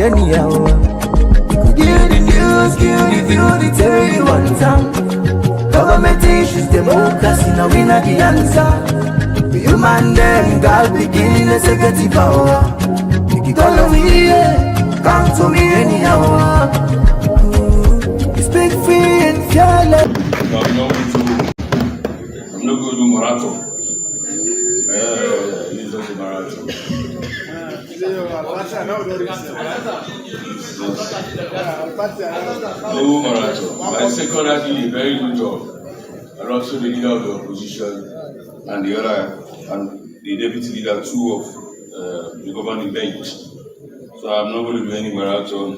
anyhow. Give the news, give the view, the tell you one time. Government issues, democracy, now we not the answer. The human them, God begin the executive power. You can call me, come to me anyhow. Speak free and fearless. I'm not going to do marathon. It's just a marathon. No marathon. My secretary did a very good job, and also the leader of the opposition and the other and the deputy leader too of the governing bench. So I'm not going to do any marathon,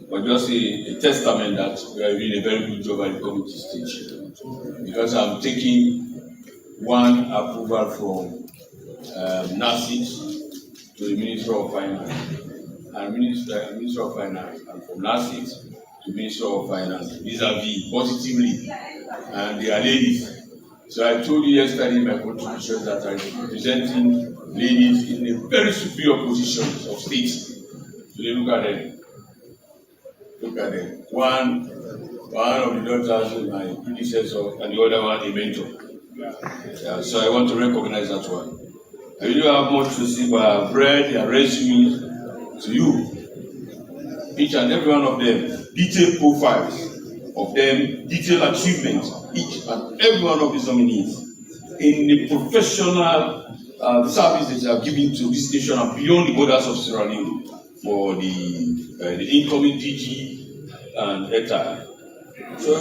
but just a testament that we are doing a very good job at the committee stage. Because I'm taking one approval from NASIT to the Minister of Finance, and Minister of Finance, and from NASIT to Minister of Finance, vis-a-vis positively, and they are ladies. So I told you yesterday in my contribution that I'm representing ladies in a very superior positions of states. So they look at them. Look at them. One of the daughters is my predecessor, and the other one a mentor. So I want to recognize that one. I really have much to say, but I've read their resumes to you. Each and every one of them, detailed profiles of them, detailed achievements, each and every one of these nominees in the professional services they have given to this nation and beyond the borders of Sierra Leone for the incoming DG and ETA. So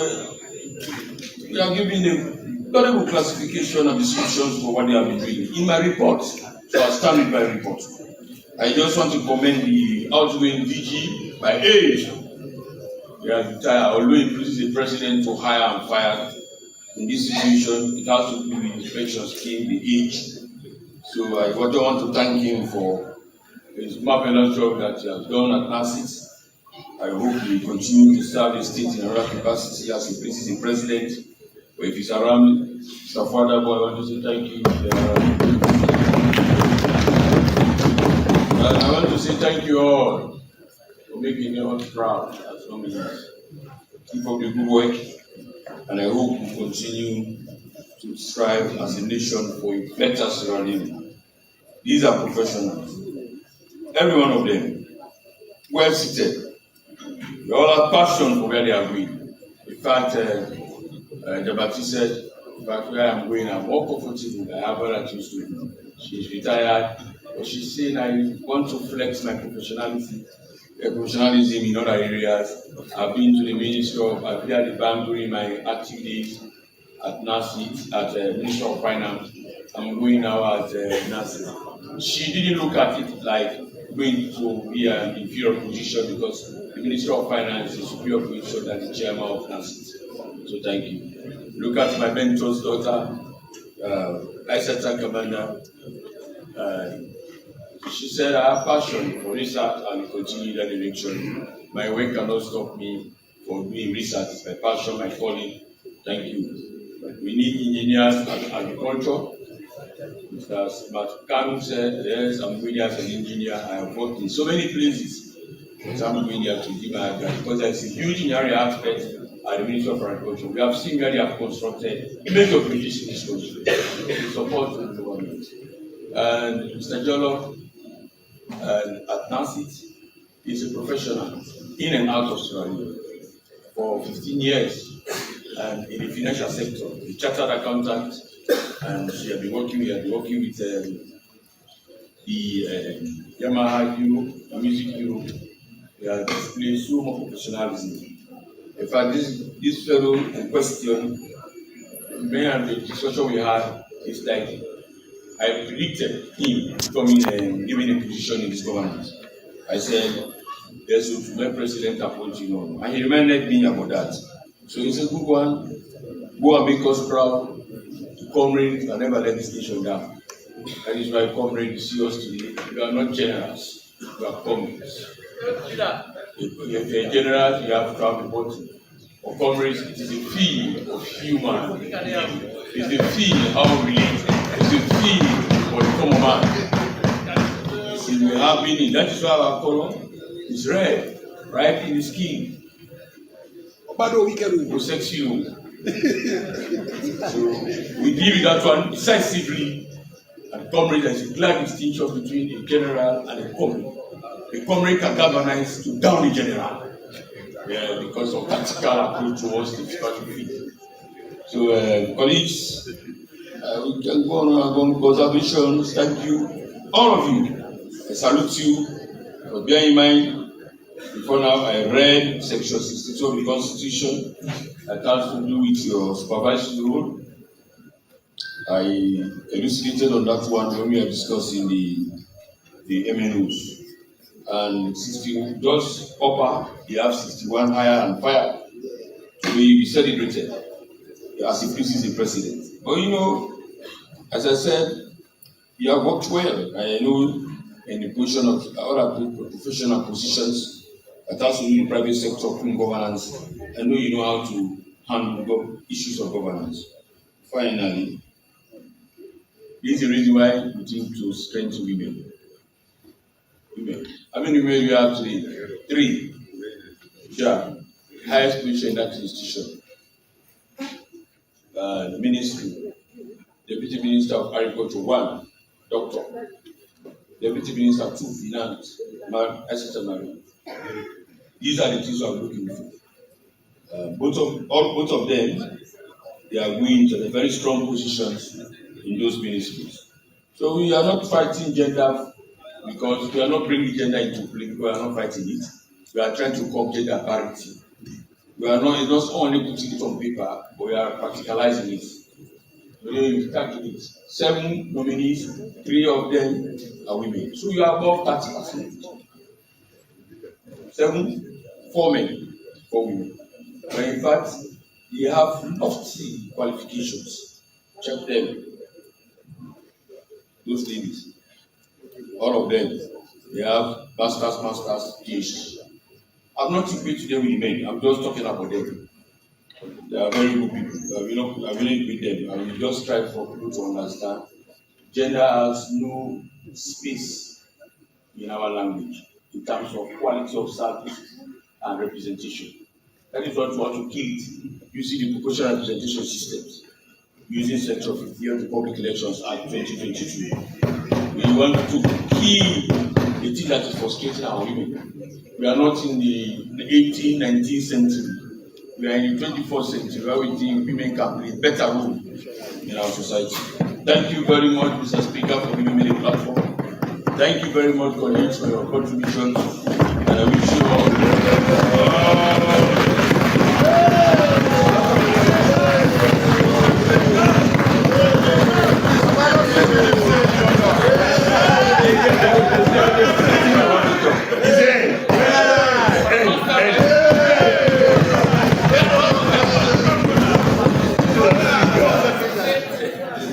we are giving them valuable classification and descriptions for what they have been doing in my report. So I stand with my report. I just want to commend the outgoing DG by age. He has retired, although he pleases the president to hire and fire. In this situation, it has to do with the pension scheme, the age. So I want to thank him for his marvelous job that he has done at NASIT. I hope he will continue to serve the state in another capacity as he places the president. But if he's around, Mr. Father Boy, I want to say thank you. And I want to say thank you all for making us proud as nominees. Keep up the good work, and I hope we continue to strive as a nation for a better Sierra Leone. These are professionals, every one of them, well seated. They all have passion for where they are going. In fact, Jabati said, in fact, where I'm going, I'm more comfortable. I have other things to do. She's retired, but she's saying I want to flex my professionalism in other areas. I've been to the I've been at the bank during my activities at NASIT, at Minister of Finance. I'm going now at NASIT. She didn't look at it like going to be an inferior position because the Minister of Finance is a superior position than the chairman of NASIT. So thank you. Look at my mentor's daughter, Isata Kamanda. She said, I have passion for research and continue that direction. My work cannot stop me from doing research. It's my passion, my calling. Thank you. We need engineers and agriculture. Mr. Smart Kanu said, yes, I'm going there as an engineer. I have worked in so many places. But I'm going there to give my advice because there's a huge area aspect at the Ministry of Agriculture. We have seen where they have constructed immense of bridges in this country to support the government. And Mr. Jolo at NASIT is a professional in and out of Sierra Leone for 15 years and in the financial sector, a chartered accountant, and she has been working with the Yamaha Europe, Music Europe. They have displayed so much professionalism. In fact, this fellow in question, me and the discussion we had is like I predicted him becoming given a position in this government. I said, yes, to let President appoint you on. And he reminded me about that. So it's a good one. Go and make us proud. Comrades can never let this nation down. That is why comrades see us today. We are not generals, we are comrades. If you're a general, you have to have a bottle. For comrades, it is a field of human. It's a field how we relate. It's a field for the common man. See, we have meaning. That is why our column It's red, right in the skin. Sexy. So we deal with that one decisively, and comrade, there's a clear distinction between a general and a comrade. A comrade can galvanize to down a general, because of tactical approach towards the battlefield. So, colleagues, we can go on observations. Thank you, all of you. I salute you. But bear in mind, before now, I read Section 62 of the Constitution that has to do with your supervisory role. I elucidated on that one when we are discussing the MNOs. And 60, just upper, you have 61 higher and fire to be celebrated as he pleases the president. But as I said, you have worked well. I know in the position of other professional positions that has to do with the private sector governance, I know you know how to handle issues of governance. Finally, this is the reason why we think to strengthen women. How many women you have today? 3. Yeah. Highest position in that institution. The ministry. Deputy Minister of Agriculture, 1. Doctor. Deputy Minister, 2. Finance. Assistant Marine. These are the things I'm looking for. Both of them, they are going to very strong positions in those ministries. So we are not fighting gender because we are not bringing gender into play. We are not fighting it. We are trying to come gender parity. We are not, it's not only putting it on paper, but we are practicalizing it. We calculate 7 nominees, 3 of them are women. So you are above 30%. 7, 4 men, 4 women. But in fact, they have lofty qualifications. Check them. Those ladies. All of them, they have masters, PhD. I'm not equating them with men. I'm just talking about them. They are very good people. I really with them. And we just try for people to understand. Gender has no space in our language in terms of quality of service and representation. That is what we want to kill it using the proportional representation systems, using Section 50 of the Public Elections Act 2022. We want to kill the thing that is frustrating our women. We are not in the 18th, 19th century. We are in the 24th century where we think women can play a better role in our society. Thank you very much, Mr. Speaker, for giving me the platform. Thank you very much, colleagues, for your contributions. And I wish you all.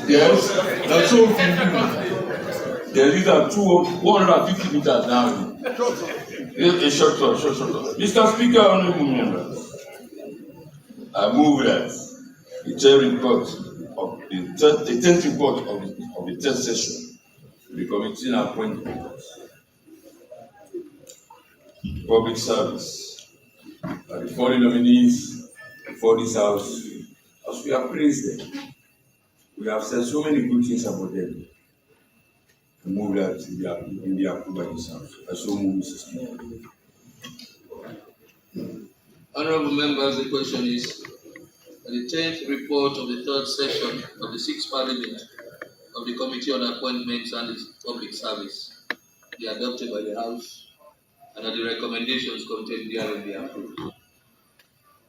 Yes, that's so few. These are 150 meters now. A short talk. Mr. Speaker, honorable members, I move that the 10th report of the 10th session of the Committee on Appointment, Public Service, the foreign nominees before this House, as we have praised them. We have said so many good things about them. To move that in the approval of this House. I so move, Mr. Speaker. Honorable members, the question is the 10th report of the 3rd session of the 6th Parliament of the Committee on Appointments and Public Service be adopted by the House and that the recommendations contained therein be approved.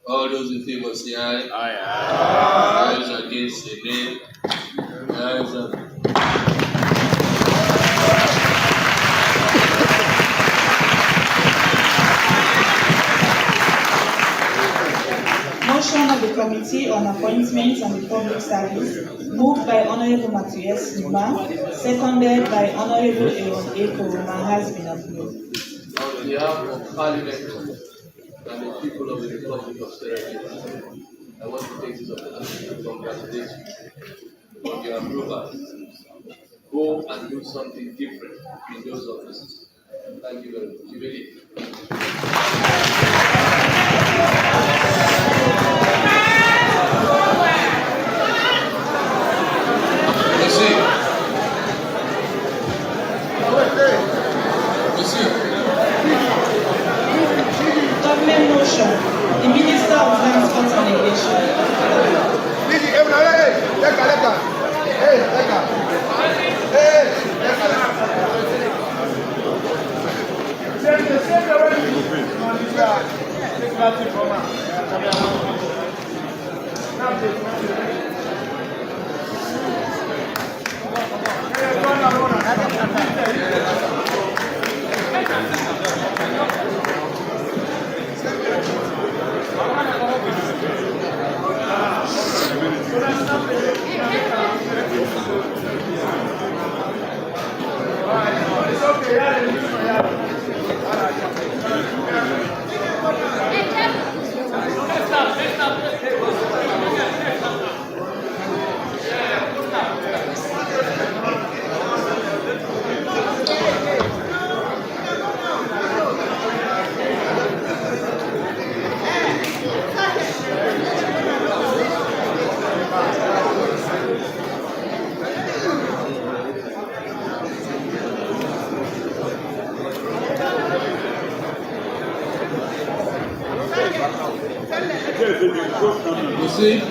All those in favor say aye. Aye. Those against say nay. Ayes have it. Motion of the Committee on Appointments and the Public Service, moved by Honorable Matthias Numa, seconded by Honorable Aaron Ekoroma, has been approved. On behalf of Parliament and the people of the Republic of Sierra Leone, I want to take this opportunity to congratulate you on your approval. Go and do something different in those offices. Thank you very much. You ready? You see?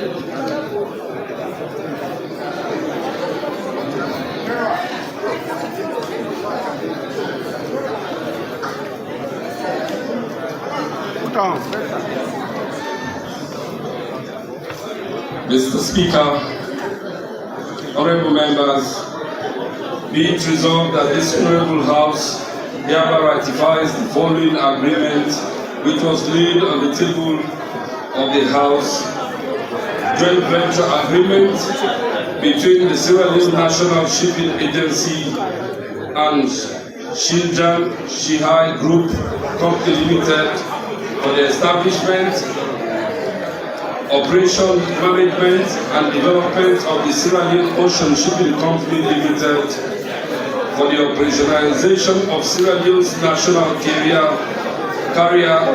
Mr. Speaker, honorable members, be it resolved that this honorable House hereby ratifies the following agreement which was laid on the table of the House: joint venture agreement between the Sierra Leone National Shipping Agency and Xinjiang Shihai Group Company Limited for the establishment, operation, management and development of the Sierra Leone Ocean Shipping Company Limited for the operationalization of Sierra Leone's national carrier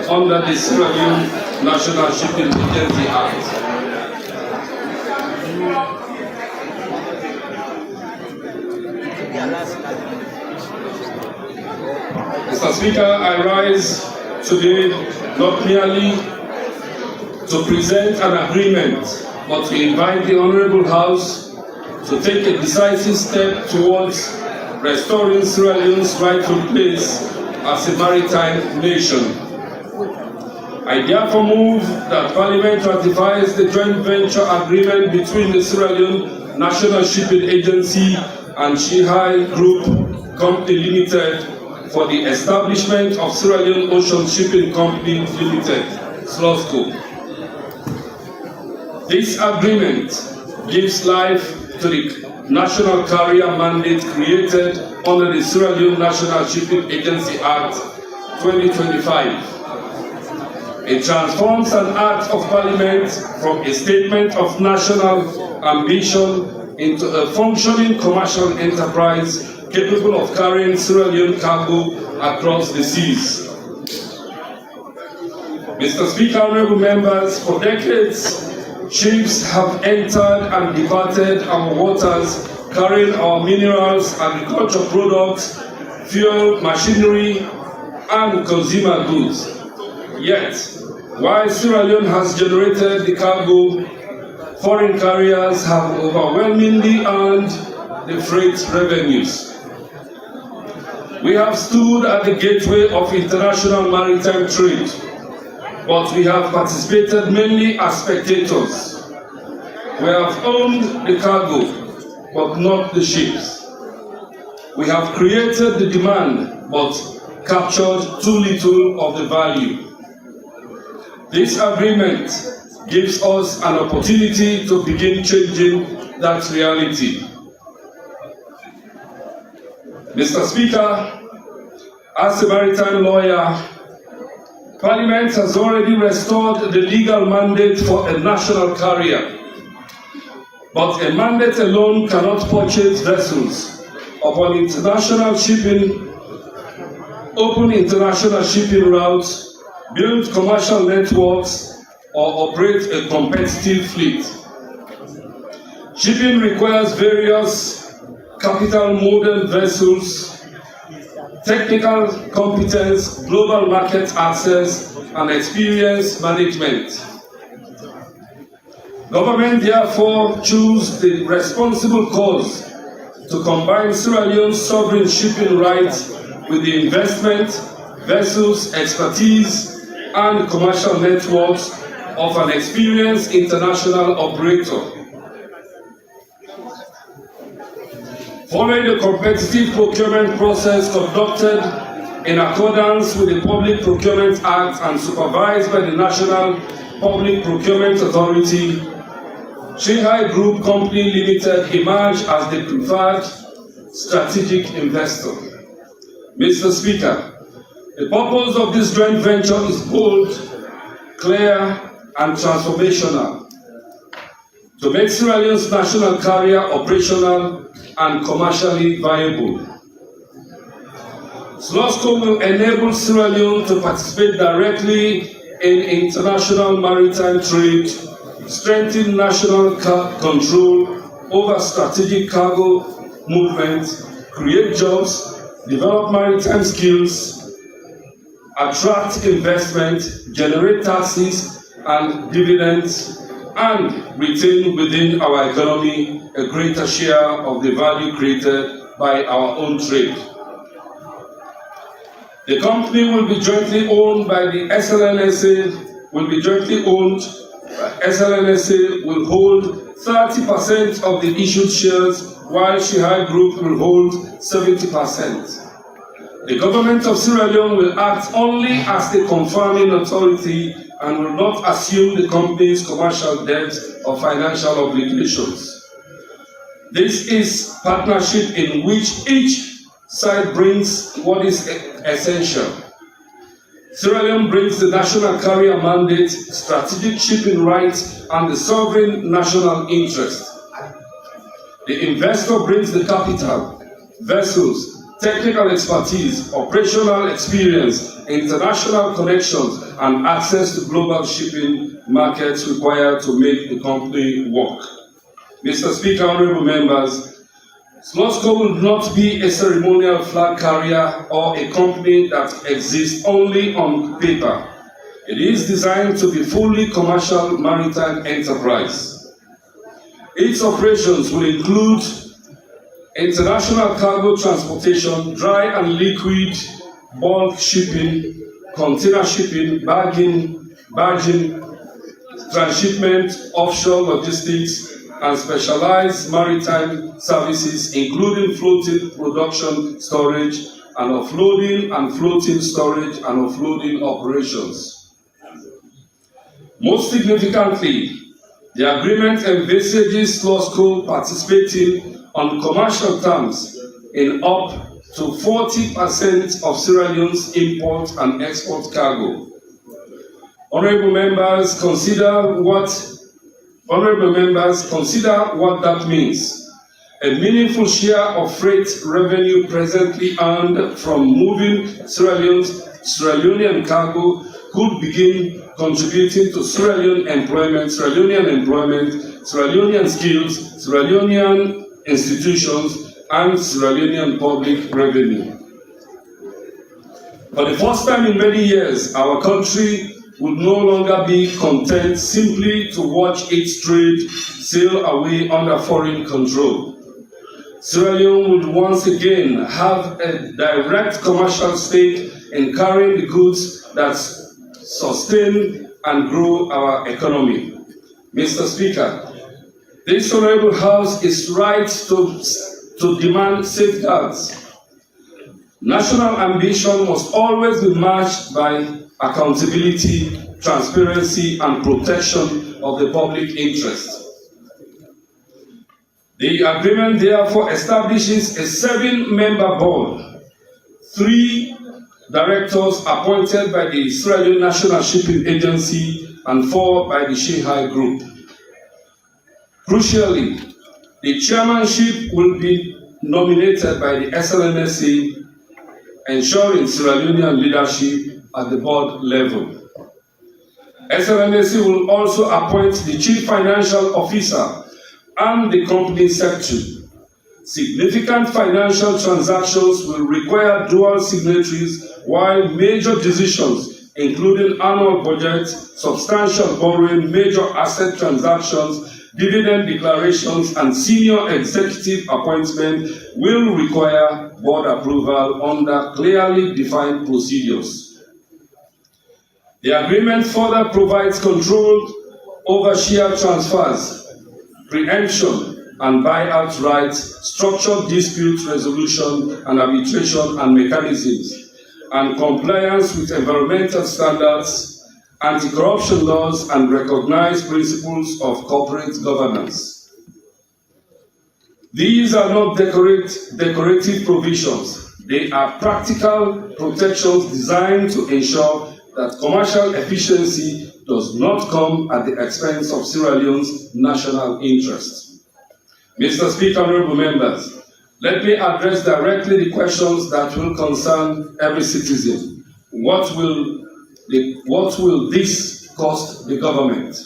under the Sierra Leone National Shipping Agency Act. Mr. Speaker, I rise today not merely to present an agreement, but to invite the Honorable House to take a decisive step towards restoring Sierra Leone's rightful place as a maritime nation. I therefore move that Parliament ratifies the joint venture agreement between the Sierra Leone National Shipping Agency and Shihai Group Company Limited for the establishment of Sierra Leone Ocean Shipping Company Limited, SLOSCO. This agreement gives life to the national carrier mandate created under the Sierra Leone National Shipping Agency Act 2025. It transforms an act of parliament from a statement of national ambition into a functioning commercial enterprise capable of carrying Sierra Leone cargo across the seas. Mr. Speaker, honorable members, for decades, ships have entered and departed our waters carrying our minerals, agricultural products, fuel, machinery, and consumer goods. Yet, while Sierra Leone has generated the cargo, foreign carriers have overwhelmingly earned the freight revenues. We have stood at the gateway of international maritime trade, but we have participated mainly as spectators. We have owned the cargo, but not the ships. We have created the demand, but captured too little of the value. This agreement gives us an opportunity to begin changing that reality. Mr. Speaker, as a maritime lawyer, Parliament has already restored the legal mandate for a national carrier. But a mandate alone cannot purchase vessels upon international shipping, open international shipping routes, build commercial networks, or operate a competitive fleet. Shipping requires various capital modern vessels, technical competence, global market access, and experience management. Government therefore chose the responsible course to combine Sierra Leone's sovereign shipping rights with the investment, vessels, expertise, and commercial networks of an experienced international operator. Following the competitive procurement process conducted in accordance with the Public Procurement Act and supervised by the National Public Procurement Authority, Shanghai Group Company Limited emerged as the preferred strategic investor. Mr. Speaker, the purpose of this joint venture is bold, clear, and transformational to make Sierra Leone's national carrier operational and commercially viable. SLOSCO will enable Sierra Leone to participate directly in international maritime trade, strengthen national control over strategic cargo movement, create jobs, develop maritime skills, attract investment, generate taxes and dividends, and retain within our economy a greater share of the value created by our own trade. The company will be jointly owned by the SLNSA, SLNSA will hold 30% of the issued shares, while Shanghai Group will hold 70%. The government of Sierra Leone will act only as the confirming authority and will not assume the company's commercial debt or financial obligations. This is partnership in which each side brings what is essential. Sierra Leone brings the national carrier mandate, strategic shipping rights, and the sovereign national interest. The investor brings the capital, vessels, technical expertise, operational experience, international connections, and access to global shipping markets required to make the company work. Mr. Speaker, honorable members, SLOSCO will not be a ceremonial flag carrier or a company that exists only on paper. It is designed to be fully commercial maritime enterprise. Its operations will include international cargo transportation, dry and liquid, bulk shipping, container shipping, barging, transshipment, offshore logistics, and specialized maritime services, including floating production, storage, and offloading, and floating storage and offloading operations. Most significantly, the agreement envisages SLOSCO participating on commercial terms in up to 40% of Sierra Leone's import and export cargo. Honorable members, consider what that means. A meaningful share of freight revenue presently earned from moving Sierra Leonean cargo could begin contributing to Sierra Leonean employment, Sierra Leonean skills, Sierra Leonean institutions, and Sierra Leonean public revenue. For the first time in many years, our country would no longer be content simply to watch its trade sail away under foreign control. Sierra Leone would once again have a direct commercial stake in carrying the goods that sustain and grow our economy. Mr. Speaker, this Honorable House is right to demand safeguards. National ambition must always be matched by accountability, transparency, and protection of the public interest. The agreement therefore establishes a 7-member board, 3 directors appointed by the Sierra Leone National Shipping Agency and 4 by the Shanghai Group. Crucially, the chairmanship will be nominated by the SLNSA, ensuring Sierra Leonean leadership at the board level. SLNSA will also appoint the Chief Financial Officer and the Company Secretary. Significant financial transactions will require dual signatories, while major decisions, including annual budget, substantial borrowing, major asset transactions, dividend declarations, and senior executive appointment will require board approval under clearly defined procedures. The agreement further provides control over share transfers, preemption and buyout rights, structured dispute resolution and arbitration and mechanisms, and compliance with environmental standards, anti-corruption laws, and recognized principles of corporate governance. These are not decorative provisions. They are practical protections designed to ensure that commercial efficiency does not come at the expense of Sierra Leone's national interest. Mr. Speaker, honorable members, let me address directly the questions that will concern every citizen. What will this cost the government?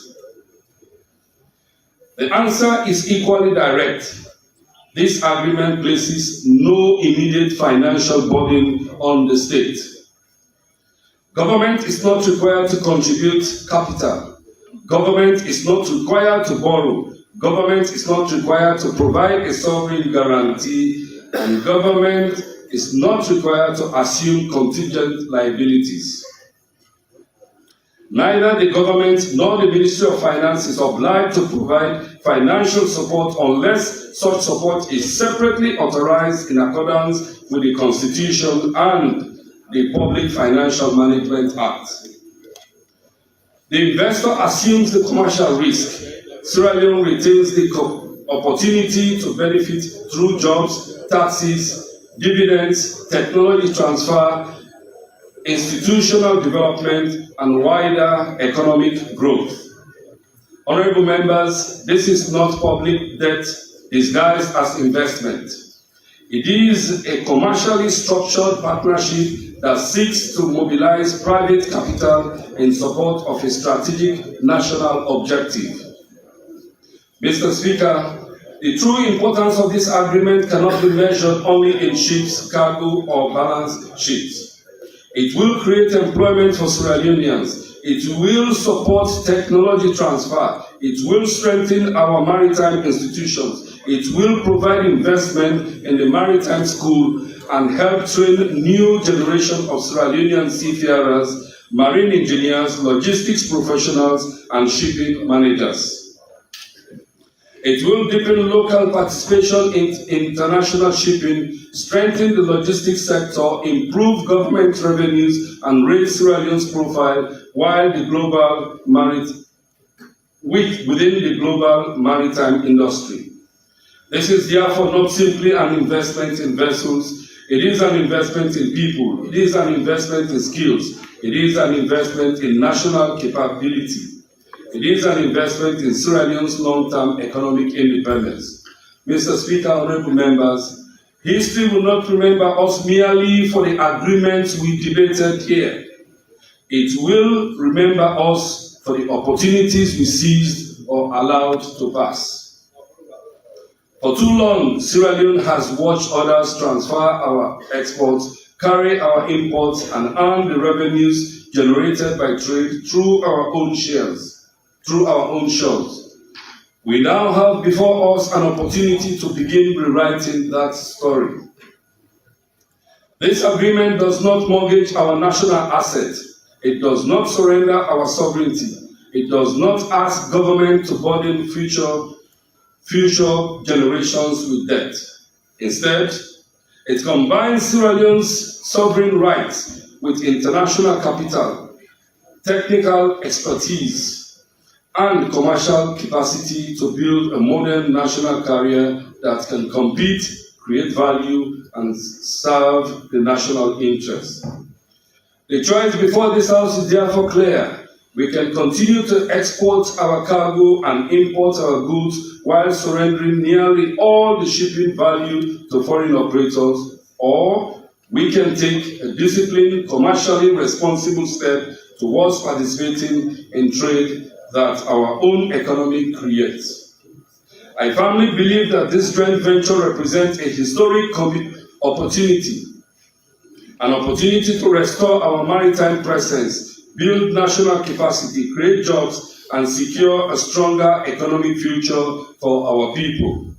The answer is equally direct. This agreement places no immediate financial burden on the state. Government is not required to contribute capital. Government is not required to borrow. Government is not required to provide a sovereign guarantee, and government is not required to assume contingent liabilities. Neither the government nor the Ministry of Finance is obliged to provide financial support unless such support is separately authorized in accordance with the Constitution and the Public Financial Management Act. The investor assumes the commercial risk. Sierra Leone retains the opportunity to benefit through jobs, taxes, dividends, technology transfer, institutional development, and wider economic growth. Honorable members, this is not public debt disguised as investment. It is a commercially structured partnership that seeks to mobilize private capital in support of a strategic national objective. Mr. Speaker, the true importance of this agreement cannot be measured only in ships, cargo, or balance sheets. It will create employment for Sierra Leoneans. It will support technology transfer. It will strengthen our maritime institutions. It will provide investment in the maritime school and help train new generation of Sierra Leonean seafarers, marine engineers, logistics professionals, and shipping managers. It will deepen local participation in international shipping, strengthen the logistics sector, improve government revenues, and raise Sierra Leone's profile within the global maritime industry. This is therefore not simply an investment in vessels. It is an investment in people. It is an investment in skills. It is an investment in national capability. It is an investment in Sierra Leone's long-term economic independence. Mr. Speaker, honorable members, history will not remember us merely for the agreements we debated here. It will remember us for the opportunities we seized or allowed to pass. For too long, Sierra Leone has watched others transfer our exports, carry our imports, and earn the revenues generated by trade through our own shores. We now have before us an opportunity to begin rewriting that story. This agreement does not mortgage our national asset. It does not surrender our sovereignty. It does not ask government to burden future generations with debt. Instead, it combines Sierra Leone's sovereign rights with international capital, technical expertise, and commercial capacity to build a modern national carrier that can compete, create value, and serve the national interest. The choice before this House is therefore clear. We can continue to export our cargo and import our goods while surrendering nearly all the shipping value to foreign operators, or we can take a disciplined, commercially responsible step towards participating in trade that our own economy creates. I firmly believe that this joint venture represents a historic opportunity, an opportunity to restore our maritime presence, build national capacity, create jobs, and secure a stronger economic future for our people.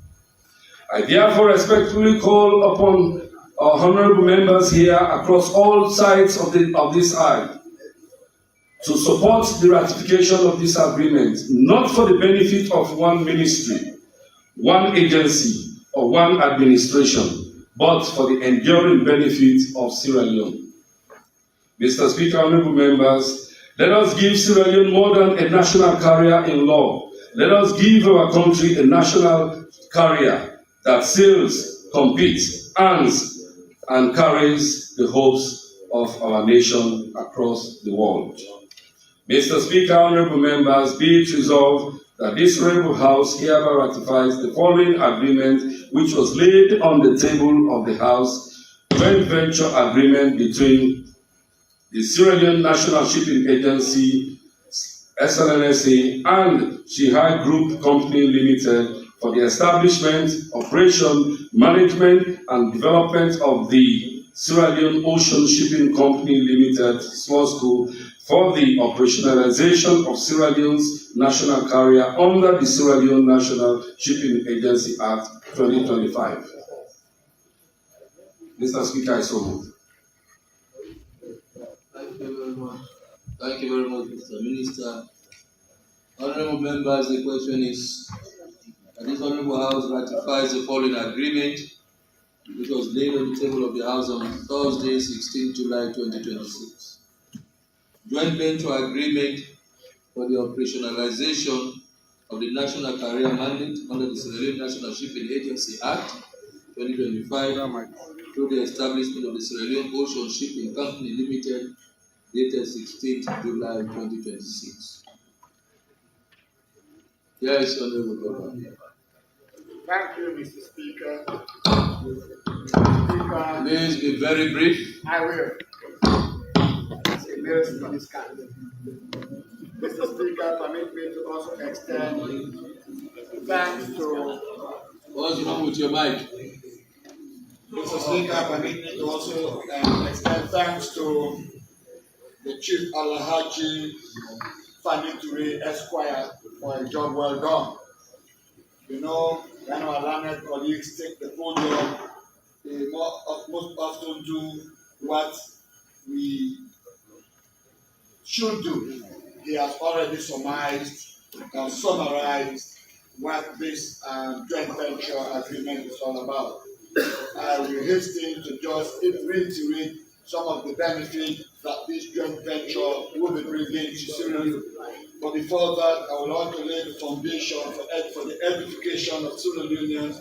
I therefore respectfully call upon our honorable members here across all sides of this aisle to support the ratification of this agreement, not for the benefit of one ministry, one agency, or one administration, but for the enduring benefit of Sierra Leone. Mr. Speaker, honorable members, let us give Sierra Leone more than a national carrier in law. Let us give our country a national carrier that sails, competes, earns, and carries the hopes of our nation across the world. Mr. Speaker, honorable members, be it resolved that this Honorable House hereby ratifies the following agreement which was laid on the table of the House, joint venture agreement between the Sierra Leone National Shipping Agency, SLNSA, and Shihai Group Company Limited for the establishment, operation, management, and development of the Sierra Leone Ocean Shipping Company Limited, SLOSCO, for the operationalization of Sierra Leone's national carrier under the Sierra Leone National Shipping Agency Act 2025. Mr. Speaker, I so move. Thank you very much. Thank you very much, Mr. Minister. Honorable members, the question is that this Honorable House ratifies the following agreement, which was laid on the table of the House on Thursday, 16 July 2026. Joint venture agreement for the operationalization of the national carrier mandate under the Sierra Leone National Shipping Agency Act 2025 through the establishment of the Sierra Leone Ocean Shipping Company Limited, dated 16 July 2026. Yes, Honorable Governor. Thank you, Mr. Speaker. Speaker, Please be very brief. I will. It's a mercy in this country. Mr. Speaker, permit me to also extend thanks to. What's wrong with your mic? Mr. Speaker, permit me to also extend thanks to the Chief Alhaji Faniture Esquire for a job well done. You know, when our learned colleagues take the podium, they most often do what we should do. He has already surmised and summarized what this joint venture agreement is all about. I will hasten to just reiterate some of the benefits that this joint venture will be bringing to Sierra Leone. But before that, I would like to lay the foundation for the edification of Sierra Leoneans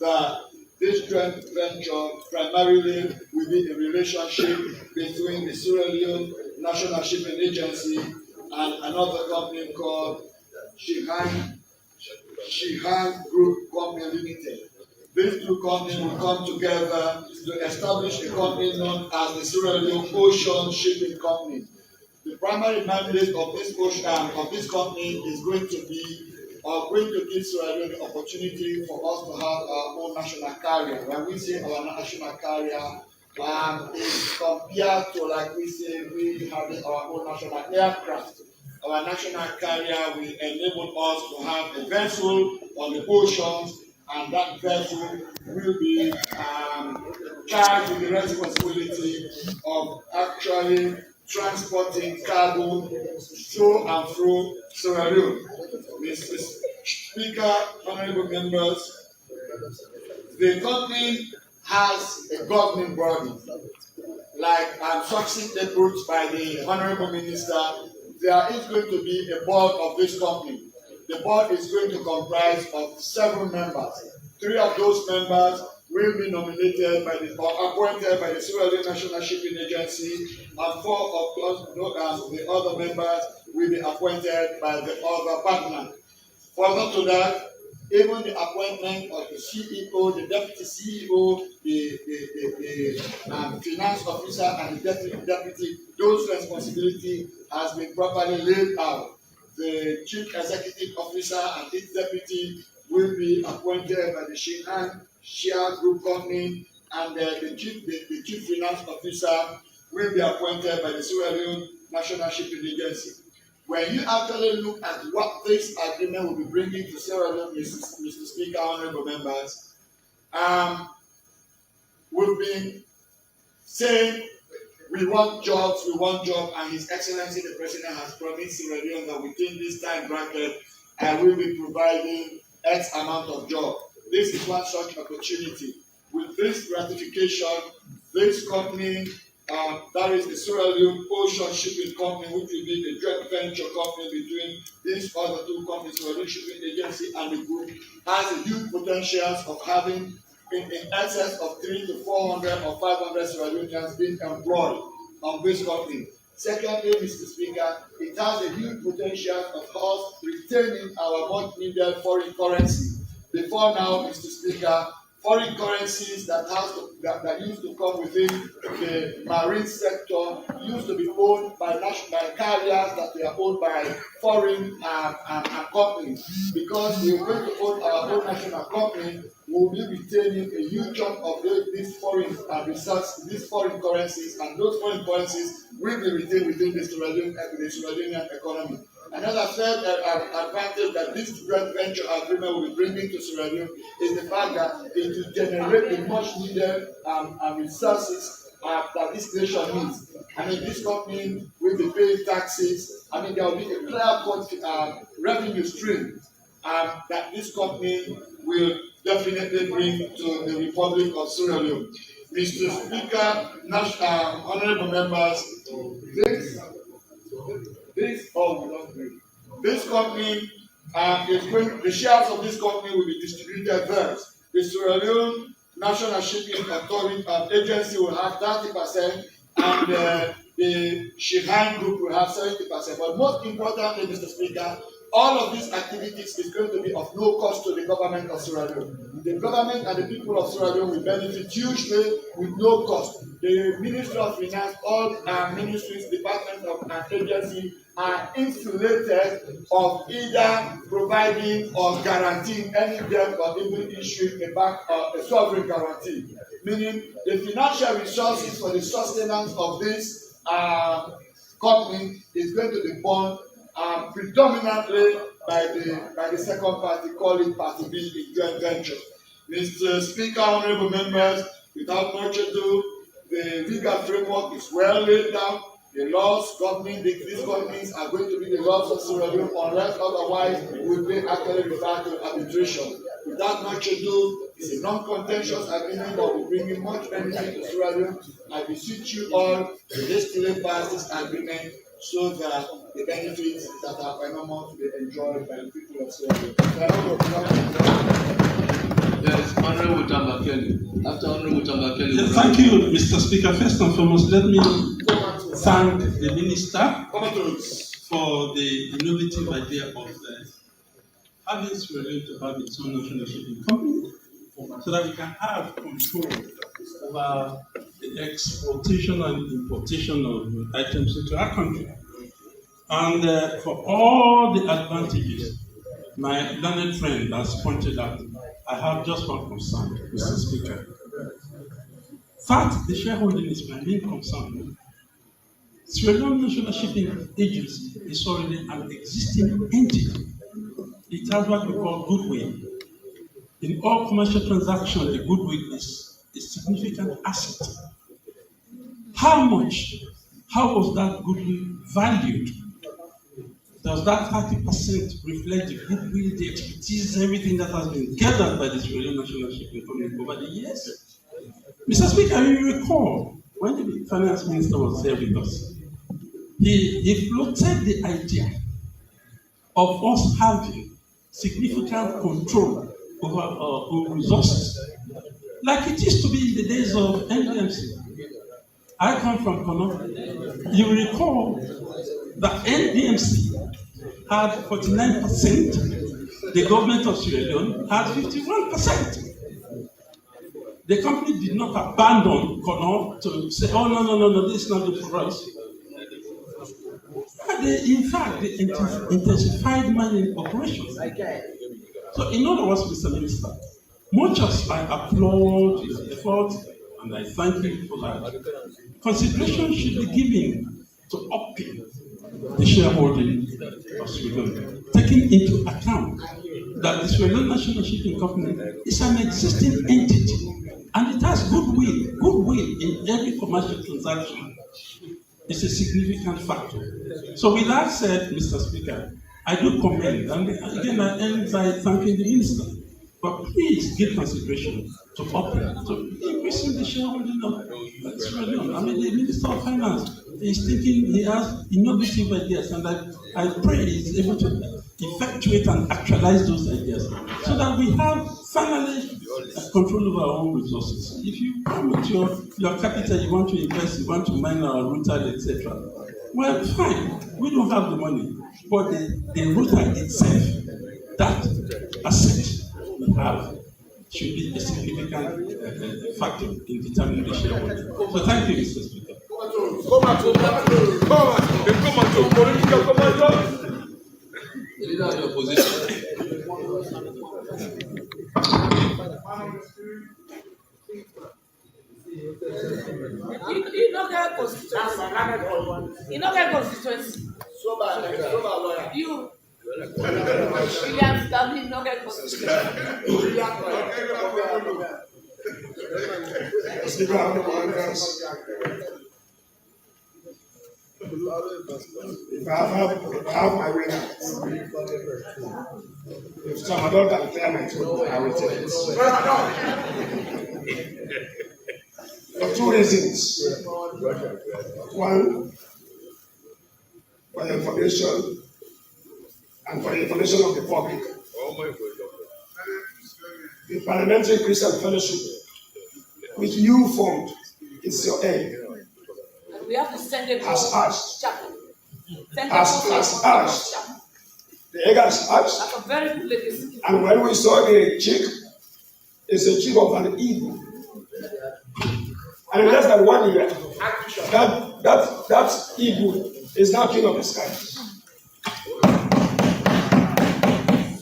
that this joint venture primarily will be a relationship between the Sierra Leone National Shipping Agency and another company called Shihai Group Company Limited. These two companies will come together to establish a company known as the Sierra Leone Ocean Shipping Company. The primary mandate of this company is going to give Sierra Leone the opportunity for us to have our own national carrier. When we say our national carrier, is compared to, like we say, we having our own national aircraft. Our national carrier will enable us to have a vessel on the oceans, and that vessel will be charged with the responsibility of actually transporting cargo to and fro Sierra Leone. Mr. Speaker, honorable members, the company has a governing body. Like succinctly put by the honorable minister, there is going to be a board of this company. The board is going to comprise of 7 members. 3 of those members will be nominated or appointed by the Sierra Leone National Shipping Agency, and 4 of the other members will be appointed by the other partner. Further to that, even the appointment of the CEO, the deputy CEO, the finance officer, and the deputy, those responsibilities has been properly laid out. The chief executive officer and its deputy will be appointed by the Shihai Group Company, and the chief finance officer will be appointed by the Sierra Leone National Shipping Agency. When you actually look at what this agreement will be bringing to Sierra Leone, Mr. Speaker, honorable members, we've been saying We want jobs, and His Excellency the President has promised Sierra Leone that within this time bracket, I will be providing X amount of jobs. This is one such opportunity. With this ratification, this company, that is the Sierra Leone Ocean Shipping Company, which will be the joint venture company between these other two companies, Sierra Leone Shipping Agency and the group, has a huge potential of having in excess of 300 to 400 or 500 Sierra Leoneans being employed on this company. Secondly, Mr. Speaker, it has a huge potential of us retaining our much needed foreign currency. Before now, Mr. Speaker, foreign currencies that used to come within the marine sector used to be owned by carriers that were owned by foreign companies. Because we are going to own our own national company, we will be retaining a huge chunk of these foreign currencies, and those foreign currencies will be retained within the Sierra Leonean economy. Another third advantage that this joint venture agreement will be bringing to Sierra Leone is the fact that it will generate the much needed resources that this nation needs. I mean, this company will be paying taxes. I mean, there will be a clear-cut revenue stream that this company will definitely bring to the Republic of Sierra Leone. Mr. Speaker, honorable members, this company the shares of this company will be distributed first. The Sierra Leone National Shipping Authority Agency will have 30%, and the Shihan Group will have 70%. But most importantly, Mr. Speaker, all of these activities is going to be of no cost to the government of Sierra Leone. The government and the people of Sierra Leone will benefit hugely with no cost. The Ministry of Finance, all ministries, departments and agencies are insulated of either providing or guaranteeing any debt or even issuing a sovereign guarantee. Meaning the financial resources for the sustenance of this company is going to be borne predominantly by the second party, call it Party B in joint venture. Mr. Speaker, honorable members, without much ado, the legal framework is well laid down. The laws governing these companies are going to be the laws of Sierra Leone, unless otherwise will be actually referred to arbitration. Without much ado, it's a non-contentious agreement that will bring in much benefit to Sierra Leone. I beseech you all to distillate past this agreement so that the benefits that are enormous will be enjoyed by the people of Sierra Leone. Yes, Honorable Tambakeli. After Honorable Tambakeli. Yes, thank you, Mr. Speaker. First and foremost, let me thank the Minister for the innovative idea of having Sierra Leone to have its own national shipping company, so that we can have control over the exportation and importation of items into our country. And for all the advantages my learned friend has pointed out, I have just one concern, Mr. Speaker. Fact, the shareholding is my main concern. Sierra Leone National Shipping Agency is already an existing entity. It has what we call goodwill. In all commercial transactions, the goodwill is a significant asset. How was that goodwill valued? Does that 30% reflect the goodwill, the expertise, everything that has been gathered by the Sierra Leone National Shipping Company over the years? Mr. Speaker, you recall when the finance minister was there with us, he floated the idea of us having significant control over our own resources, like it used to be in the days of NDMC. I come from Kono. You recall that NDMC had 49%, the government of Sierra Leone had 51%. The company did not abandon Kono to say, oh, no, this is not good for us. In fact, they intensified mining operations. So, in other words, Mr. Minister, much as I applaud his effort and I thank him for that, consideration should be given to upping the shareholding of Sierra Leone, taking into account that the Sierra Leone National Shipping Company is an existing entity And it has goodwill. Goodwill in every commercial transaction is a significant factor. So with that said, Mr. Speaker, I do commend, and again I end by thanking the minister. But please give consideration to increasing the shareholding of Sierra Leone. I mean, the Minister of Finance is thinking, he has innovative ideas, and I pray he's able to effectuate and actualize those ideas so that we have finally control over our own resources. If you come with your capital, you want to invest, you want to mine our rutile, etc. Well, fine, we don't have the money, but the rutile itself, that asset we have, should be a significant factor in determining the shareholding. So thank you, Mr. Speaker. The leader of the opposition. You don't get constituency. You don't get constituency. You. William Stanley no get constituency. If I have my way now, if some adult can clear my throat, I will take it. For two reasons. One, for the information and for the information of the public. The Parliamentary Christian Fellowship, which you formed, is your aim. We have to send them Has asked. Has asked. The egg has asked. That's a very good legacy. And when we saw the chick, it's a chick of an eagle. And in less than 1 year, that eagle is now king of the sky.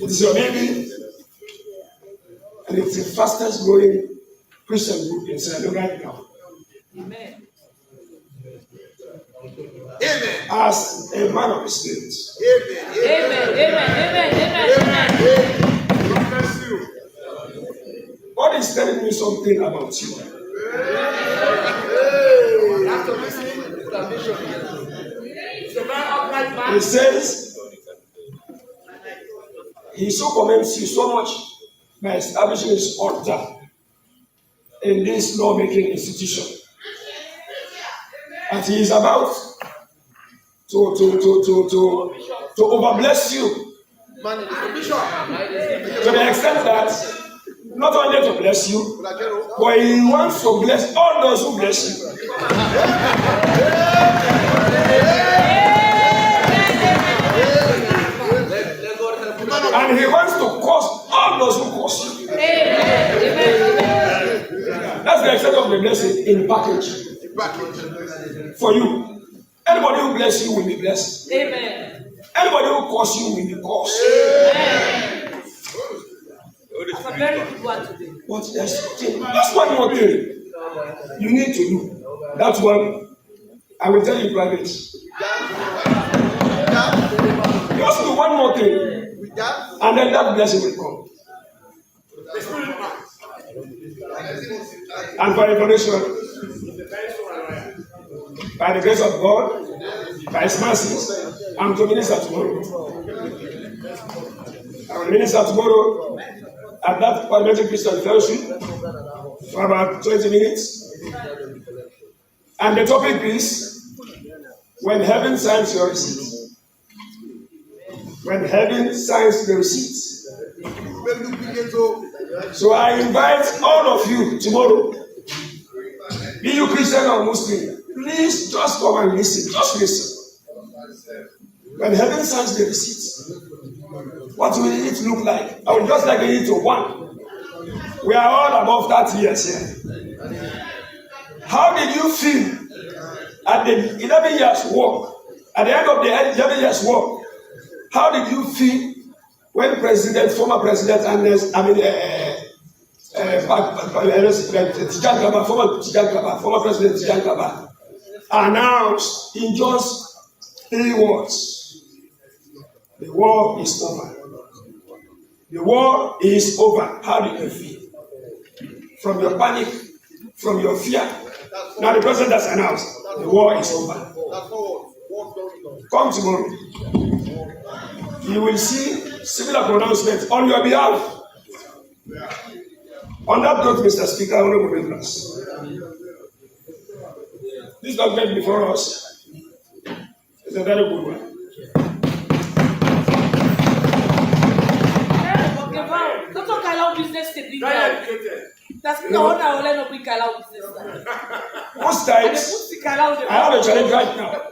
It is your baby, and it's the fastest growing Christian group in Sierra Leone right now. Amen. Amen. As a man of the spirit. Amen. God is telling me something about you. He says he so commends you so much by establishing his altar in this lawmaking institution. And he is about to overbless you to the extent that not only to bless you, but he wants to bless all those who bless you. And he wants to curse all those who curse you. That's the extent of the blessing in package. For you. Anybody who bless you will be blessed. Amen. Anybody who curse you will be cursed. Amen. That's a very good one today. But that's one more thing you need to do. That's one I will tell you private. Just do one more thing, and then that blessing will come. And for information, by the grace of God, by His mercy, I'm to minister tomorrow. I will minister tomorrow at that Parliamentary Christian Fellowship for about 20 minutes. And the topic is, when heaven signs your receipt. When heaven signs the receipt. So I invite all of you tomorrow, be you Christian or Muslim, please just come and listen. Just listen. When heaven signs the receipt, what will it look like? I would just like it to one. We are all above 30 years here. How did you feel at the 11 years work? At the end of the 11 years work, how did you feel when former President Agnes, former President Tijan Gaba announced in just 3 words, the war is over. The war is over. How do you feel? From your panic from your fear. Now the president has announced the war is over. Come tomorrow. You will see similar pronouncements on your behalf. On that note, Mr. Speaker, honorable members, this document before us is a very good one. Most times, I have a challenge right now.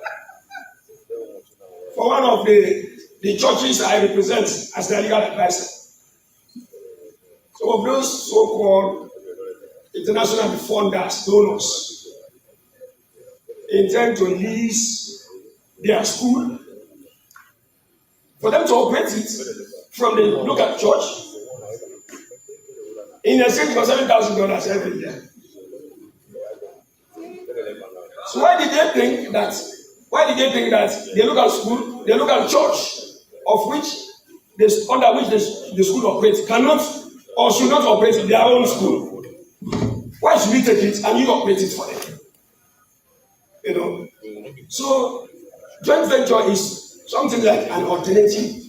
For one of the churches I represent as the legal advisor. Some of those so-called international funders, donors, intend to lease their school for them to operate it from the local church in exchange for $7,000 every year. So why did they think that the local school, the local church, of which under which the school operates, cannot or should not operate their own school? Why should we take it and you operate it for them? You know. So joint venture is something like an alternative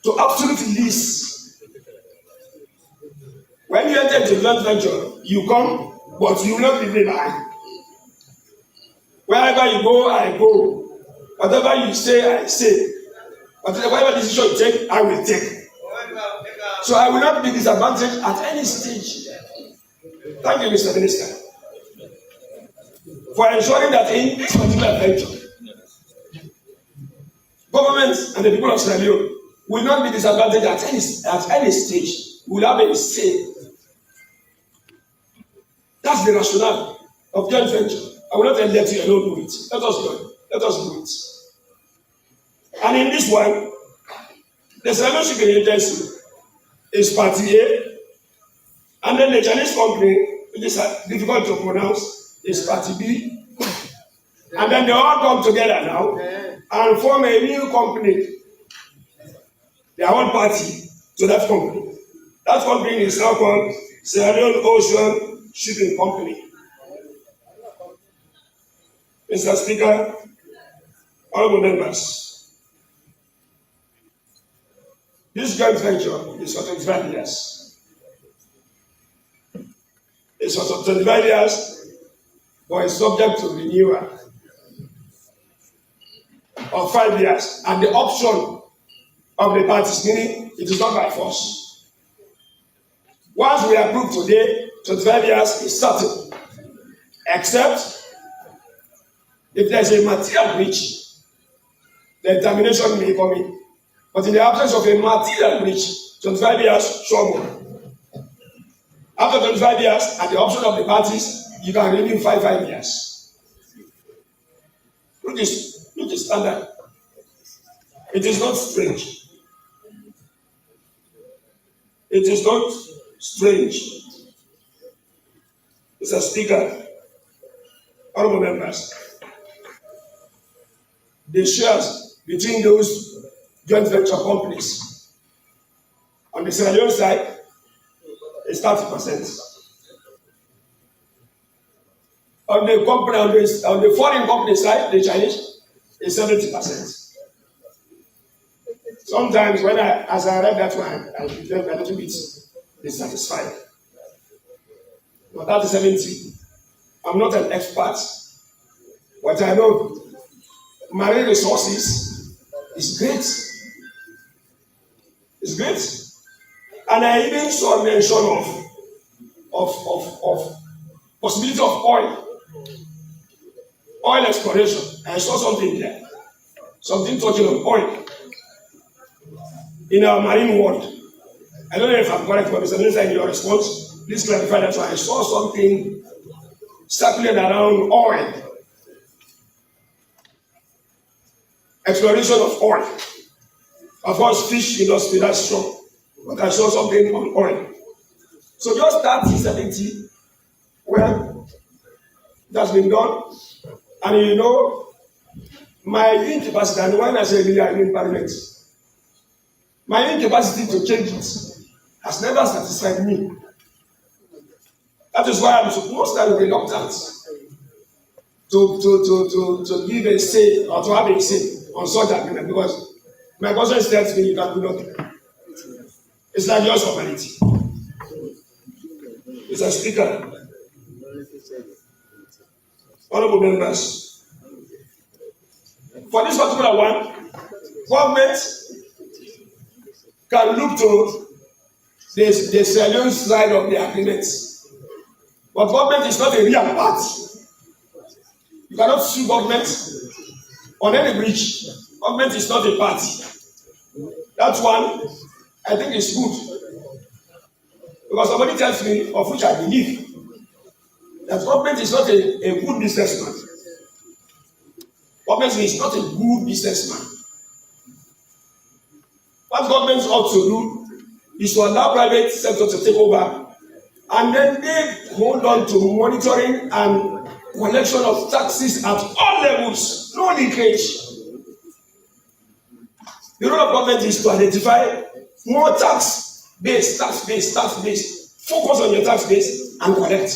to absolute lease. When you enter into joint venture, you come, but you will not be behind. Wherever you go, I go. Whatever you say, I say. Whatever decision you take, I will take. So I will not be disadvantaged at any stage. Thank you, Mr. Minister, for ensuring that in this particular venture, government and the people of Sierra Leone will not be disadvantaged at any stage. We will have a say. That's the rationale of joint venture. I will not let you alone do it. Let us do it. Let us do it. And in this one, the Sierra Leone Shipping Agency is party A, and then the Chinese company, which is difficult to pronounce, is party B. And then they all come together now and form a new company. They are one party to that company. That company is now called Sierra Leone Ocean Shipping Company. Mr. Speaker, honorable members, this joint venture is for 25 years. It's for 25 years, but it's subject to renewal of 5 years, and the option of the parties, meaning it is not by force. Once we approve today, 25 years is certain, except if there is a material breach, the termination may come in. But in the absence of a material breach, 25 years, trouble. After 25 years, at the option of the parties, you can renew 5 years. Which is standard. It is not strange. It is not strange. Mr. Speaker, honorable members, the shares between those joint venture companies on the Sierra Leone side is 30%. On the foreign company side, the Chinese, is 70%. Sometimes as I read that one, I became a little bit dissatisfied. But that is 70. I'm not an expert, but I know marine resources is great. It's great. And I even saw mention of possibility of oil exploration. I saw something there. Something touching on oil in our marine world. I don't know if I'm correct, but Mr. Minister, in your response, please clarify that. So I saw something circling around oil. Exploration of oil. Of course, fish industry, that's strong. But I saw something on oil. So just 30-70, well, that's been done. And you know, my incapacity, and when I say really, I mean parliament, my incapacity to change it has never satisfied me. That is why I'm most times reluctant to give a say or to have a say on such agreement, because my conscience tells me you can do nothing. It's like just formality. Mr. Speaker, honorable members, for this particular one, government can look to the salient side of the agreement, but government is not a real party. You cannot sue government on any breach. Government is not a party. That one, I think, is good. Because somebody tells me, of which I believe, that government is not a good businessman. Government is not a good businessman. What government ought to do is to allow private sector to take over, and then they hold on to monitoring and collection of taxes at all levels, no leakage. The role of government is to identify more tax base, focus on your tax base and collect,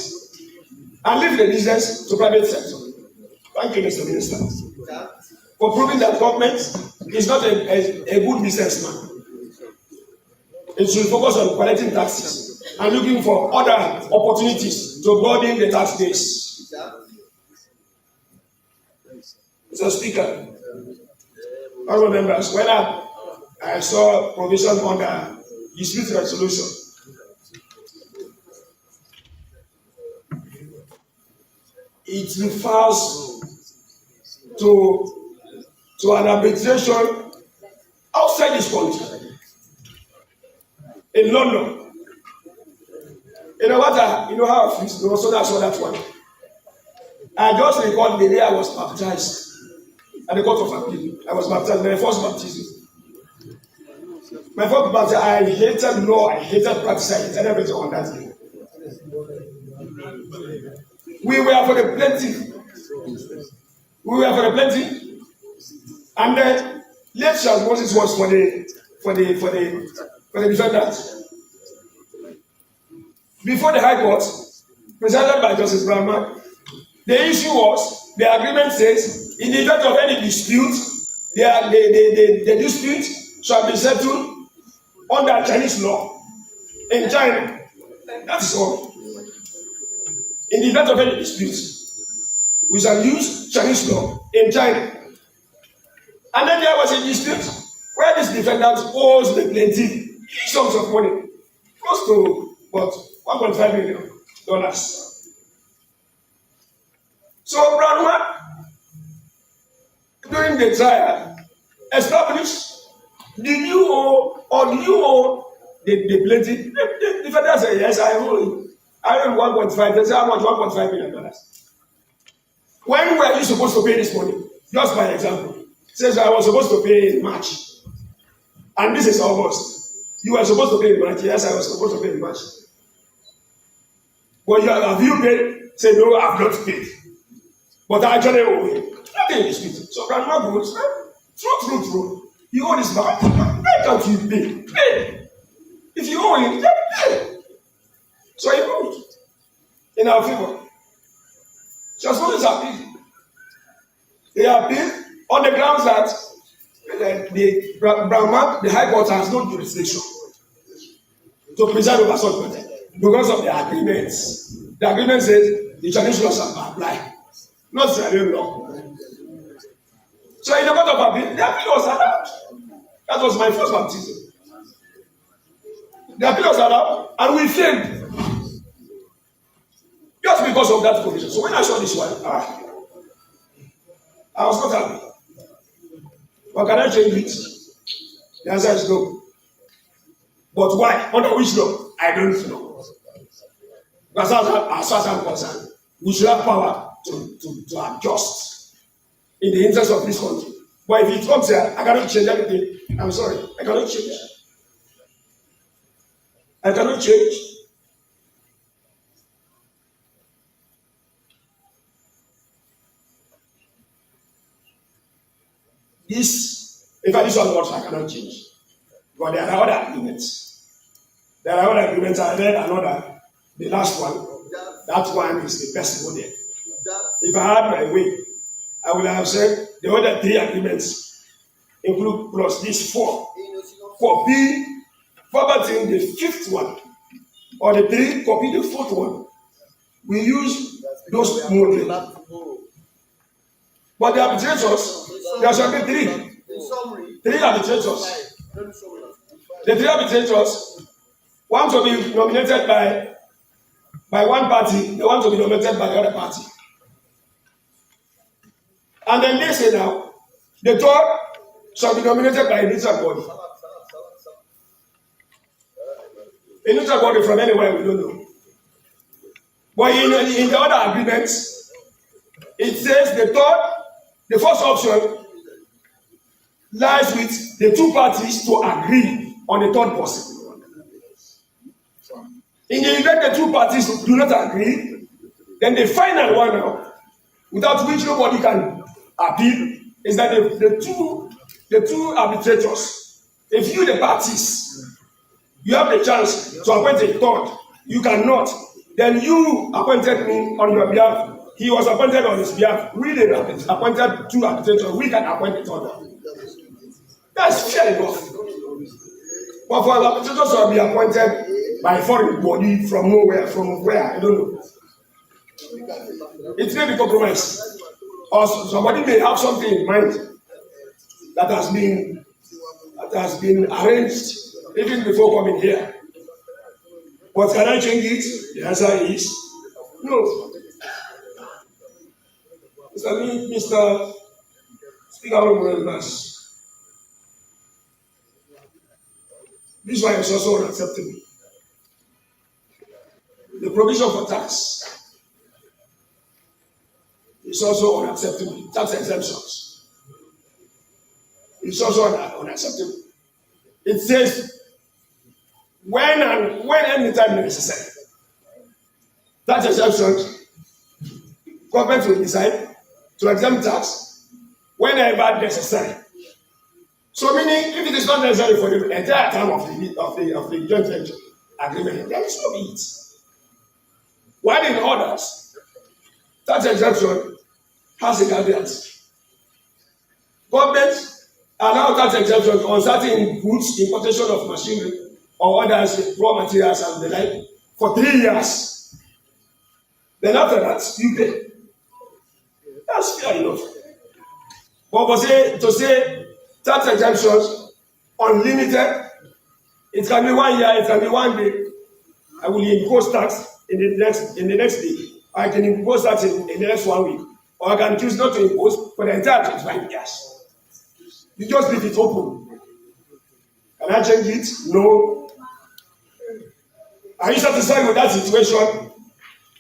and leave the business to private sector. Thank you, Mr. Minister, for proving that government is not a good businessman. It should focus on collecting taxes and looking for other opportunities to broaden the tax base. Mr. Speaker, honorable members, when I saw provision under dispute resolution, it refers to an arbitration outside this country, in London. You know what? You know how I feel. So that's what that one. I just recall the day I was baptized at the court of appeal. I was baptized, my first baptism. My first baptism, I hated law, I hated practice, I hated everything on that day. We were for the plaintiff. And then late Charles Moses was for the defendant. Before the High Court, presided by Justice Brahma, the issue was, the agreement says, in the event of any dispute, the dispute shall be settled under Chinese law in China. That is all. In the event of any dispute, we shall use Chinese law in China. And then there was a dispute where this defendant owes the plaintiff huge sums of money, close to what, $1.5 million. So Brownman, during the trial, established, did you owe or do you owe the plaintiff? The defendant said, yes, I owe you. I owe 1.5. They say, how much? $1.5 million. When were you supposed to pay this money? Just by example. Says I was supposed to pay in March. And this is August. You were supposed to pay in March. Yes, I was supposed to pay in March. But have you paid? Say, no, I have not paid. But I actually owe you. Nothing is paid. So Grandma goes, true. You owe this back. Why can't you pay? Pay. If you owe him, then pay. So he moved in our favor. Just what is appeal. They appeal on the grounds that the High Court has no jurisdiction to preside over such matter because of the agreements. The agreement says the Chinese law shall apply, not Australian law. So in the court of appeal, the appeal was allowed. That was my first baptism. The appeal was allowed, and we failed. Just because of that provision. So when I saw this one, I was not happy. But can I change it? The answer is no. But why? Under which law? I don't know. As far as I'm concerned, we should have power to adjust in the interest of this country. But if it comes here, I cannot change anything. I'm sorry. I cannot change. I cannot change. This, in fact, this one words I cannot change. But there are other agreements. I read another, the last one, that one is the best model. If I had my way, I would have said the other 3 agreements include plus these 4. Copy verbatim the 5th one, or the 3, copy the 4th one. We use those models. But the arbitrators, there shall be 3. 3 arbitrators. The 3 arbitrators, one to be nominated by one party, the one to be nominated by the other party. And then they say now, the 3rd shall be nominated by a neutral body. A neutral body from anywhere, we don't know. But in the other agreements, it says the first option lies with the 2 parties to agree on the 3rd person. In the event the 2 parties do not agree, then the final one now, without which nobody can appeal, is that the two arbitrators, if you the parties, you have the chance to appoint a 3rd, you cannot, then you appointed me on your behalf, he was appointed on his behalf, we appointed 2 arbitrators, we can appoint a 3rd. That's fair enough. But for the arbitrators to be appointed by a foreign body from nowhere, from where, I don't know. It may be compromised. Or somebody may have something in mind that has been arranged even before coming here. But can I change it? The answer is no. Mr. Speaker of members, this one is also unacceptable. The provision for tax is also unacceptable. Tax exemptions is also unacceptable. It says when anytime necessary, tax exemptions, government will decide to exempt tax whenever necessary. So meaning, if it is not necessary for the entire time of the joint venture agreement, there is no need. While in others, tax exemption has a caveat. Government allow tax exemptions on certain goods, importation of machinery or others, raw materials and the like, for 3 years. Then after that, you pay. That's fair enough. But to say tax exemptions unlimited, it can be 1 year, it can be 1 day. I will impose tax in the next day. I can impose tax in the next 1 week. Or I can choose not to impose for the entire 25 years. You just leave it open. Can I change it? No. Are you satisfied with that situation?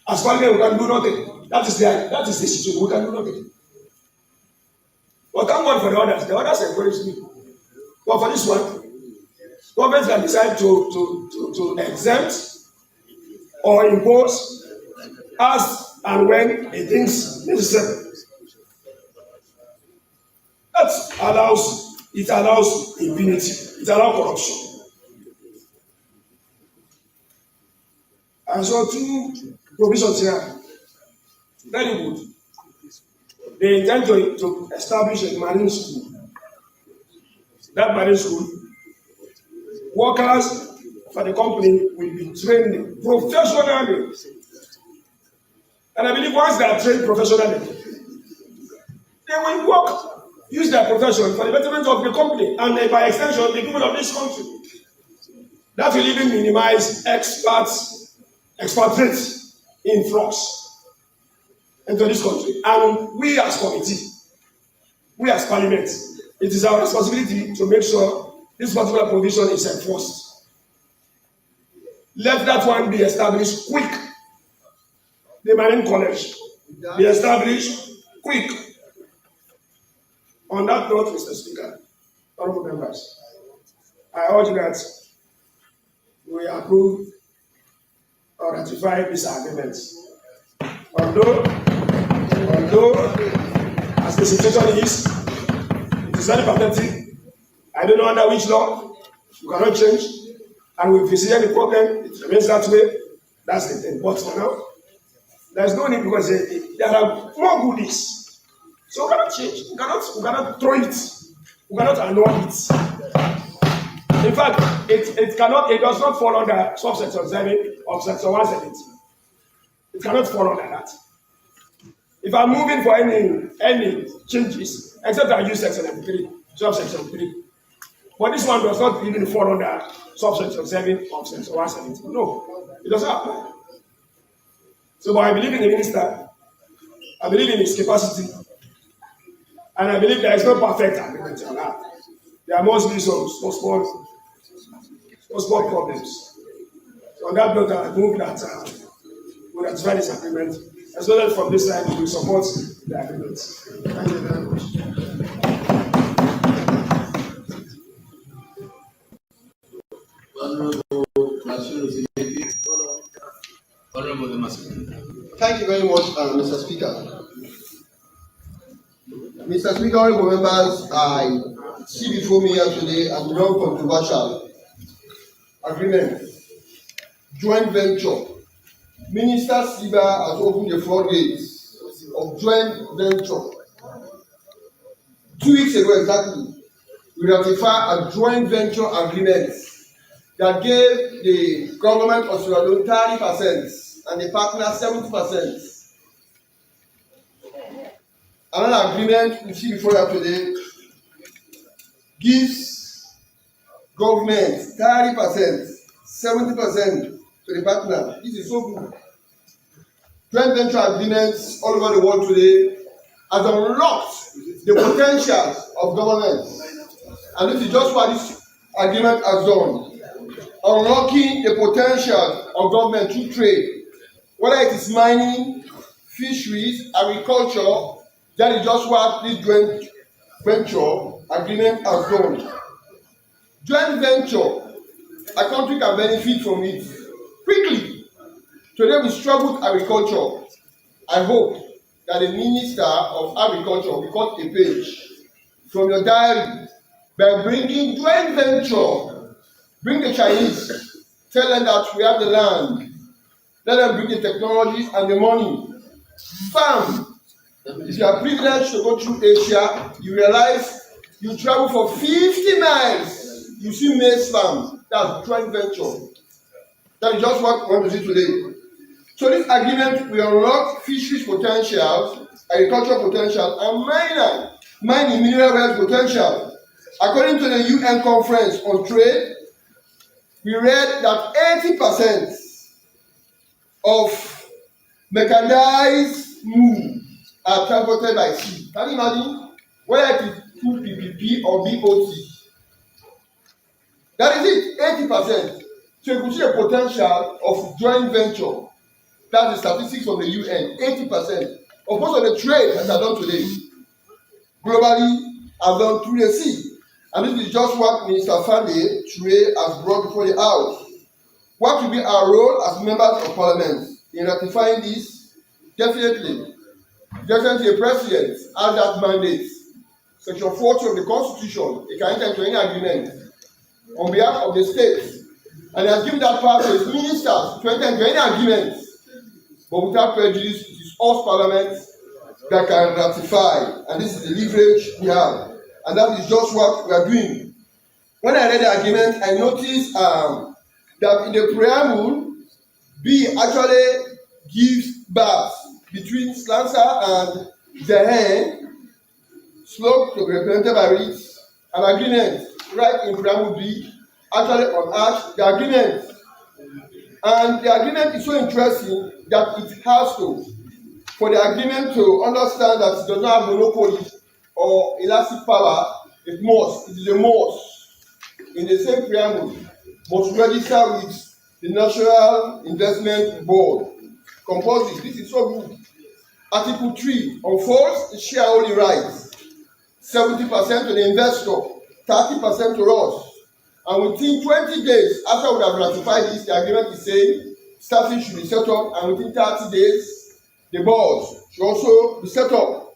As far as we can do nothing. That is the situation. We can do nothing. But thank God for the others. The others encourage me. But for this one, government can decide to exempt or impose as and when it thinks necessary. That allows impunity. It allows corruption. I saw 2 provisions here. Very good. They intend to establish a marine school. That marine school, workers for the company will be trained professionally. And I believe once they are trained professionally, they will work, use their profession for the betterment of the company and by extension, the people of this country. That will even minimize expatriate influx into this country. And we as committee, we as parliament, it is our responsibility to make sure this particular provision is enforced. Let that one be established quick. The Marine College be established quick. On that note, Mr. Speaker, honorable members, I urge that we approve or ratify this agreement. Although, as the situation is, it is very pathetic. I don't know under which law, you cannot change. And if you see any problem, it remains that way. That's the thing. But for now, There's no need because there are more goodies. So we cannot change. We cannot throw it. We cannot annul it. In fact, it does not fall under subsection 7 of section 170. It cannot fall under that. If I'm moving for any changes, except I use section 3, subsection 3. But this one does not even fall under subsection 7 of section 170. No, it doesn't apply. So, but I believe in the minister. I believe in his capacity. And I believe there is no perfect agreement on that. There must be some small problems. So on that note, I move that we ratify this agreement. As well as from this side, we will support the agreement. Thank you very much. Thank you very much, Mr. Speaker. Mr. Speaker, honorable members, I see before me here today a non-controversial agreement, joint venture. Minister Siba has opened the floodgates of joint venture. 2 weeks ago exactly, we ratified a joint venture agreement that gave the government of Sierra Leone 30% and the partner 70%. Another agreement we see before you today gives government 30%, 70% to the partner. This is so good. Joint venture agreements all over the world today has unlocked the potential of government. And this is just what this agreement has done. Unlocking the potential of government through trade. Whether it is mining, fisheries, agriculture, that is just what this joint venture agreement has done. Joint venture, a country can benefit from it quickly. Today we struggle with agriculture. I hope that the Minister of Agriculture will cut a page from your diary by bringing joint venture. Bring the Chinese, tell them that we have the land. Let them bring the technologies and the money. Farm. If you are privileged to go through Asia, you realize you travel for 50 miles, you see maize farm. That's joint venture. That is just what we want to see today. So this agreement will unlock fisheries potential, agricultural potential, and mining mineral wealth potential. According to the UN Conference on Trade, we read that 80% of mechanized goods are transported by sea. Can you imagine? Whether it is through PPP or BOT. That is it, 80%. So you can see the potential of joint venture. That's the statistics from the UN. 80% of most of the trade that are done today globally are done through the sea. And this is just what Minister Fande Toure has brought before the House. What will be our role as members of Parliament in ratifying this? Definitely the President has that mandate. Section 40 of the Constitution, he can enter into any agreement on behalf of the state. And he has given that power to his ministers to enter into any agreement. But without prejudice, it is us Parliament that can ratify. And this is the leverage we have. And that is just what we are doing. When I read the agreement, I noticed that in the preamble, B actually gives birth between Slansa and Zehen, slope to be represented by it, an agreement right in preamble B actually unearthed the agreement. And the agreement is so interesting that it has to, for the agreement to understand that it does not have monopoly or elastic power, it is a must, in the same preamble, must register with the National Investment Board. Compulsory. This is so good. Article 3 unfolds the shareholding rights. 70% to the investor, 30% to us. And within 20 days, after we have ratified this, the agreement is saying staffing should be set up, and within 30 days, the board should also be set up.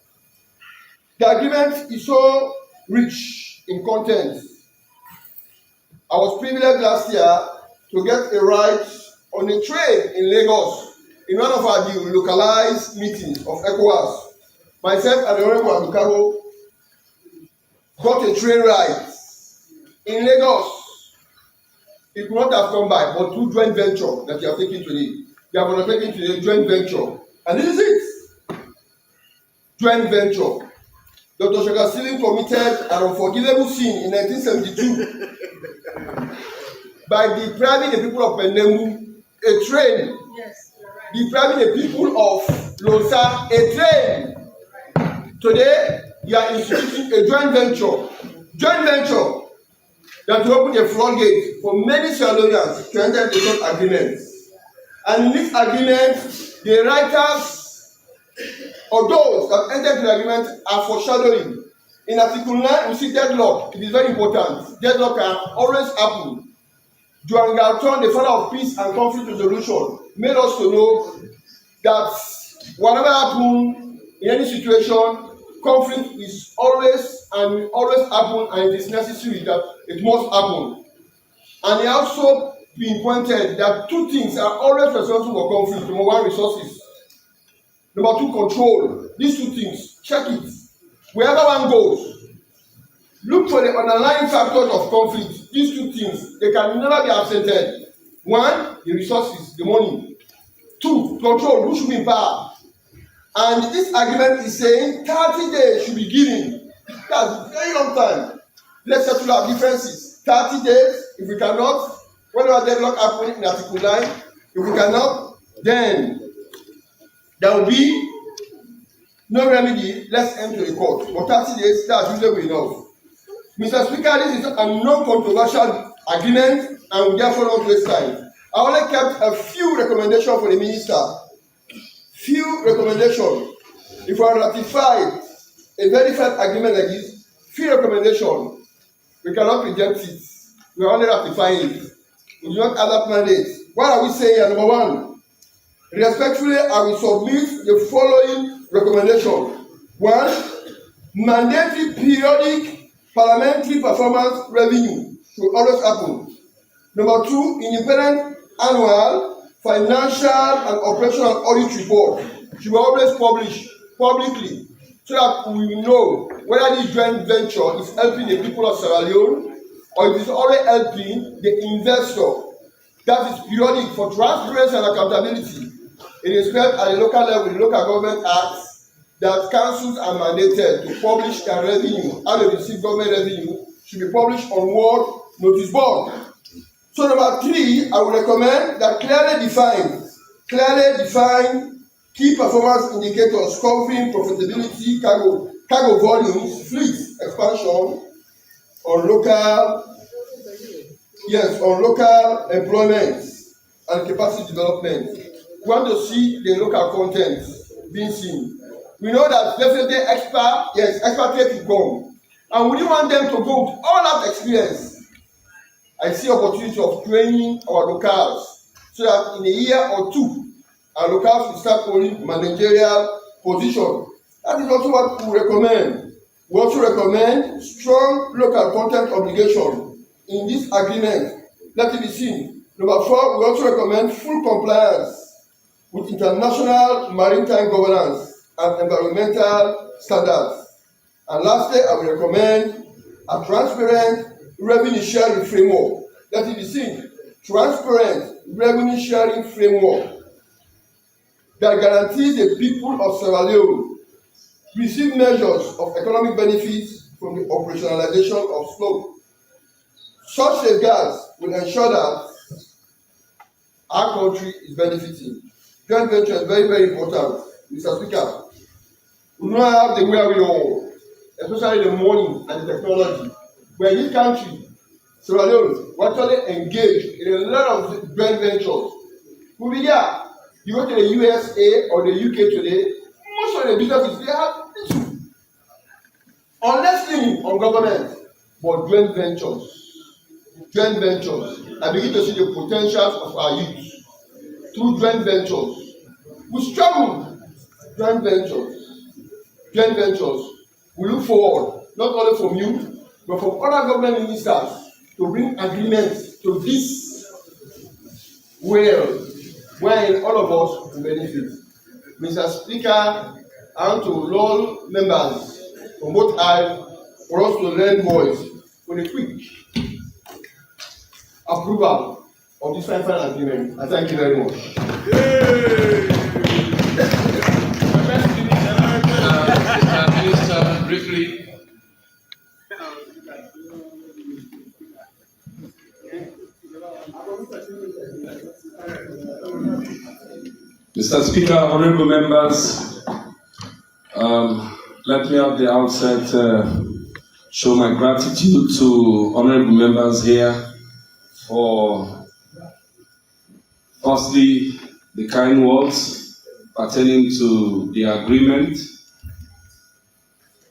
The agreement is so rich in content. I was privileged last year to get a ride on a train in Lagos, in one of our localized meetings of ECOWAS, myself and the Honorable Abdulkago got a train ride in Lagos. It could not have come by, but through joint venture that you have taken today. You have undertaken today joint venture. And this is it. Joint venture. Dr. Shaka-Sealing committed an unforgivable sin in 1972 by depriving the people of Penemu a train. Yes, you're right. Depriving the people of Losa a train. Today, you are instituting a joint venture that will open the floodgate for many Sierra Leoneans to enter the same agreement. And in this agreement, the writers or those that entered the agreement are foreshadowing. In Article 9, we see deadlock. It is very important. Deadlock can always happen. Joan Galton, the father of peace and conflict resolution, made us to know that whatever happens in any situation, conflict is always and will always happen, and it is necessary that it must happen. And he also pinpointed that two things are always responsible for conflict. Number one, resources. Number two, control. These two things, check it. Wherever one goes, look for the underlying factors of conflict. These two things, they can never be absented. One, the resources, the money. Two, control, who should be in power. And this agreement is saying 30 days should be given. That's a very long time. Let's settle our differences. 30 days, if we cannot, whenever deadlock happens in Article 9, if we cannot, then there will be no remedy. Let's end to the court. For 30 days, that's usually enough. Mr. Speaker, this is a non-controversial agreement, and we therefore not waste time. I only kept a few recommendations for the minister. Few recommendations. If I ratify a verified agreement like this, few recommendations, we cannot reject it. We are only ratifying it. We do not have that mandate. What are we saying? Number one, respectfully, I will submit the following recommendation. One, mandatory periodic parliamentary performance revenue should always happen. Number two, independent annual financial and operational audit report should be always published publicly so that we will know whether this joint venture is helping the people of Sierra Leone or it is already helping the investor. That is periodic for transparency and accountability. It is felt at the local level, the local government acts that councils are mandated to publish their revenue, how they receive government revenue, should be published on word notice board. So number three, I would recommend that clearly define key performance indicators covering profitability, cargo volumes, fleet expansion, on local employment and capacity development. We want to see the local content being seen. We know that definitely expatriates will come, and we don't want them to go with all that experience. I see opportunity of training our locals so that in a year or two, our locals will start holding managerial position. That is also what we recommend. We also recommend strong local content obligation in this agreement. Let it be seen. Number four, we also recommend full compliance with international maritime governance and environmental standards. And lastly, I will recommend a transparent revenue sharing framework. Let it be seen. Transparent revenue sharing framework that guarantees the people of Sierra Leone receive measures of economic benefits from the operationalization of slope. Such safeguards will ensure that our country is benefiting. Joint venture is very, very important, Mr. Speaker. We don't have the wherewithal, especially the money and the technology. But in this country, Sierra Leone, we actually engaged in a lot of joint ventures. We'll be there. You go to the USA or the UK today, most of the businesses they have little. Unless leaning on government, but joint ventures. Joint ventures. I begin to see the potentials of our youth through joint ventures. We struggle. Joint ventures. Joint ventures. We look forward, not only from you, but from other government ministers to bring agreements to this world. wherein all of us will benefit. Mr. Speaker, I want to all members from both sides for us to lend voice for a quick approval of this final agreement. I thank you very much. Minister, briefly. Mr. Speaker, honorable members, let me at the outset show my gratitude to honorable members here for, firstly, the kind words pertaining to the agreement,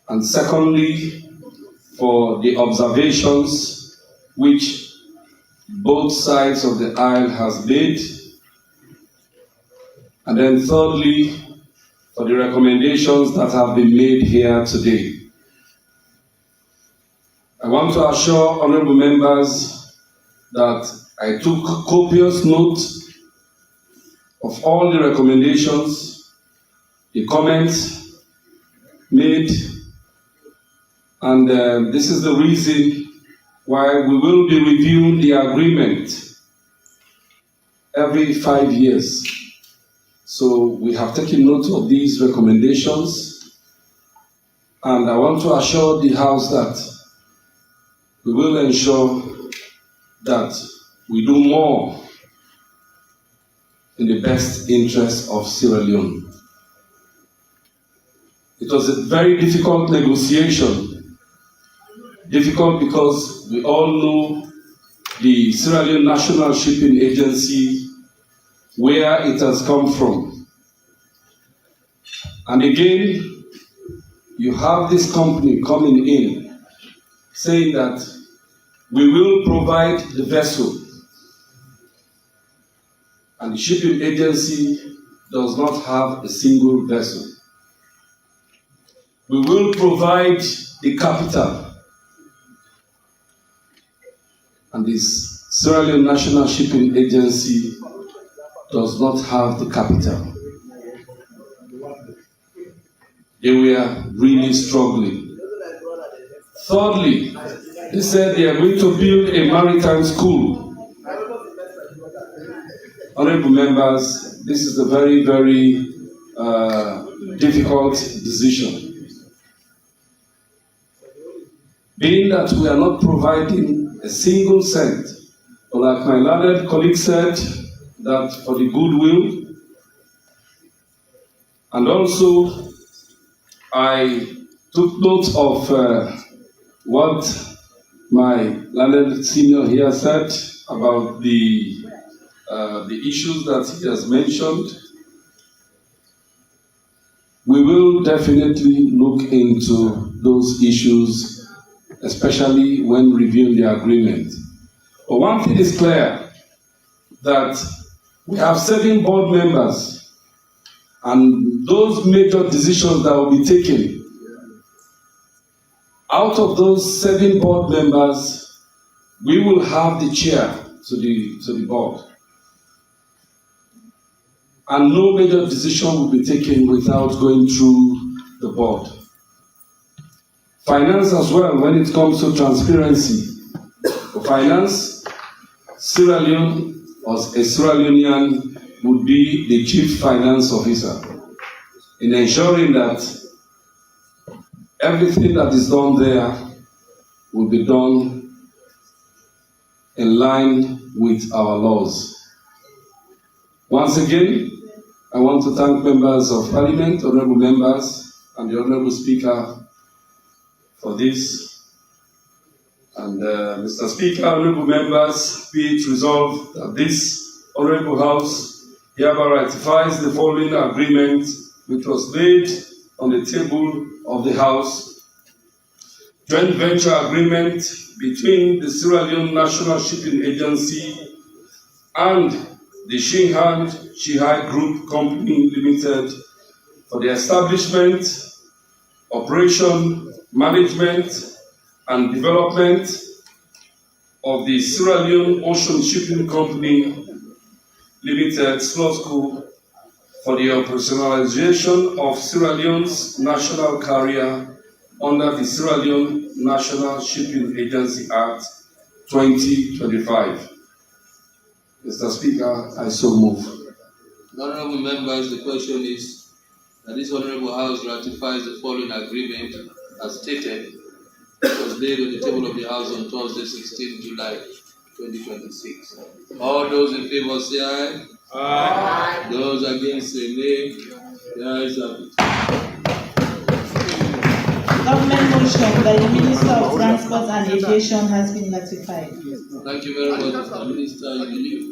and secondly, for the observations which both sides of the aisle has made, and then thirdly, for the recommendations that have been made here today. I want to assure honorable members that I took copious note of all the recommendations, the comments made, and this is the reason why we will be reviewing the agreement every 5 years. So we have taken note of these recommendations, and I want to assure the House that we will ensure that we do more in the best interest of Sierra Leone. It was a very difficult negotiation. Difficult because we all know the Sierra Leone National Shipping Agency, where it has come from. And again, you have this company coming in saying that we will provide the vessel, and the shipping agency does not have a single vessel. We will provide the capital, and this Sierra Leone National Shipping Agency does not have the capital. They were really struggling. Thirdly, they said they are going to build a maritime school. Honorable members, this is a very, very difficult decision. Being that we are not providing a single cent, but like my learned colleague said, that for the goodwill, and also I took note of what my learned senior here said about the issues that he has mentioned. We will definitely look into those issues, especially when reviewing the agreement. But one thing is clear, that we have 7 board members, and those major decisions that will be taken, out of those 7 board members, we will have the chair to the board. And no major decision will be taken without going through the board. Finance as well, when it comes to transparency. For finance, Sierra Leone, as a Sierra Leonean, would be the chief finance officer in ensuring that everything that is done there will be done in line with our laws. Once again, I want to thank members of Parliament, honorable members, and the Honorable Speaker for this. And Mr. Speaker, honorable members, be it resolved that this Honorable House hereby ratifies the following agreement which was laid on the table of the House. Joint venture agreement between the Sierra Leone National Shipping Agency and the Shinhan Shihai Group Company Limited for the establishment, operation, management, and development of the Sierra Leone Ocean Shipping Company Limited Small School for the operationalization of Sierra Leone's national carrier under the Sierra Leone National Shipping Agency Act 2025. Mr. Speaker, I so move. Honorable members, the question is that this Honorable House ratifies the following agreement as stated. It was laid on the table of the House on Thursday, 16 July 2026. All those in favor say aye. Aye. Those against say nay. The ayes have it. Government motion by the Minister of Transport and Aviation has been ratified. Thank you very much, Mr. Minister. You believe?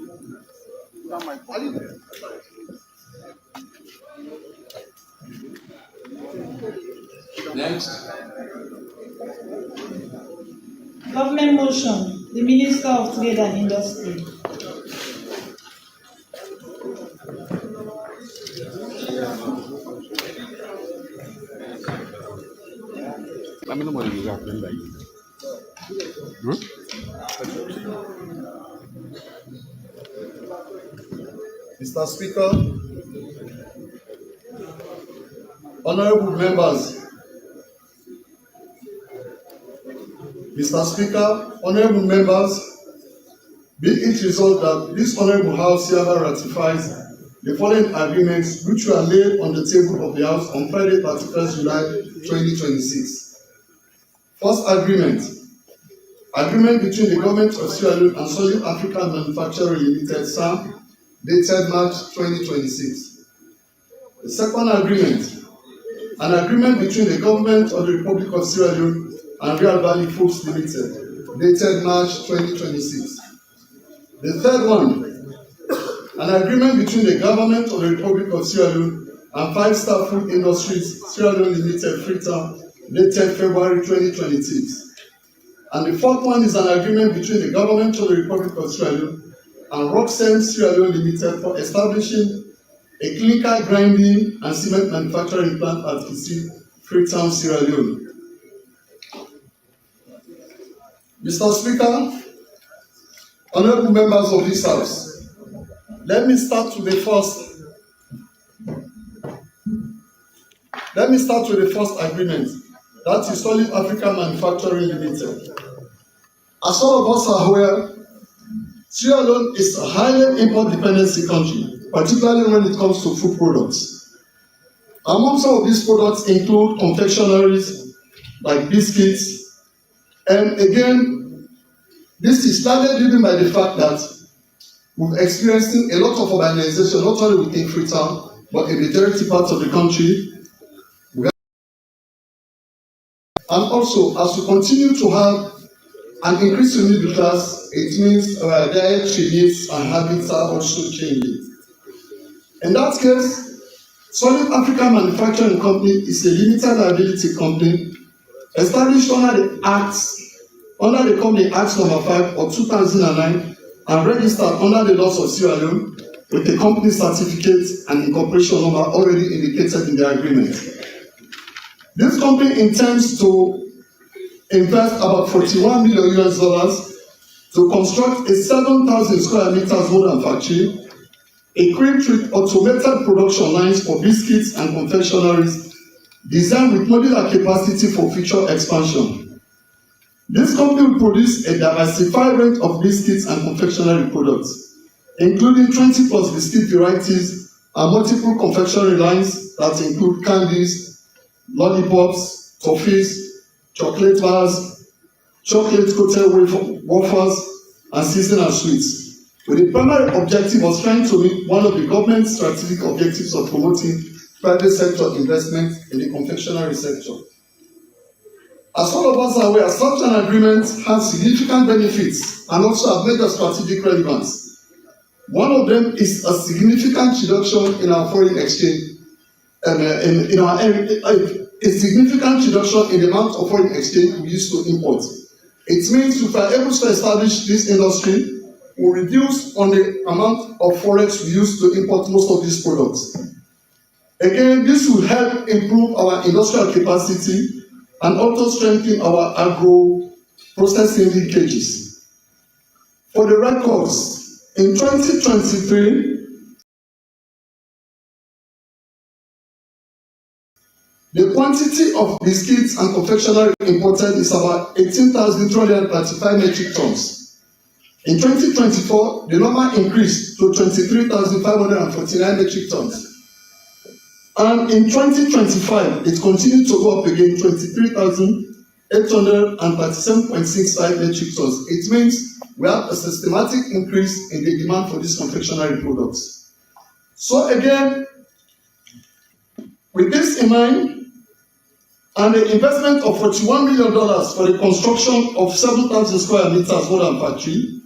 Next. Government motion, the Minister of Trade and Industry. Mr. Speaker, honorable members, be it resolved that this honorable House hereby ratifies the following agreements which were laid on the table of the House on Friday, 31st July 2026. First agreement between the Government of Sierra Leone and Solid African Manufacturing Limited, SAM, dated March 2026. The second agreement, an agreement between the Government of the Republic of Sierra Leone and Real Valley Foods Limited, dated March 2026. The third one, an agreement between the Government of the Republic of Sierra Leone and Five Star Food Industries Sierra Leone Limited, Freetown, dated February 2026. And the fourth one is an agreement between the Government of the Republic of Sierra Leone and Roxem Sierra Leone Limited for establishing a clinker grinding and cement manufacturing plant at Kisi, Freetown, Sierra Leone. Mr. Speaker, honorable members of this House, let me start with the first agreement, that is Solid African Manufacturing Limited. As all of us are aware, Sierra Leone is a highly import dependency country, particularly when it comes to food products. Among some of these products include confectionaries like biscuits, and again, this is largely driven by the fact that we're experiencing a lot of urbanization, not only within Freetown, but in majority parts of the country. And also, as we continue to have an increase in middle class, it means our dietary needs and habits are also changing. In that case, Solid African Manufacturing Company is a limited liability company established under the Company Act No. 5 of 2009 and registered under the laws of Sierra Leone with a company certificate and incorporation number already indicated in the agreement. This company intends to invest about $41 million to construct a 7,000 square meters modern factory equipped with automated production lines for biscuits and confectionaries designed with modular capacity for future expansion. This company will produce a diversified range of biscuits and confectionery products, including 20+ biscuit varieties and multiple confectionery lines that include candies, lollipops, toffees, chocolate bars, chocolate-coated wafers, and seasonal sweets, with the primary objective of trying to meet one of the government's strategic objectives of promoting private sector investment in the confectionery sector. As all of us are aware, such an agreement has significant benefits and also has major strategic relevance. One of them is a significant reduction in our foreign exchange, a significant reduction in the amount of foreign exchange we used to import. It means if we are able to establish this industry, we'll reduce on the amount of forex we use to import most of these products. Again, this will help improve our industrial capacity and also strengthen our agro-processing linkages. For the records, in 2023, The quantity of biscuits and confectionery imported is about 18,335 metric tons. In 2024, the number increased to 23,549 metric tons. And in 2025, it continued to go up again, 23,837.65 metric tons. It means we have a systematic increase in the demand for these confectionery products. So again, with this in mind, and the investment of $41 million for the construction of 7,000 square meters modern factory,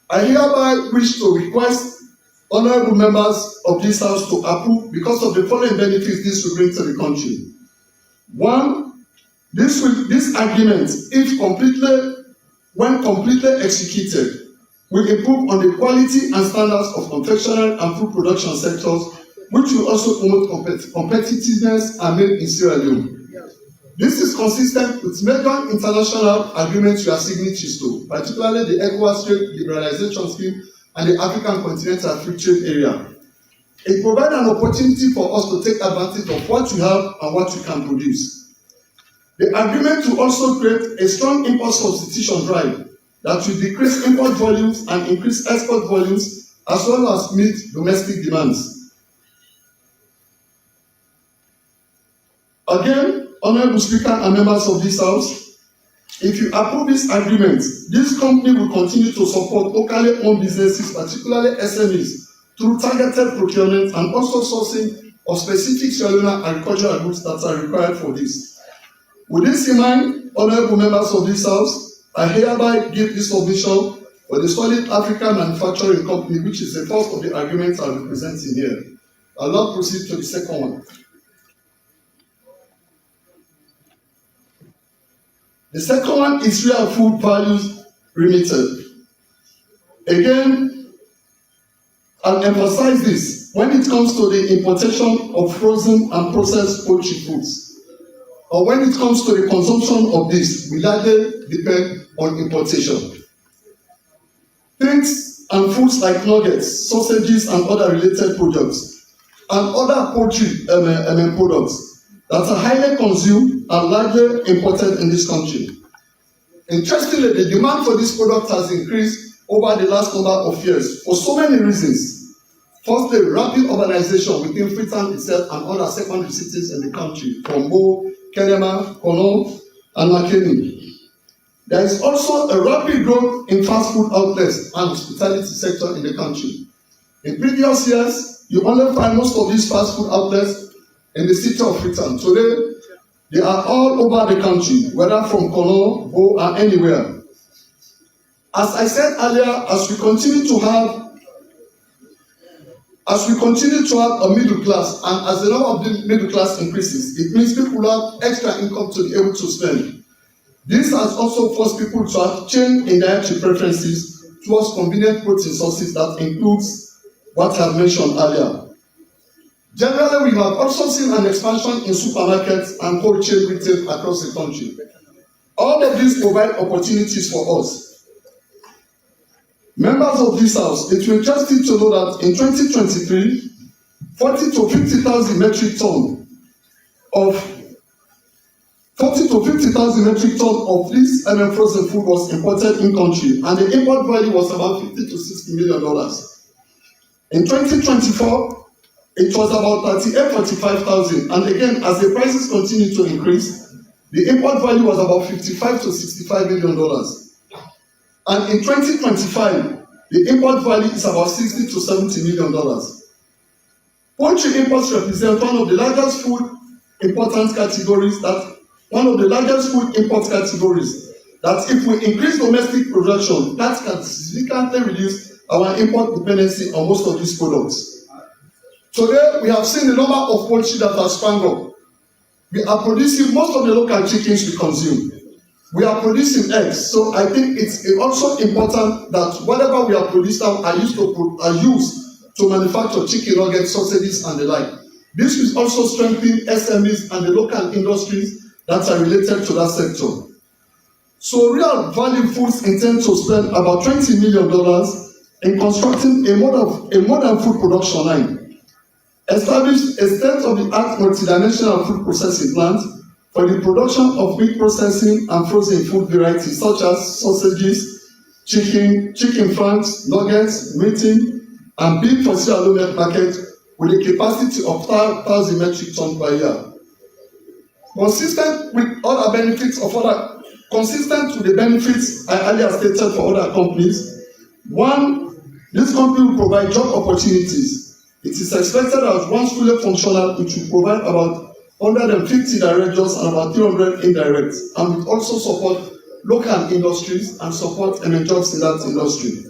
I hereby wish to request honorable members of this House to approve because of the following benefits this will bring to the country. One, this agreement, when completely executed, will improve on the quality and standards of confectionery and food production sectors, which will also promote competitiveness and made in Sierra Leone. This is consistent with major international agreements we are signatories to, particularly the ECOWAS Trade Liberalization Scheme and the African Continental Free Trade Area. It provides an opportunity for us to take advantage of what we have and what we can produce. The agreement will also create a strong import substitution drive that will decrease import volumes and increase export volumes, as well as meet domestic demands. Again, Honorable Speaker and members of this House, if you approve this agreement, this company will continue to support locally owned businesses, particularly SMEs, through targeted procurement and also sourcing of specific Sierra Leone agricultural goods that are required for this. With this in mind, honorable members of this House, I hereby give this submission for the Solid Africa Manufacturing Company, which is the first of the agreements I'll be presenting here. I'll now proceed to the second one. The second one is Real Food Values Limited. Again, I'll emphasize this when it comes to the importation of frozen and processed poultry foods, or when it comes to the consumption of this, we largely depend on importation. Things and foods like nuggets, sausages, and other related products, and other poultry products that are highly consumed and largely imported in this country. Interestingly, the demand for this product has increased over the last number of years for so many reasons. Firstly, rapid urbanization within Freetown itself and other secondary cities in the country, from Bo, Kenema, Kono, and Makeni. There is also a rapid growth in fast food outlets and hospitality sector in the country. In previous years, you only find most of these fast food outlets in the city of Freetown. Today, they are all over the country, whether from Kono, Bo, or anywhere. As I said earlier, as we continue to have a middle class, and as the number of the middle class increases, it means people have extra income to be able to spend. This has also forced people to have change in dietary preferences towards convenient protein sources that includes what I mentioned earlier. Generally, we have also seen an expansion in supermarkets and cold chain retail across the country. All of these provide opportunities for us. Members of this House, it will interest you to know that in 2023, 40 to 50,000 metric tons of this frozen food was imported in country, and the import value was about $50 to $60 million. In 2024, it was about 45,000, and again, as the prices continue to increase, the import value was about $55 to $65 million. And in 2025, the import value is about $60 to $70 million. Poultry imports represent one of the largest food import categories that if we increase domestic production, that can significantly reduce our import dependency on most of these products. Today, we have seen the number of poultry that has sprung up. We are producing most of the local chickens we consume. We are producing eggs, so I think it's also important that whatever we are producing are used to manufacture chicken nuggets, sausages, and the like. This will also strengthen SMEs and the local industries that are related to that sector. So Real Value Foods intend to spend about $20 million in constructing a modern food production line. established a state-of-the-art multidimensional food processing plant for the production of meat processing and frozen food varieties such as sausages, chicken franks, nuggets, meating, and beef for Sierra Leone market with a capacity of 1,000 metric tons per year. Consistent with the benefits I earlier stated for other companies, one, this company will provide job opportunities. It is expected that once fully functional, it will provide about 150 direct jobs and about 300 indirect, and will also support local industries and support jobs in that industry.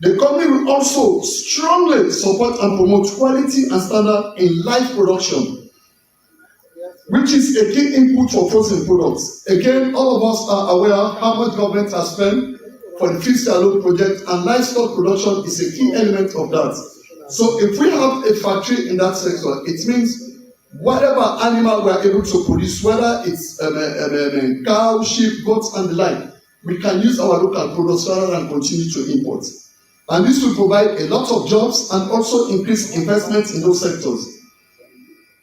The company will also strongly support and promote quality and standard in live production, which is a key input for frozen products. Again, all of us are aware how much government has spent for the Feed Sierra Leone project, and livestock production is a key element of that. So if we have a factory in that sector, it means whatever animal we are able to produce, whether it's cow, sheep, goats, and the like, we can use our local products rather than continue to import. And this will provide a lot of jobs and also increase investment in those sectors.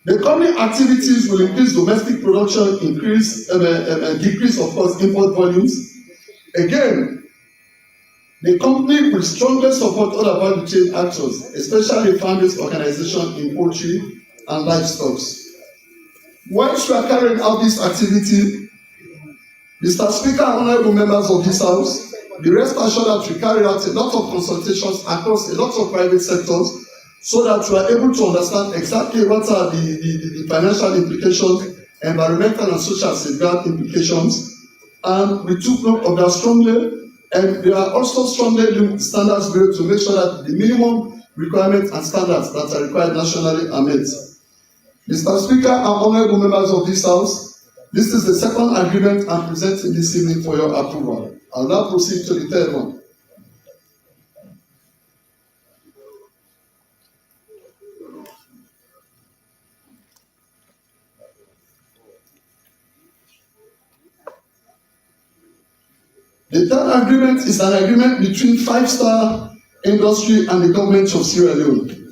The company activities will increase domestic production, decrease, of course, import volumes. Again, the company will strongly support other value chain actors, especially farmers' organizations in poultry and livestock. Once we are carrying out this activity, Mr. Speaker and honorable members of this House, be rest assured that we carry out a lot of consultations across a lot of private sectors so that we are able to understand exactly what are the financial implications, environmental and social safeguard implications, and we took note of that strongly, and there are also strongly linked standards bureau to make sure that the minimum requirements and standards that are required nationally are met. Mr. Speaker and honorable members of this House, this is the second agreement I'm presenting this evening for your approval. I'll now proceed to the third one. The third agreement is an agreement between Five Star Industry and the government of Sierra Leone.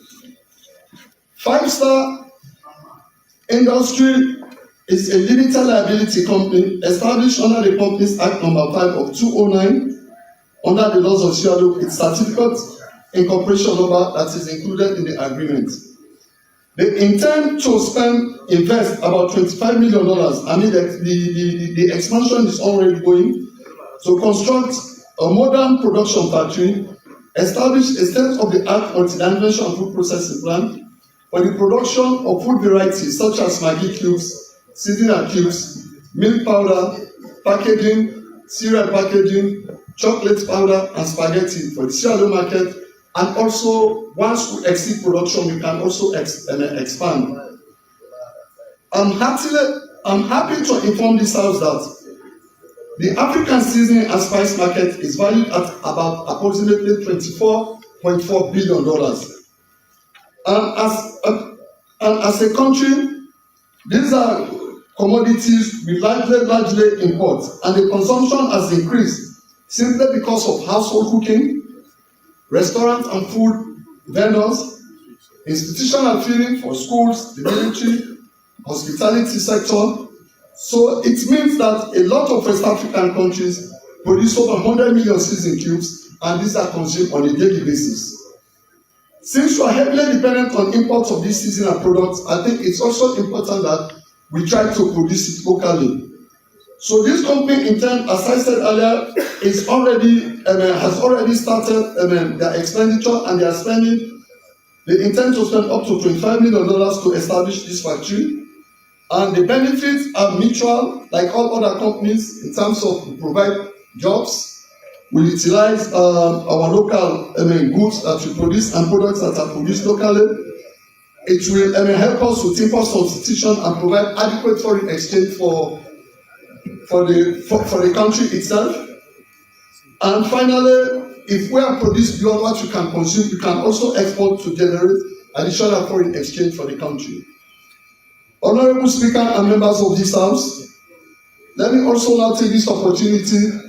Five Star Industry is a limited liability company established under the Companies Act No. 5 of 2009 under the laws of Sierra Leone, its certificate incorporation number that is included in the agreement. They intend to invest about $25 million. I mean, the expansion is already going to construct a modern production factory, establish a state-of-the-art multidimensional food processing plant for the production of food varieties such as Maggi cubes, seasoning cubes, milk powder, packaging, cereal packaging, chocolate powder, and spaghetti for the Sierra Leone market. And also, once we exceed production, we can also expand. I'm happy to inform this House that the African seasoning and spice market is valued at about approximately $24.4 billion. And as a country, these are commodities we largely import, and the consumption has increased simply because of household cooking, restaurant and food vendors, institutional feeding for schools, the military, hospitality sector. So it means that a lot of West African countries produce over 100 million seasoning cubes, and these are consumed on a daily basis. Since we are heavily dependent on imports of these seasonal products, I think it's also important that we try to produce it locally. So this company, in turn, as I said earlier, has already started their expenditure, and they are spending. They intend to spend up to $25 million to establish this factory. And the benefits are mutual, like all other companies, in terms of provide jobs. We utilize our local goods that we produce and products that are produced locally. It will help us with import substitution and provide adequate foreign exchange for the country itself. And finally, if we are produced beyond what you can consume, you can also export to generate additional foreign exchange for the country. Honorable Speaker and members of this House, let me also now take this opportunity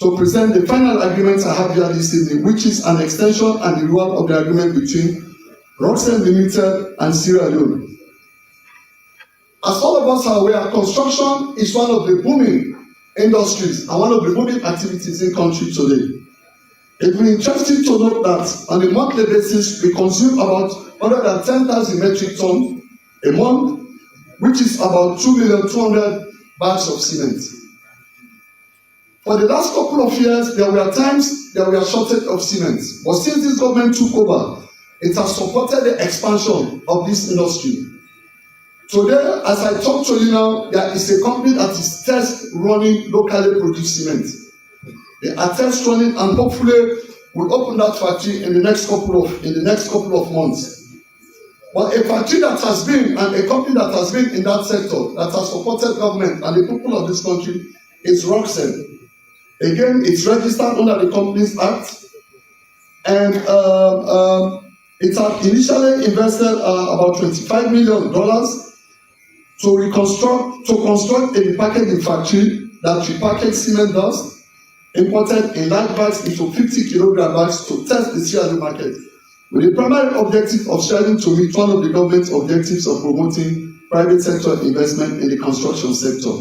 to present the final agreement I have here this evening, which is an extension and renewal of the agreement between Roxen Limited, and Sierra Leone. As all of us are aware, construction is one of the booming industries and one of the booming activities in country today. It will be interesting to note that on a monthly basis, we consume about 110,000 metric tons a month, which is about 2,200,000 bags of cement. For the last couple of years, there were times there were shortage of cement. But since this government took over, it has supported the expansion of this industry. Today, as I talk to you now, there is a company that is test running locally produced cement. They are test running and hopefully will open that factory in the next couple of months. But a factory that has been and a company that has been in that sector that has supported government and the people of this country is Roxen. Again, it's registered under the Companies Act, and it had initially invested about $25 million to construct a repackaging factory that repackaged cement dust, imported in large bags into 50-kilogram bags to test the Sierra Leone market, with the primary objective of striving to meet one of the government's objectives of promoting private sector investment in the construction sector.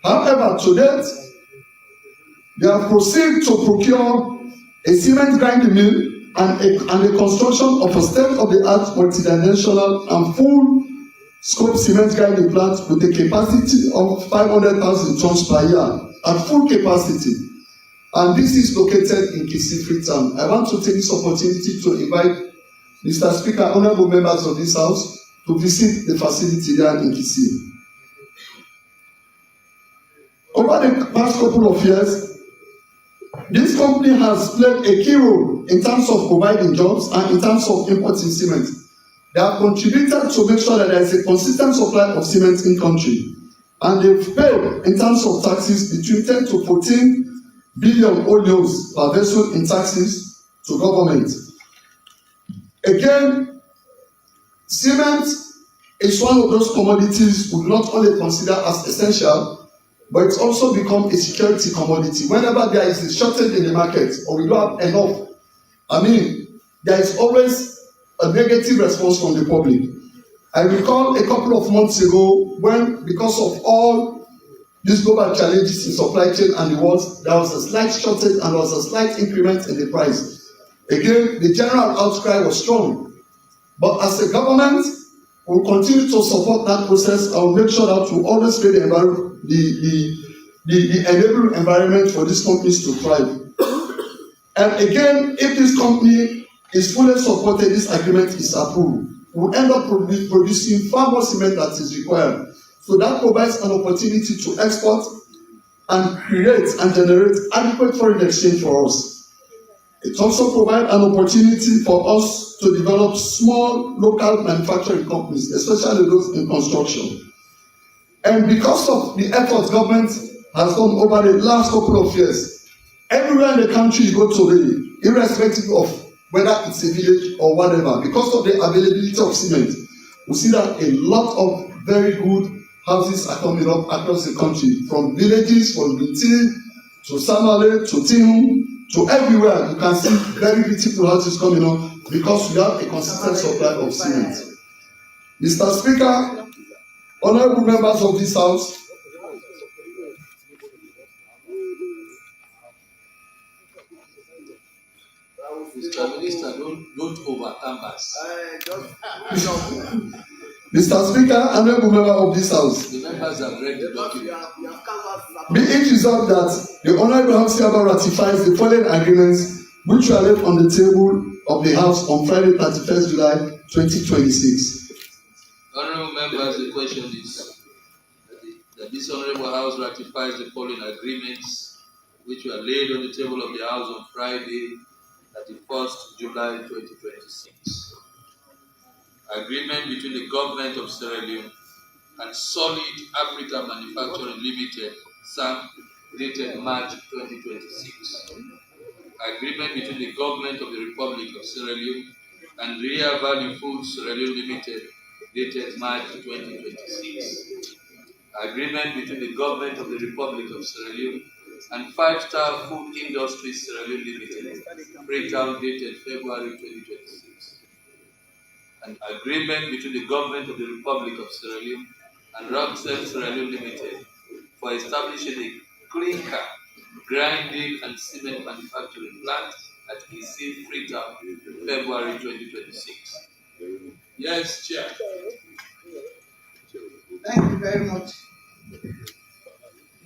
However, to date, they have proceeded to procure a cement grinding mill and the construction of a state-of-the-art multidimensional and full-scope cement grinding plant with a capacity of 500,000 tons per year at full capacity. And this is located in Kisii Freetown. I want to take this opportunity to invite Mr. Speaker, honorable members of this House, to visit the facility there in Kisii. Over the past couple of years, this company has played a key role in terms of providing jobs and in terms of importing cement. They have contributed to make sure that there is a consistent supply of cement in country. And they've paid, in terms of taxes, between 10 to 14 billion olios per vessel in taxes to government. Again, cement is one of those commodities we not only consider as essential, but it's also become a security commodity. Whenever there is a shortage in the market or we don't have enough, there is always a negative response from the public. I recall a couple of months ago when, because of all these global challenges in supply chain and the world, there was a slight shortage and there was a slight increment in the price. Again, the general outcry was strong. But as a government, we will continue to support that process and we'll make sure that we always create the enabling environment for these companies to thrive. And again, if this company is fully supported, this agreement is approved, we'll end up producing far more cement that is required. So that provides an opportunity to export and create and generate adequate foreign exchange for us. It also provides an opportunity for us to develop small local manufacturing companies, especially those in construction. And because of the efforts government has done over the last couple of years, everywhere in the country you go today, irrespective of whether it's a village or whatever, because of the availability of cement, we see that a lot of very good houses are coming up across the country, from villages, from Binti to Samale to Tihum to everywhere. You can see very beautiful houses coming up because we have a consistent supply of cement. Mr. Speaker, honorable members of this House, Mr. Minister, don't over-canvas. Mr. Speaker, honorable member of this House, The members have read the document. be it resolved that the Honorable House hereby ratifies the following agreements which were left on the table of the House on Friday, 31st July 2026. Honorable members, the question is that this Honorable House ratifies the following agreements which were laid on the table of the House on Friday, 31st July 2026. Agreement between the Government of Sierra Leone and Solid Africa Manufacturing Limited, SAM, dated March 2026. Agreement between the Government of the Republic of Sierra Leone and Real Value Foods Sierra Leone Limited, dated March 2026. Agreement between the Government of the Republic of Sierra Leone and Five Star Food Industries Sierra Leone Limited, Freetown, dated February 2026. an agreement between the government of the Republic of Sierra Leone and Rockcell Sierra Leone Limited for establishing a clinker, grinding and cement manufacturing plant at Isi Freetown, February 2026. Yes, Chair. Thank you very much,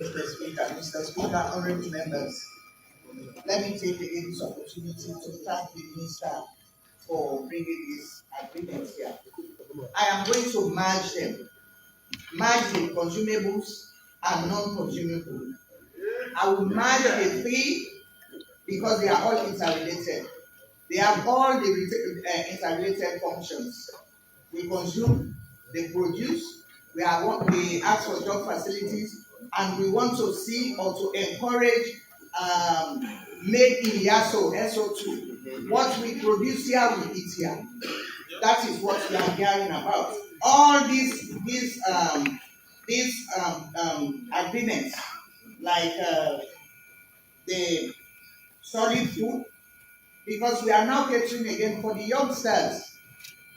Mr. Speaker. Mr. Speaker, honorable members, let me take this opportunity to thank the Minister for bringing this agreement here. I am going to merge them, merge the consumables and non-consumables. I will merge the three because they are all interrelated. They have all the interrelated functions. We consume, they produce, we ask for job facilities, and we want to see or to encourage made in Yaso, SO2. What we produce here, we eat here. That is what we are hearing about. All these agreements, like the solid food, because we are now catering again for the youngsters,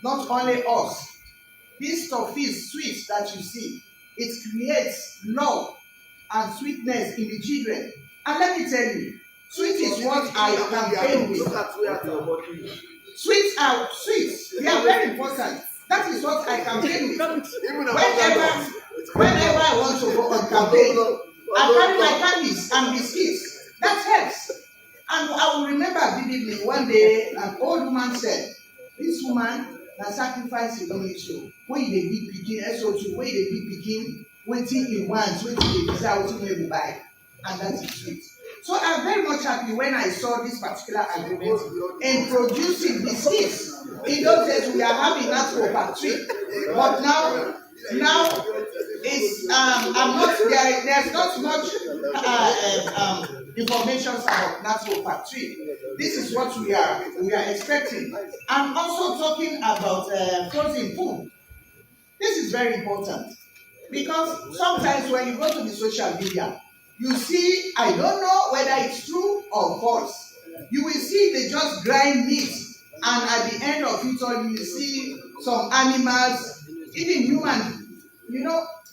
not only us. This toffee sweet that you see, it creates love and sweetness in the children. And let me tell you, sweet is what I campaign with. Sweets are sweets. They are very important. That is what I campaign with. Whenever I want to go on campaign, I carry my candies and biscuits. That helps. And I will remember vividly one day an old woman said, this woman has sacrificed a long issue. When they be picking SO2, when they be picking, waiting in ones, waiting they desire, waiting they buy. And that is sweet. So I'm very much happy when I saw this particular agreement in producing biscuits. In those days we are having that for factory, but now it's I'm not there. There's not much information about natural factory. This is what we are expecting. I'm also talking about frozen food. This is very important because sometimes when you go to the social media, you see, I don't know whether it's true or false. You will see they just grind meat, and at the end of it all, you will see some animals, even humans.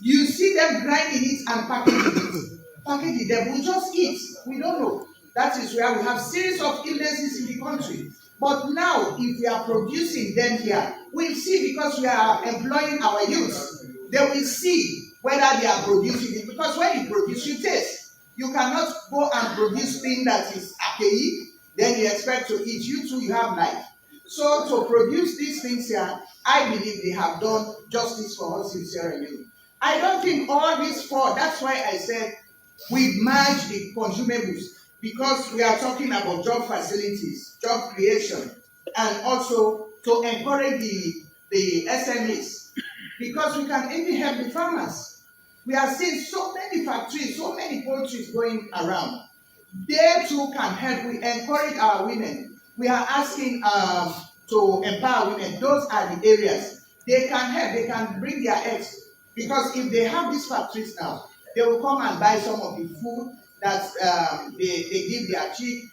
You see them grinding it and packaging them. We just eat. We don't know. That is where we have series of illnesses in the country. But now, if we are producing them here, we'll see because we are employing our youth. They will see whether they are producing it. Because when you produce, you taste. You cannot go and produce things that is archaic, then you expect to eat. You too, you have life. So to produce these things here, I believe they have done justice for us in Sierra Leone. I don't think all these four, that's why I said we merge the consumables, because we are talking about job facilities, job creation, and also to encourage the SMEs, because we can even help the farmers. We are seeing so many factories, so many poultries going around. They too can help. We encourage our women. We are asking to empower women. Those are the areas. They can help. They can bring their eggs. Because if they have these factories now, they will come and buy some of the food that they give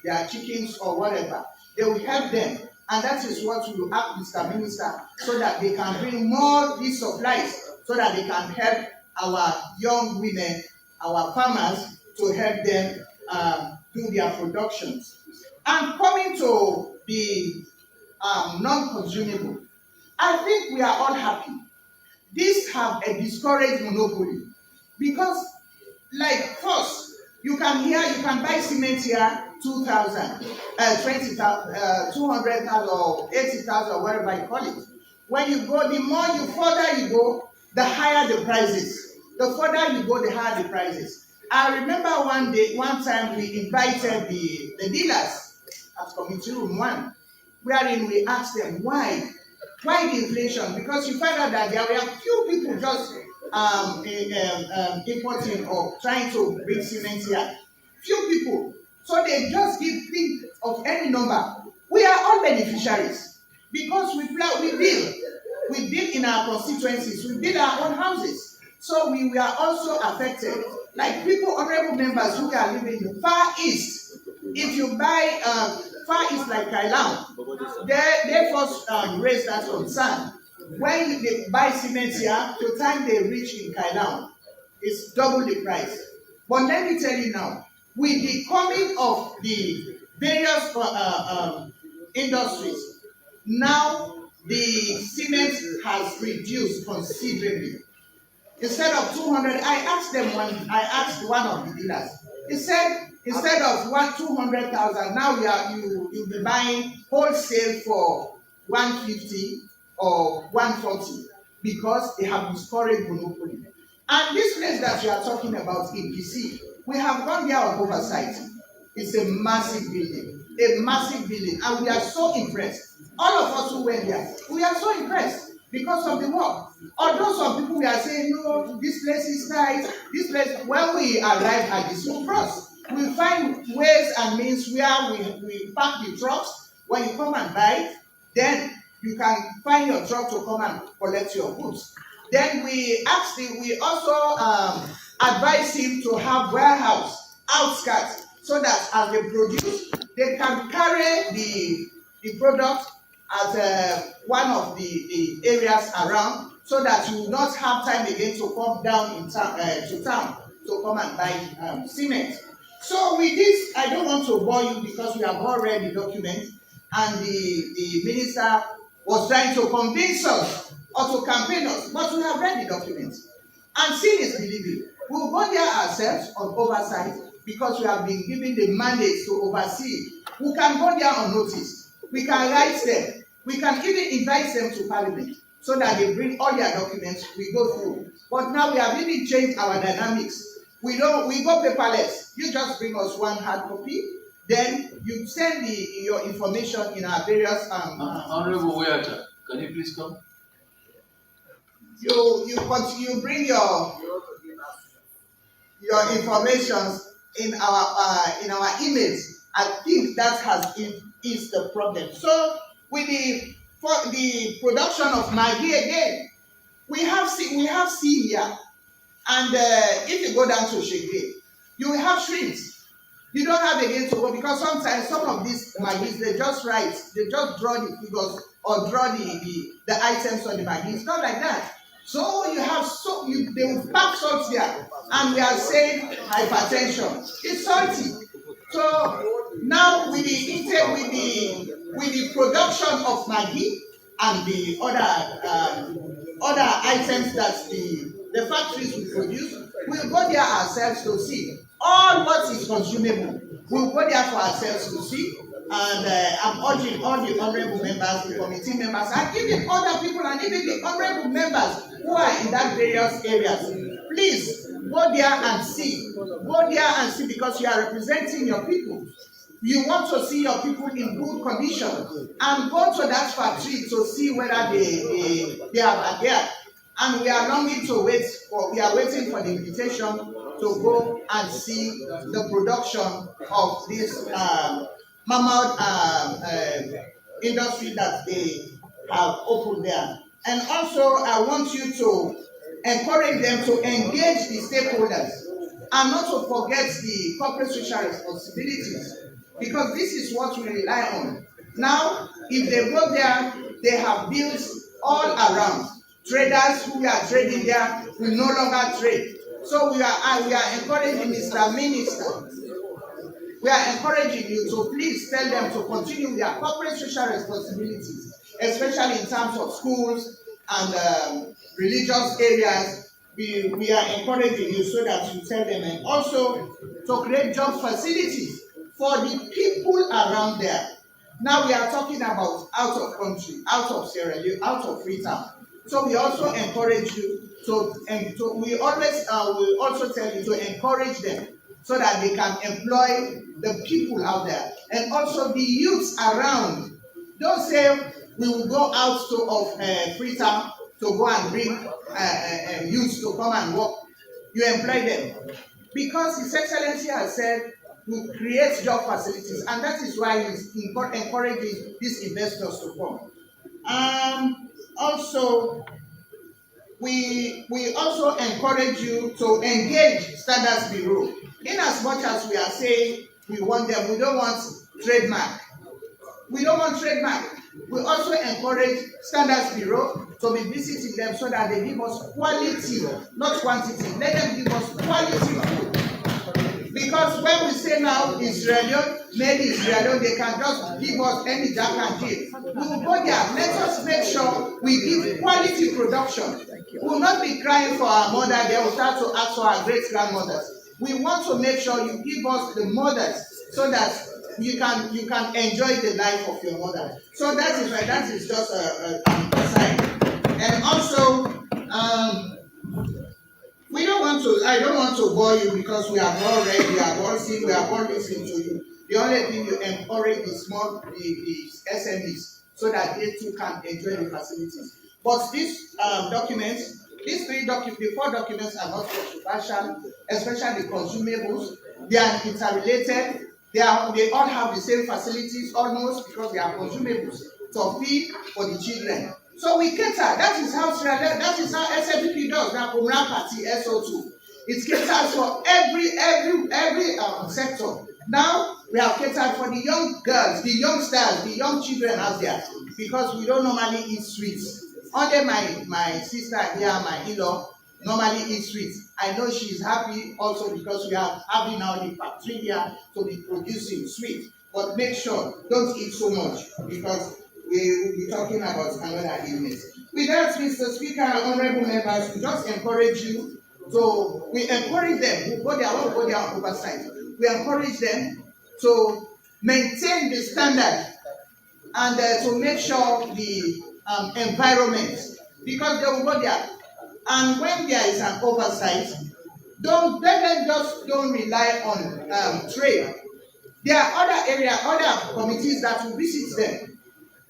their chickens or whatever. They will help them. And that is what we will ask Mr. Minister, so that they can bring more these supplies, so that they can help our young women, our farmers, to help them do their productions. And coming to the non-consumable, I think we are all happy. These have a discouraged monopoly, because, like, first, you can buy cement here 2,000, 20,000, 200,000 or 80,000 or whatever you call it. When you go, the more you further you go, the higher the prices. The further you go, the higher the prices. I remember one time we invited the dealers at Committee Room 1, wherein we asked them why the inflation? Because you find out that there were few people just importing or trying to bring cement here. Few people. So they just think of any number. We are all beneficiaries because we build. We build in our constituencies. We build our own houses. So we are also affected. Like people, honorable members who are living in the Far East, if you buy Far East like Kailam, they first raised that concern. When they buy cement here, the time they reach in Kailam, it's double the price. But let me tell you now, with the coming of the various industries, now the cement has reduced considerably. Instead of 200, I asked one of the dealers. He said instead of 200,000, now you'll be buying wholesale for 150 or 140 because they have discouraged monopoly. And this place that you are talking about in PC, we have gone there on oversight. It's a massive building, and we are so impressed. All of us who went there, we are so impressed because of the work. Although some people are saying, no, this place is tight, this place, when we arrive at this cross, we find ways and means where we park the trucks. When you come and buy, then you can find your truck to come and collect your goods. Then we also advise him to have warehouse outskirts so that as they produce, they can carry the product at one of the areas around, so that you will not have time again to come down in town to come and buy cement. So with this, I don't want to bore you because we have all read the document, and the minister was trying to convince us or to campaign us, but we have read the document. And seeing is believing. We will go there ourselves on oversight because we have been given the mandate to oversee. We can go there on notice. We can write them. We can even invite them to Parliament so that they bring all their documents, we go through. But now we have even changed our dynamics. We go paperless. You just bring us one hard copy, then you send your information in our various Honorable Weata, can you please come? You bring your information in our emails. I think that is the problem. So with the production of Maggi again, we have sea here, and if you go down to Shigre, you will have shrimps. You don't have again to go because sometimes some of these Maggis they just draw the figures or draw the items on the Maggi. It's not like that. So they will pack salt here, and we are saying hypertension. It's salty. So now with the production of Maggi and the other items that the factories will produce, we'll go there ourselves to see all what is consumable. We'll go there for ourselves to see. And I'm urging all the honorable members, the committee members, and even other people, and even the honorable members who are in that various areas, please go there and see. Go there and see because you are representing your people. You want to see your people in good condition, and go to that factory to see whether they are there. And we are longing to we are waiting for the invitation to go and see the production of this mammoth industry that they have opened there. And also, I want you to encourage them to engage the stakeholders and not to forget the corporate social responsibilities, because this is what we rely on. Now, if they go there, they have bills all around. Traders who are trading there will no longer trade. So we are encouraging Mr. Minister. We are encouraging you to please tell them to continue their corporate social responsibilities, especially in terms of schools and religious areas. We are encouraging you so that you tell them, and also to create job facilities for the people around there. Now we are talking about out of country, out of Sierra Leone, out of Freetown. So we also encourage you we also tell you to encourage them so that they can employ the people out there, and also the youths around. Don't say we will go out of Freetown to go and bring youths to come and work. You employ them because His Excellency has said we create job facilities, and that is why he's encouraging these investors to come. Also, we also encourage you to engage Standards Bureau. In as much as we are saying we want them, we don't want trademark. We don't want trademark. We also encourage Standards Bureau to be visiting them so that they give us quality, not quantity. Let them give us quality food. Because when we say now Israel, made Israel, they can just give us any jack and give. We will go there. Let us make sure we give quality production. We will not be crying for our mother. They will start to ask for our great grandmothers. We want to make sure you give us the mothers so that you can enjoy the life of your mother. So that is right. That is just a aside. And also, I don't want to bore you because we have all read, we have all seen, we have all listened to you. The only thing you encourage the SMEs so that they too can enjoy the facilities. But these documents, the 4 documents are not controversial, especially the consumables. They are interrelated. They all have the same facilities almost because they are consumables to feed for the children. So we cater. That is how SFPP does. Now, Umra Party SO2. It caters for every sector. Now we have catered for the young girls, the youngsters, the young children out there because we don't normally eat sweets. Only my sister here, my in-law, normally eat sweets. I know she is happy also because we are having now the factory here to be producing sweets. But make sure, don't eat so much because we will be talking about another illness. With that, Mr. Speaker, honorable members, we just encourage you we encourage them, we go there on oversight. We encourage them to maintain the standard and to make sure the environment, because they will go there. And when there is an oversight, don't rely on trade. There are other committees that will visit them,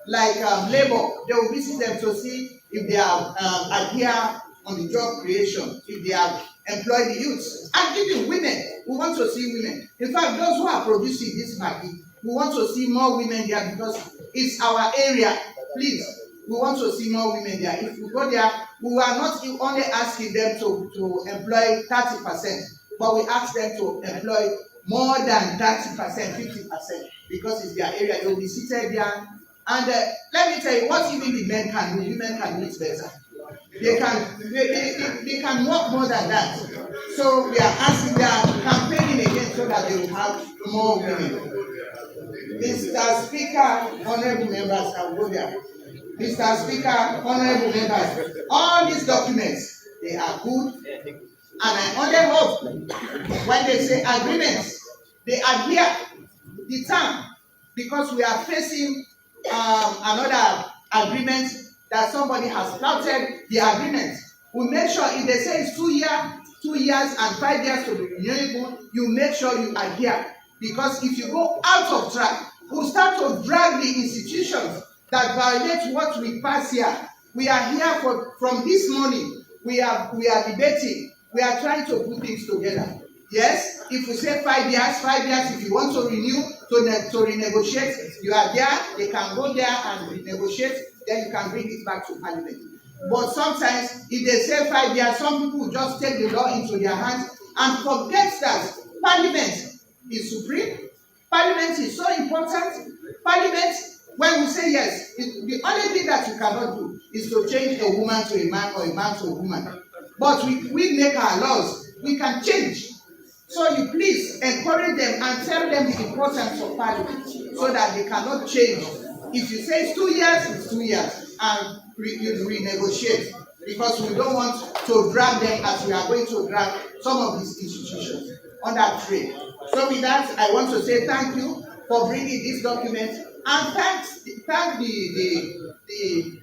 like labor. They will visit them to see if they are adhere on the job creation, if they have employed the youths, and even women. We want to see women. In fact, those who are producing this market, we want to see more women there because it's our area. Please, we want to see more women there. If we go there, we are not only asking them to employ 30%, but we ask them to employ more than 30%, 50%, because it's their area. They will be seated there. And let me tell you, what even the men can do, women can do it better. They can work more than that. So we are campaigning again so that they will have more women. Mr. Speaker, honorable members, I will go there. Mr. Speaker, honorable members, all these documents, they are good. And I only hope when they say agreements, they adhere the term, because we are facing another agreement that somebody has flouted the agreement. We make sure if they say it's 2 years and 5 years to be renewable, you make sure you adhere. Because if you go out of track, we'll start to drag the institutions that violate what we pass here. We are here from this morning. We are debating. We are trying to put things together. Yes, if we say 5 years, if you want to renew, to renegotiate, you are there, they can go there and renegotiate, then you can bring it back to Parliament. But sometimes, if they say 5 years, some people just take the law into their hands and forget that Parliament is supreme. Parliament is so important. Parliament, when we say yes, the only thing that you cannot do is to change a woman to a man or a man to a woman. But we make our laws, we can change. So you please encourage them and tell them the importance of Parliament so that they cannot change. If you say it's 2 years, it's 2 years, and you renegotiate, because we don't want to drag them as we are going to drag some of these institutions on that trade. So with that, I want to say thank you for bringing this document, and thank the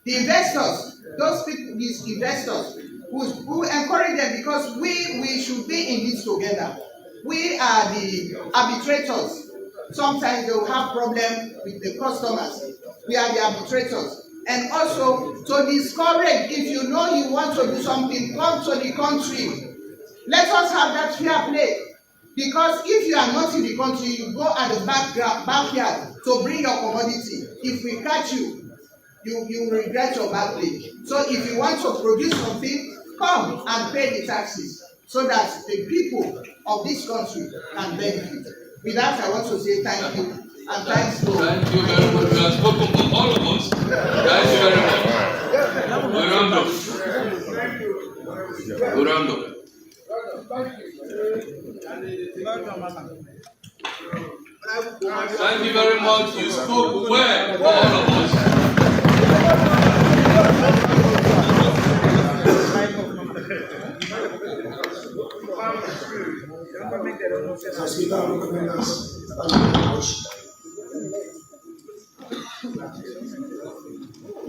investors, those people, these investors who encourage them, because we should be in this together. We are the arbitrators. Sometimes they will have problems with the customers. We are the arbitrators. And also to discourage, if you know you want to do something, come to the country. Let us have that fair play. Because if you are not in the country, you go at the backyard to bring your commodity. If we catch you, you regret your bad play. So if you want to produce something, come and pay the taxes so that the people of this country can benefit. With that, I want to say thank you. And thanks to Thank you very much. We have spoken for all of us. Thank you very much. We round up. We round up. Thank you very much. You spoke well for all of us.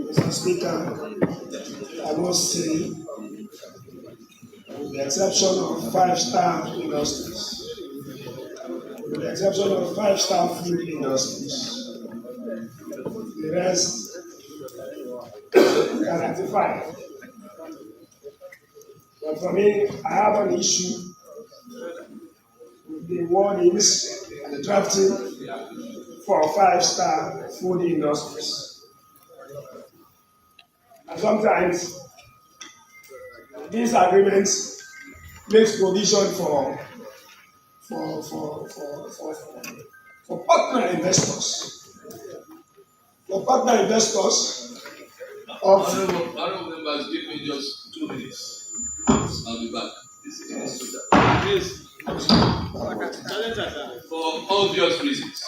Mr. Speaker, I must say, with the exception of 5-star industries, with the exception of 5-star food industries, the rest can ratify. But for me, I have an issue with the wordings and the drafting for 5-star food industries. And sometimes these agreements makes provision for partner investors. For partner investors of Honorable members, give me just 2 minutes. I'll be back. Please. For obvious reasons.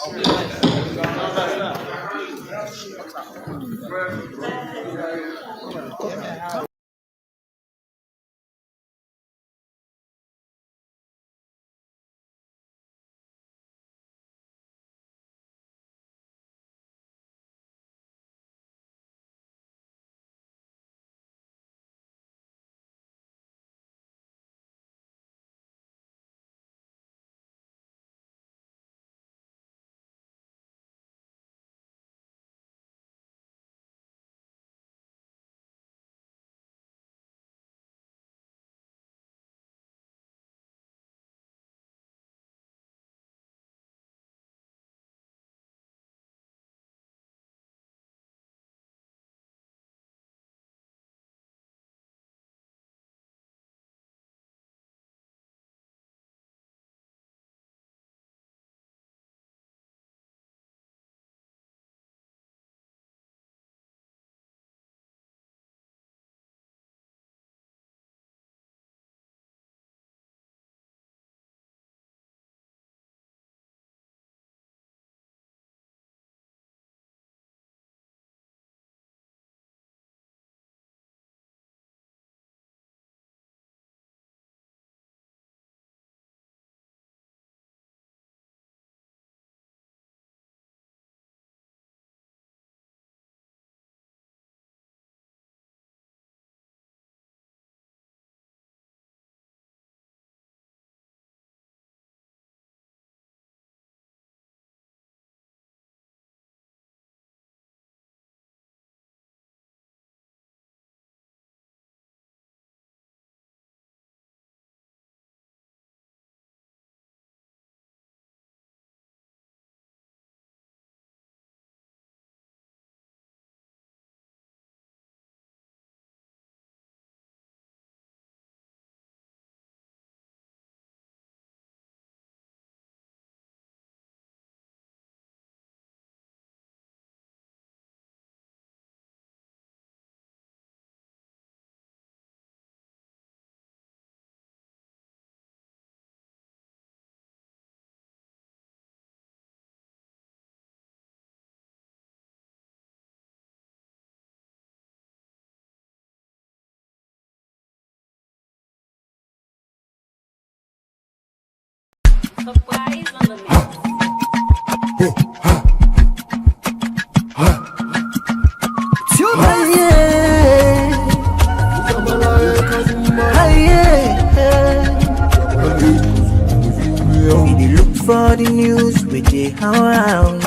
For the news we dey around,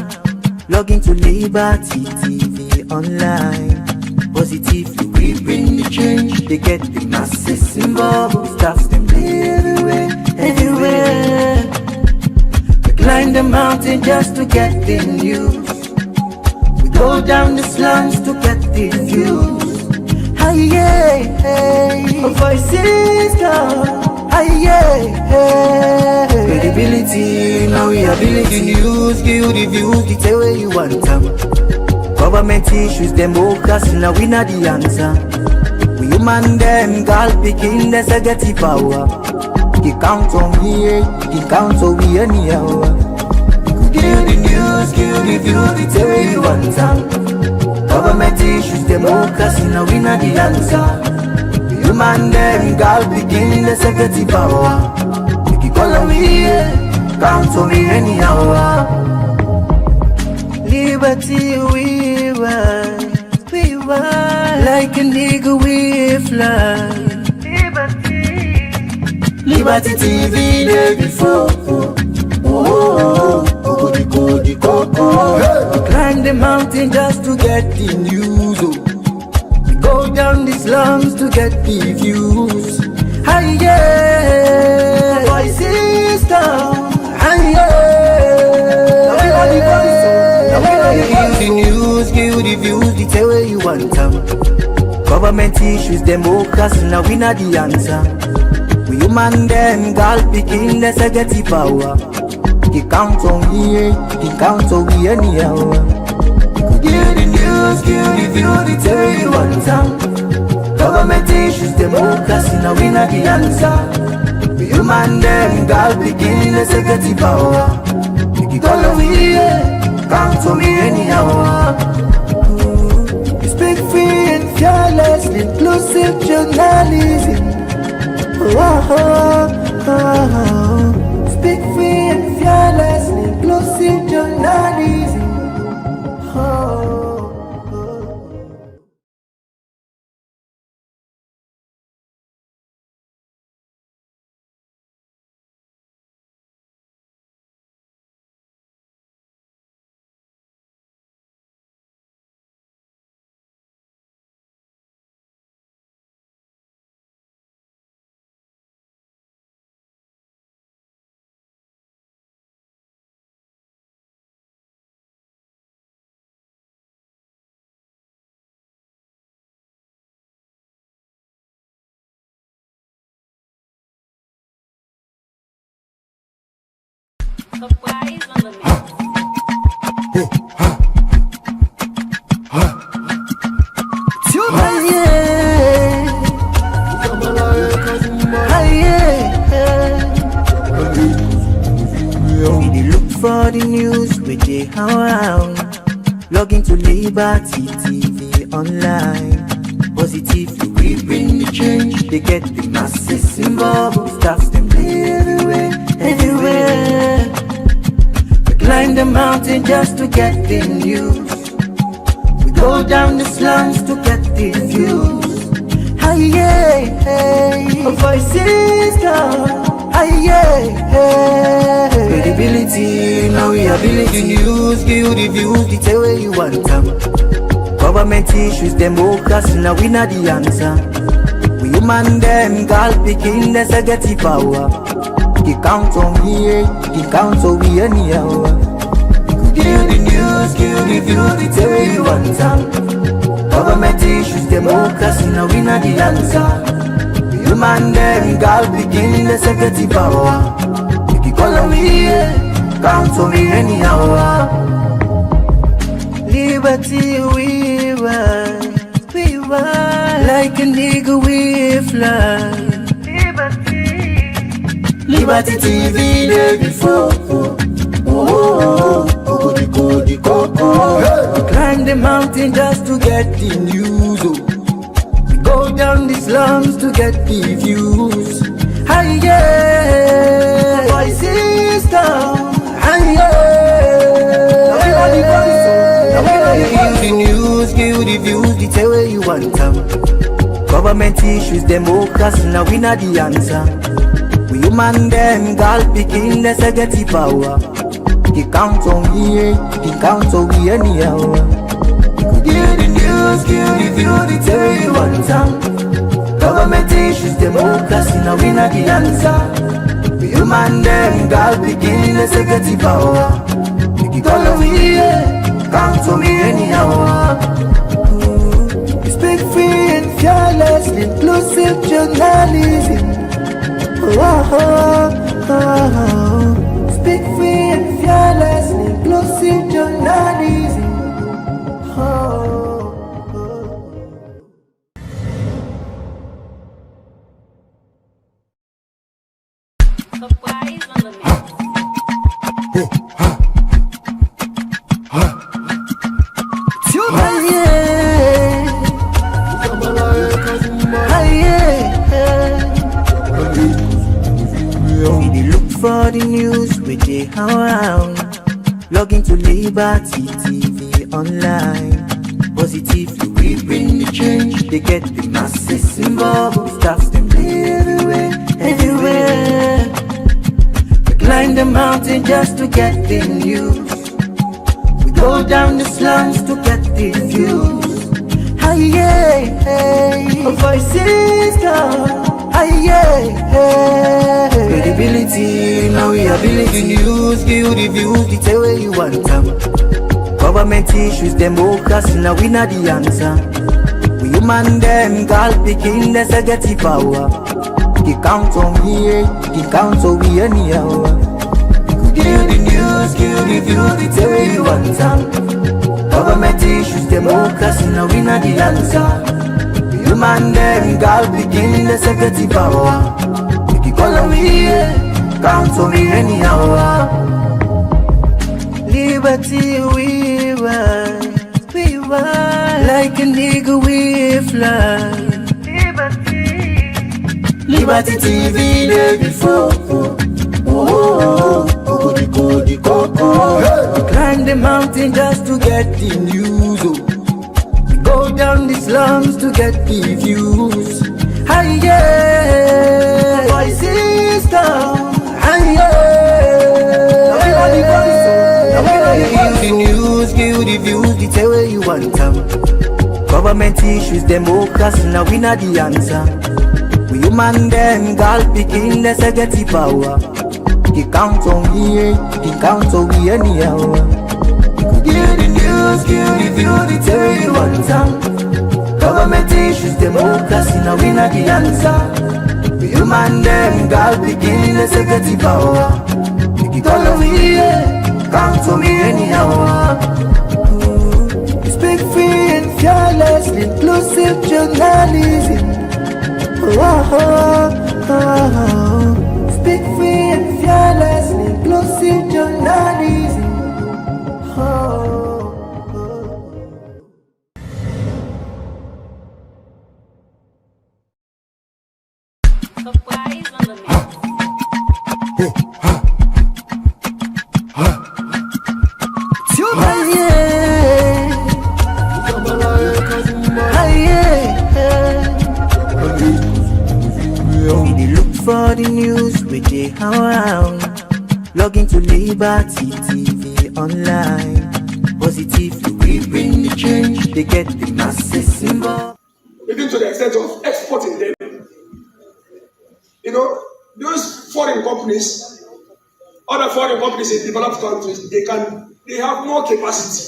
log into Liberty TV online. Positively we bring the change. They get the masses involved. Staffs them everywhere, everywhere. We climb the mountain just to get the news. We go down the slums to get the views. Hey, yeah, hey. Voices come Credibility, now we ability. News, give the views, the tell where you want them. Government issues, democracy, now we not the answer. We human them, girl picking, there's a get power. He count on me, he count on me anyhow. Give the news, give the views, the tell where you want them. Government issues, democracy, now we not the answer. Human them, girl begin the security power. Make it call on me, count on me anyhow. Liberty we want, like a nigga we fly. Liberty TV day before. Climb the mountain just to get the news. Go down the slums to get the views. Hi yeah, voices down. Hi yeah, give the news, give the views, the tell where you want them. Government issues, democracy, now we not the answer. We human them, girl picking, there's a get power. He count on me, he count on me anyhow. Give the news, give the views, the tell where you want them. Government issues, democracy, now we not the answer. We human them, girl begin the security power. Make it call on me, count on me anyhow. You speak free and fearless, inclusive journalism. Speak free and fearless, inclusive journalism. For the news with the around, log into Liberty TV online. Positively we bring the change. They get the masses involved. Staffs them everywhere, everywhere. We climb the mountain just to get the news. We go down the slums to get the views. Hi yeah, hey, voices down. Credibility, now we ability. News, give the views, the tell where you want them. Government issues, democracy, now we not the answer. We human them, girl picking, there's a get power. He count on me, he count on me anyhow. Give the news, give the views, the tell where you want them. Government issues, democracy, now we not the answer. Human them, girl begin the security power. Make it call on me, count on me anyhow. Liberty we want, like a nigga we fly. Liberty TV day before. Climb the mountain just to get the news. Go down the slums to get the views. Hi yeah, voices down. Hi yeah, give the news, give the views, the tell where you want them. Government issues, democracy, now we not the answer. We human them, girl picking, there's a get power. He count on me, he count on me anyhow. Give the news, give the views, the tell where you want them. Government issues, democracy, now we not the answer. We human them, girl begin the security power. Make it call on me, count on me anyhow. You speak free and fearless, inclusive journalism. Speak free and fearlessly, inclusive journalism. For the news we dey around, log into Liberty TV online. Positively we bring the change, they get the masses involved. Staffs them everywhere, everywhere. We climb the mountain just to get the news. We go down the slums to get the views. Voices come. Credibility, now we ability. News, give the views, the tell where you want them. Government issues, democracy, now we not the answer. We human them, God picking, there's a get the power. He count on me, he count on me anyhow. Give the news, give the views, the tell where you want them. Government issues, democracy, now we not the answer. Human them, God begin the security power. Make it call on me, count on me anyhow. Liberty we ride, like a nigga we fly. Liberty TV day before. Climb the mountain just to get the news. Go down the slums to get the views. Voices down. Give the news, give the views, the tell where you want them. Government issues, democracy, now we not the answer. We human them, God picking, let's get the power. He count on me, he count on me anyhow. Give the news, give the views, the tell where you want them. Government issues, democracy, now we not the answer. We human them, God begin, let's get the power. Make it all on me, count on me anyhow. Speak free and fearless, inclusive journalism. Speak free and fearless, inclusive journalism. For the news we dey around, log into Liberty TV online. Positively we bring the change, they get the masses involved. Even to the extent of exporting them. You know, those foreign companies, other foreign companies in developed countries, they have more capacity.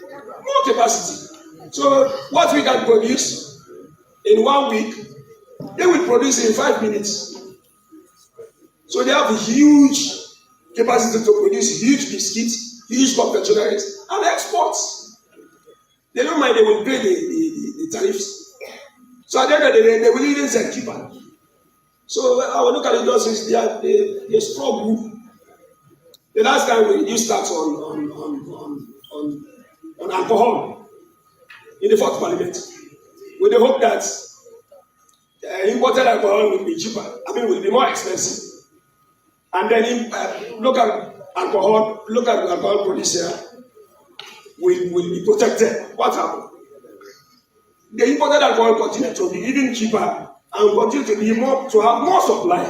More capacity. So what we can produce in 1 week, they will produce in 5 minutes. So they have a huge capacity to produce huge biscuits, huge confectionaries, and exports. They don't mind, they will pay the tariffs. So at the end of the day, they will even sell cheaper. So I will look at it just as they struggle. The last time we reduced tax on alcohol in the fourth parliament, with the hope that imported alcohol will be cheaper. Will be more expensive. And then local alcohol producer will be protected. What happened? The imported alcohol continued to be even cheaper and continue to have more supply.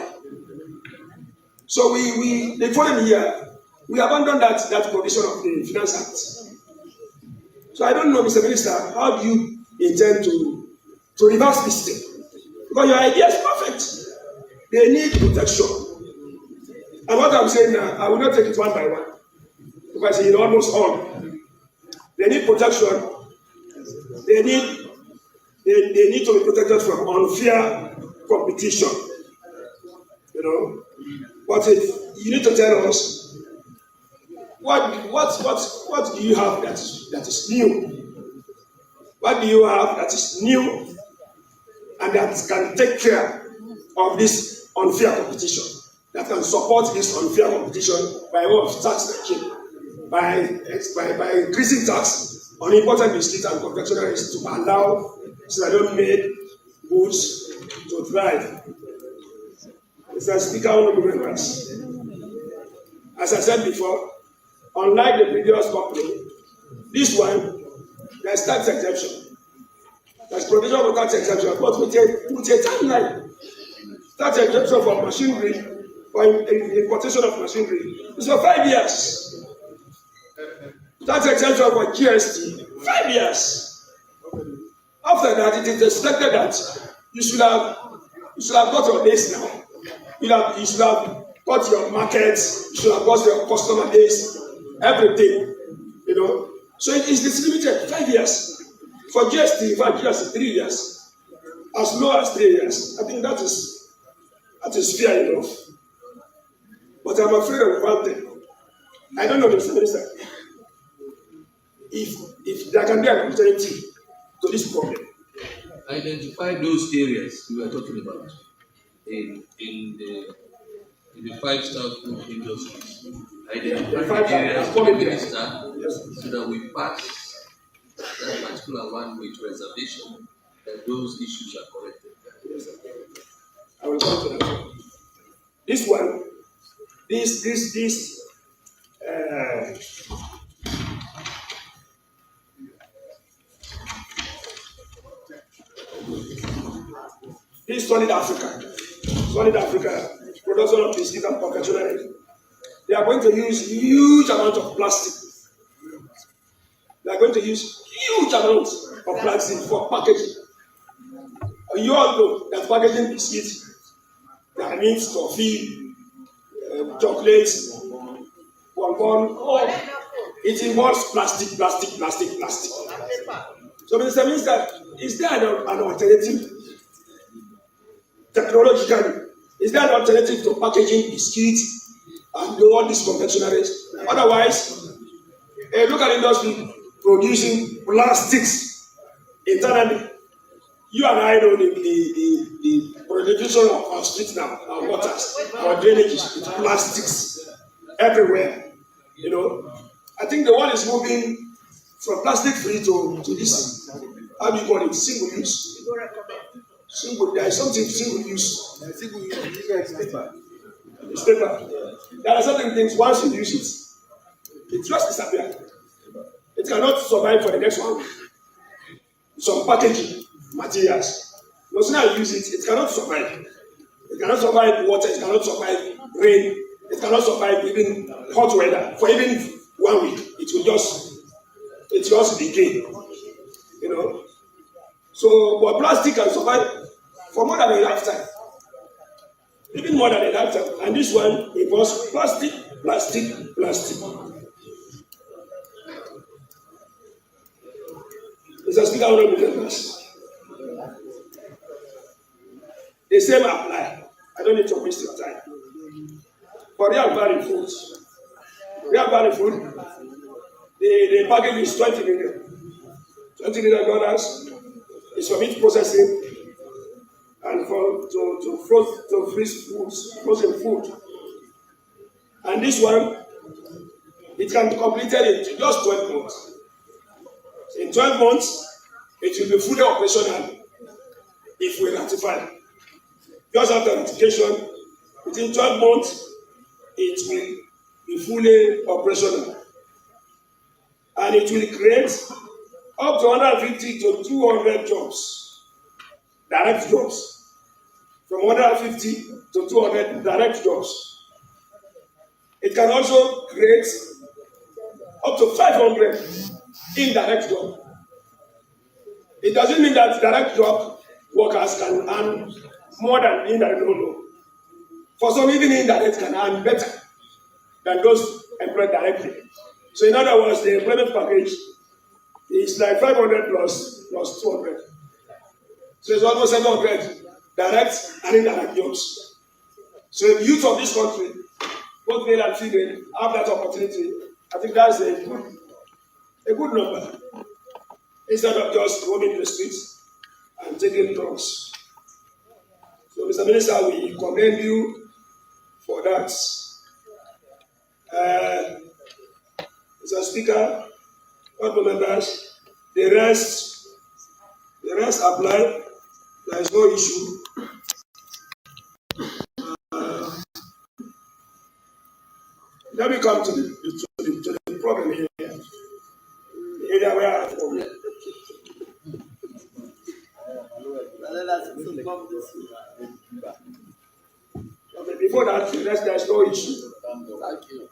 So the following year, we abandoned that provision of the Finance Act. So I don't know, Mr. Minister, how do you intend to reverse this thing? Because your idea is perfect. They need protection. And what I'm saying now, I will not take it one by one. Because in almost all, they need protection. They need to be protected from unfair competition. you know. But you need to tell us what do you have that is new? What do you have that is new and that can take care of this unfair competition? That can support this unfair competition by way of tax regime, by increasing tax on imported biscuits and confectionaries to allow Sierra-Leone-made goods to thrive. Mr. Speaker, honorable members, as I said before, unlike the previous company, this one, there's tax exemption. There's provision for tax exemption, but with a timeline. Tax exemption for machinery, for importation of machinery, is for 5 years. Tax exemption for GST, 5 years. After that, it is expected that you should have got your base now. You should have got your markets, you should have got your customer base, everything, you know. So it is distributed 5 years. For GST, 5 years, 3 years. As low as 3 years. I think that is fair enough. But I'm afraid of one thing. I don't know, Mr. Minister, if there can be an opportunity to this problem. Identify those areas we were talking about in the 5-star food industries. Identify the areas to the minister so that we pass that particular one with reservation that those issues are corrected. Yes, I will come to that. This one, this Solid Africa, production of biscuits and confectionery, they are going to use huge amount of plastic. They are going to use huge amount of plastic for packaging. You all know that packaging biscuits, that means coffee, chocolates, bonbon, it involves plastic. So Mr. Minister, is there an alternative? Technologically, is there an alternative to packaging biscuits and all these confectionaries? Otherwise, look at industry producing plastics internally. You and I know the proliferation of our streets now, our waters, our drainages with plastics everywhere. You know, I think the world is moving from plastic free to this, how do you call it, single use. There is something single use. It's paper. There are certain things, once you use it just disappears. It cannot survive for the next 1 week. Some packaging materials, once you use it, it cannot survive. It cannot survive water, it cannot survive rain, it cannot survive even hot weather. For even 1 week, it will just decay. You know. So, but plastic can survive for more than a lifetime. Even more than a lifetime. And this one involves plastic. Mr. Speaker, honorable members, the same apply. I don't need to waste your time. For real value food, the package is $20 million. $20 million is for meat processing and to freeze foods, frozen food. And this one, it can be completed in just 12 months. In 12 months, it will be fully operational if we ratify. Just after ratification, within 12 months, it will be fully operational. And it will create up to 150 to 200 jobs, direct jobs. From 150 to 200 direct jobs. It can also create up to 500 indirect jobs. It doesn't mean that direct job workers can earn more than indirect. No. For some, even indirect can earn better than those employed directly. So in other words, the employment package is like 500 plus 200. So it's almost 700 direct and indirect jobs. So if youth of this country, both male and female, have that opportunity, I think that's a good number. Instead of just roaming the streets and taking drugs. So, Mr. Minister, we commend you for that. Mr. Speaker, honorable members, the rest apply. There is no issue. Let me come to the problem here. The area where I have a problem. Okay, before that, there's no issue. Thank you.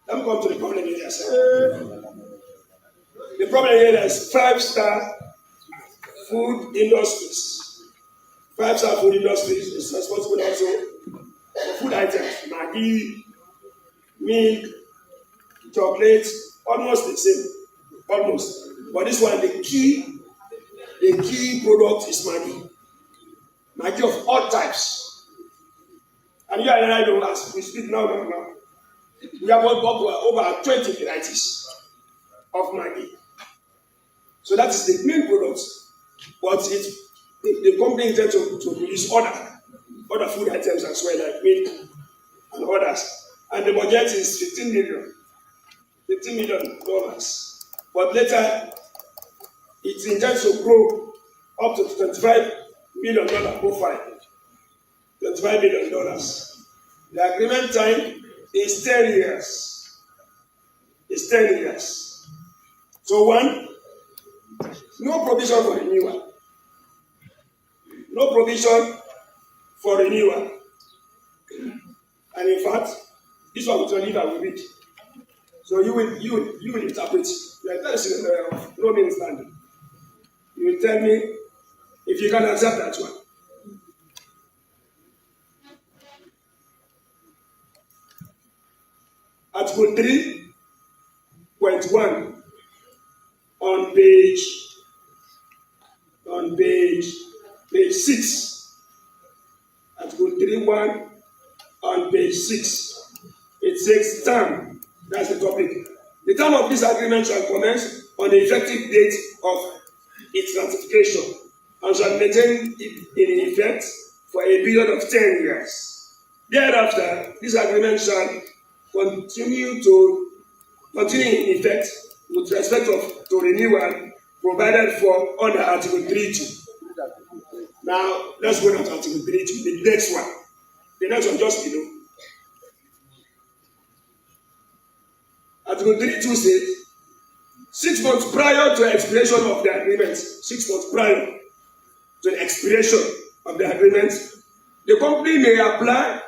Let me come to the problem area, sir. The problem area is 5-star food industries. 5-star food industries is responsible also for food items, Maggi, milk, chocolate, almost the same. Almost. But this one, the key product is Maggi. Maggi of all types. And you and I know, as we speak now. We have over 20 varieties of Maggi. So that is the main product. But the company intends to produce other food items as well, like milk and others. And the budget is $15 million. But later, it intends to grow up to $25 million profile. $25 million. The agreement time is 10 years. It's 10 years. So one, no provision for renewal. No provision for renewal. And in fact, this one will leave and read. So you will interpret. That is no means standing. You will tell me if you can accept that one. Article 3.1 on page 6. Article 3.1 on page 6. It says term. That's the topic. The term of this agreement shall commence on the effective date of its ratification and shall maintain it in effect for a period of 10 years. Thereafter, this agreement shall continue in effect with respect to renewal provided for under Article 3.2. Now, let's go down to Article 3.2, the next one. The next one just below. Article 3.2 says, 6 months prior to the expiration of the agreement, 6 months prior to the expiration of the agreement, the company may apply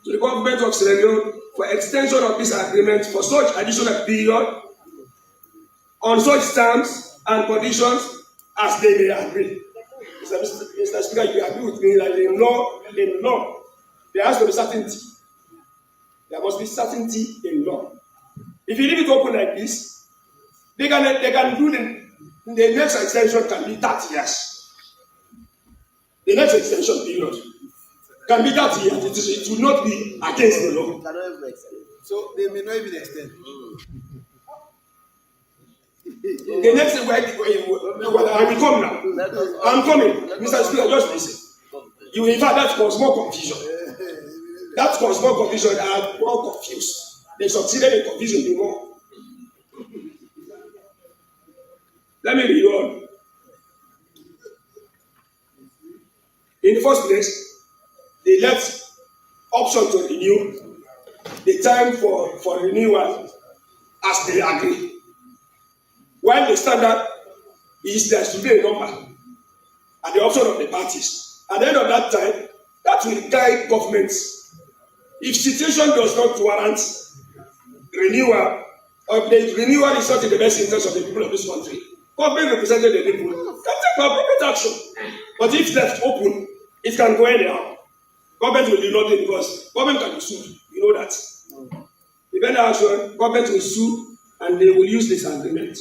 to the government of Sierra Leone for extension of this agreement for such additional period on such terms and conditions as they may agree. Mr. Speaker, you agree with me that in law, there has to be certainty. There must be certainty in law. If you leave it open like this, they can do the next extension can be 30 years. The next extension period can be 30 years. It will not be against the law. So they may not even extend. The next thing I will come now. I'm coming. Mr. Speaker, just listen. You in fact that cause more confusion. That cause more confusion. I'm more confused. They succeeded in confusion the more. Let me read on. In the first place, they left option to renew the time for renewal as they agree. While the standard is there to be a number at the option of the parties. At the end of that time, that will guide governments. If situation does not warrant renewal, or the renewal is not in the best interest of the people of this country, government represented the people can take appropriate action. But if left open, it can go anyhow. Government will do nothing because government can be sued. You know that. If any action, government will sue and they will use this agreement.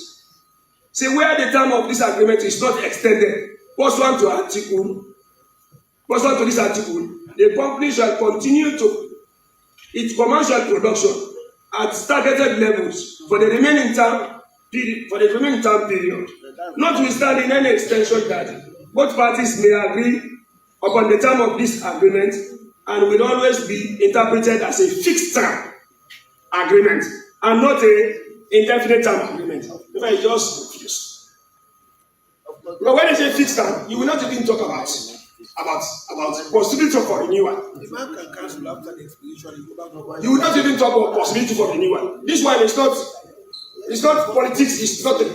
See, where the term of this agreement is not extended pursuant to this article, the company shall continue to its commercial production at targeted levels for the remaining term period, notwithstanding any extension that both parties may agree upon the term of this agreement, and will always be interpreted as a fixed term agreement and not a indefinite term agreement. If I just confused. But when I say fixed term, you will not even talk about possibility for renewal. The man can cancel after the expiration. You will not even talk about possibility for renewal. This one is not. It's not politics. It's nothing.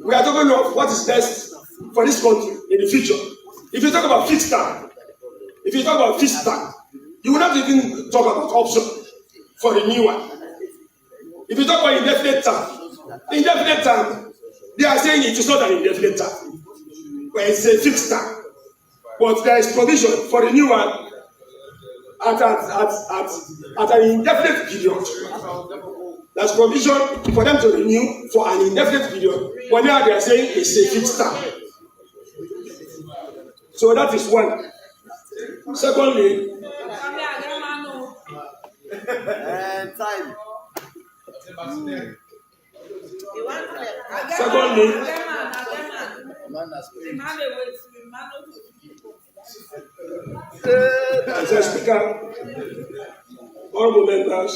We are talking of what is best for this country in the future. If you talk about fixed term, you will not even talk about option for renewal. If you talk about indefinite term, they are saying it is not an indefinite term, but it's a fixed term. But there is provision for renewal at an indefinite period. There's provision for them to renew for an indefinite period, but now they are saying it's a fixed term. So that is one. Secondly, Mr. Speaker, honorable members,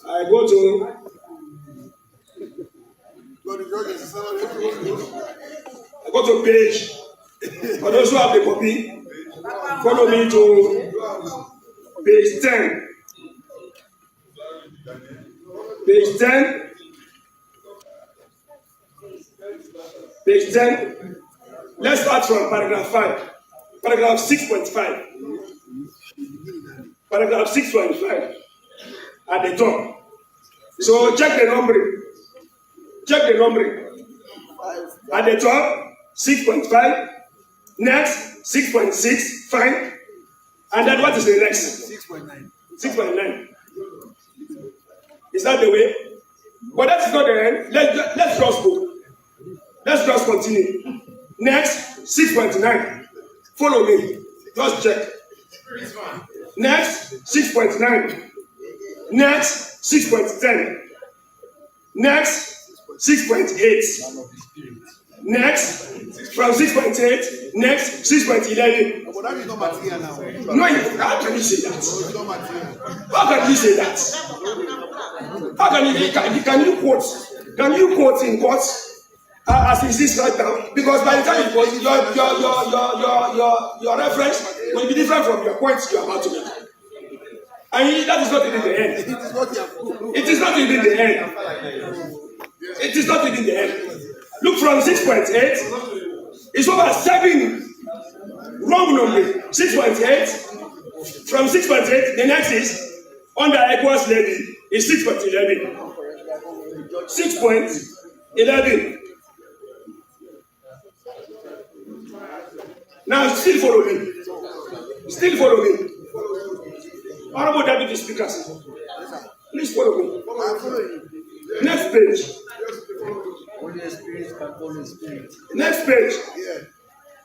I go to page. For those who have the copy, follow me to page 10. Page 10. Page 10. Let's start from paragraph 5. Paragraph 6.5. Paragraph 6.5 at the top. So check the numbering. At the top, 6.5. Next, 6.6. Fine. And then what is the next? 6.9. 6.9. Is that the way? But that's not the end. Let's just go. Let's just continue. Next, 6.9. Follow me. Just check. Next, 6.9. Next, 6.10. Next, 6.8. Next, from 6.8, next, 6.11. But that is not material now. No, how can you say that? How can you say that? How can you quote in court as it is right now? Because by the time you quote, your reference will be different from your points you are about to make. And that is not even the end. It is not even the end. It is not even the end. Look from 6.8. It's over 7. Wrong number. 6.8. From 6.8, the next is under equals levy is 6.11. 6.11. Now still follow me. Honorable Deputy Speaker, please follow me. Next page. Next page.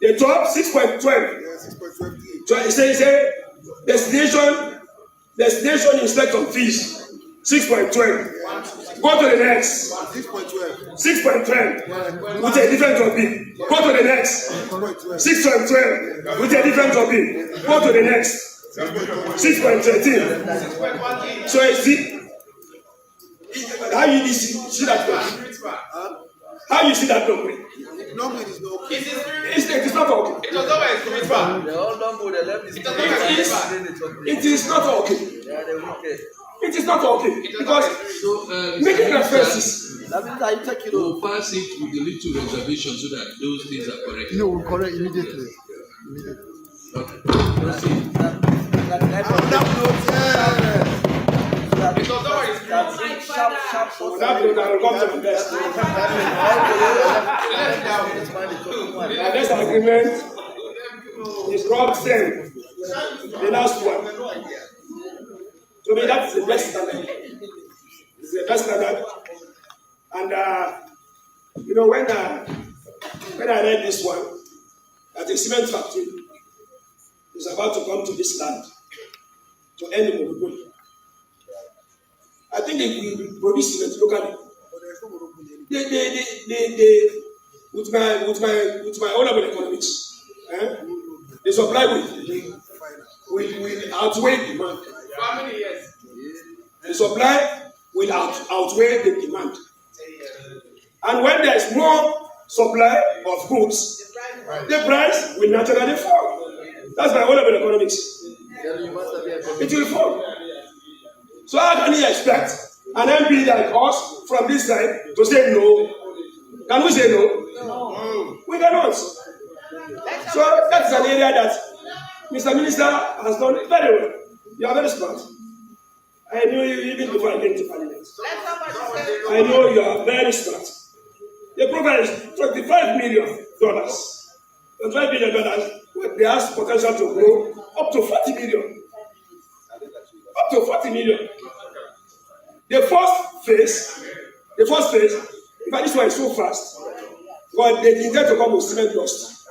The top 6.12. So it says destination inspection fees 6.12. Go to the next. 6.12 with a different topic. Go to the next. 6.12 with a different topic. Go to the next. 6.13. So you see how you see that number? How you see that number? Normally it's not okay. It is not okay. It was always spiritual. It is not okay. It is not okay because making references. We'll pass it with a little reservation so that those things are correct. No, we'll correct immediately. Okay. This agreement is Rob 10, the last one. To me, that's the best agreement. the best standard. And you know, when I read this one, that a cement factory is about to come to this land to end the monopoly. I think if we produce cement locally, with my own level economics, the supply will outweigh demand. The supply will outweigh the demand. And when there is more supply of goods, the price will naturally fall. That's my own level economics. It will fall. So how can you expect an MP like us from this side to say no? Can we say no? No. We cannot. So that's an area that Mr. Minister has done very well. You are very smart. I knew you even before I came to Parliament. I know you are very smart. The program is $25 million. $25 million, they have potential to grow up to 40 million. Up to 40 million. The first phase, in fact, this one is so fast, but they intend to come with cement dust.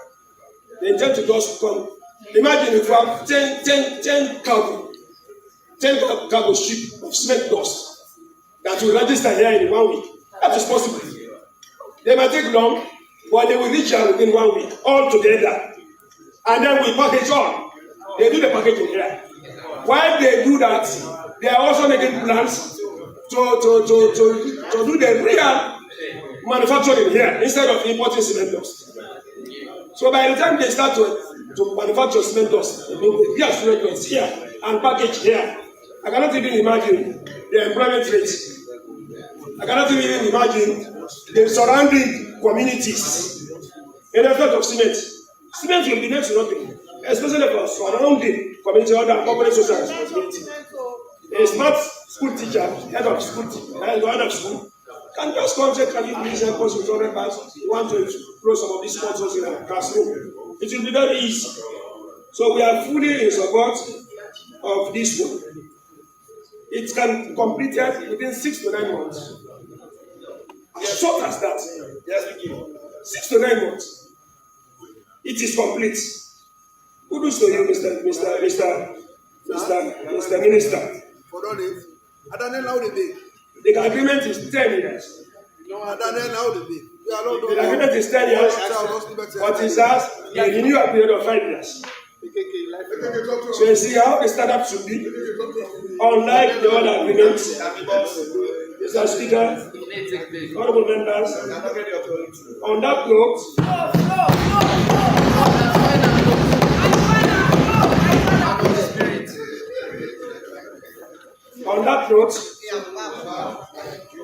They intend to just come. Imagine if you have 10 cargo ship of cement dust that will register here in 1 week. That is possible. They might take long, but they will reach here within 1 week, all together. And then we package all. They do the packaging here. While they do that, they are also making plans to do the real manufacturing here instead of importing cement dust. So by the time they start to manufacture cement dust, they will get cement dust here and package here. I cannot even imagine the employment rate. I cannot even imagine the surrounding communities in the effect of cement. Cement will be next to nothing, especially for surrounding community under corporate social responsibility. A smart school teacher, head of school, can just come say, can you please help us with 100 pounds? We want to close some of these sponsors in our classroom. It will be very easy. So we are fully in support of this one. It can be completed within 6 to 9 months. As short as that. Yes, 6 to 9 months. It is complete. Kudos to you, Mr. Minister. The agreement is 10 years. The agreement is 10 years, but it has a renewal period of 5 years. So you see how the startup should be, unlike the other agreements. Mr. Speaker, honorable members, on that note,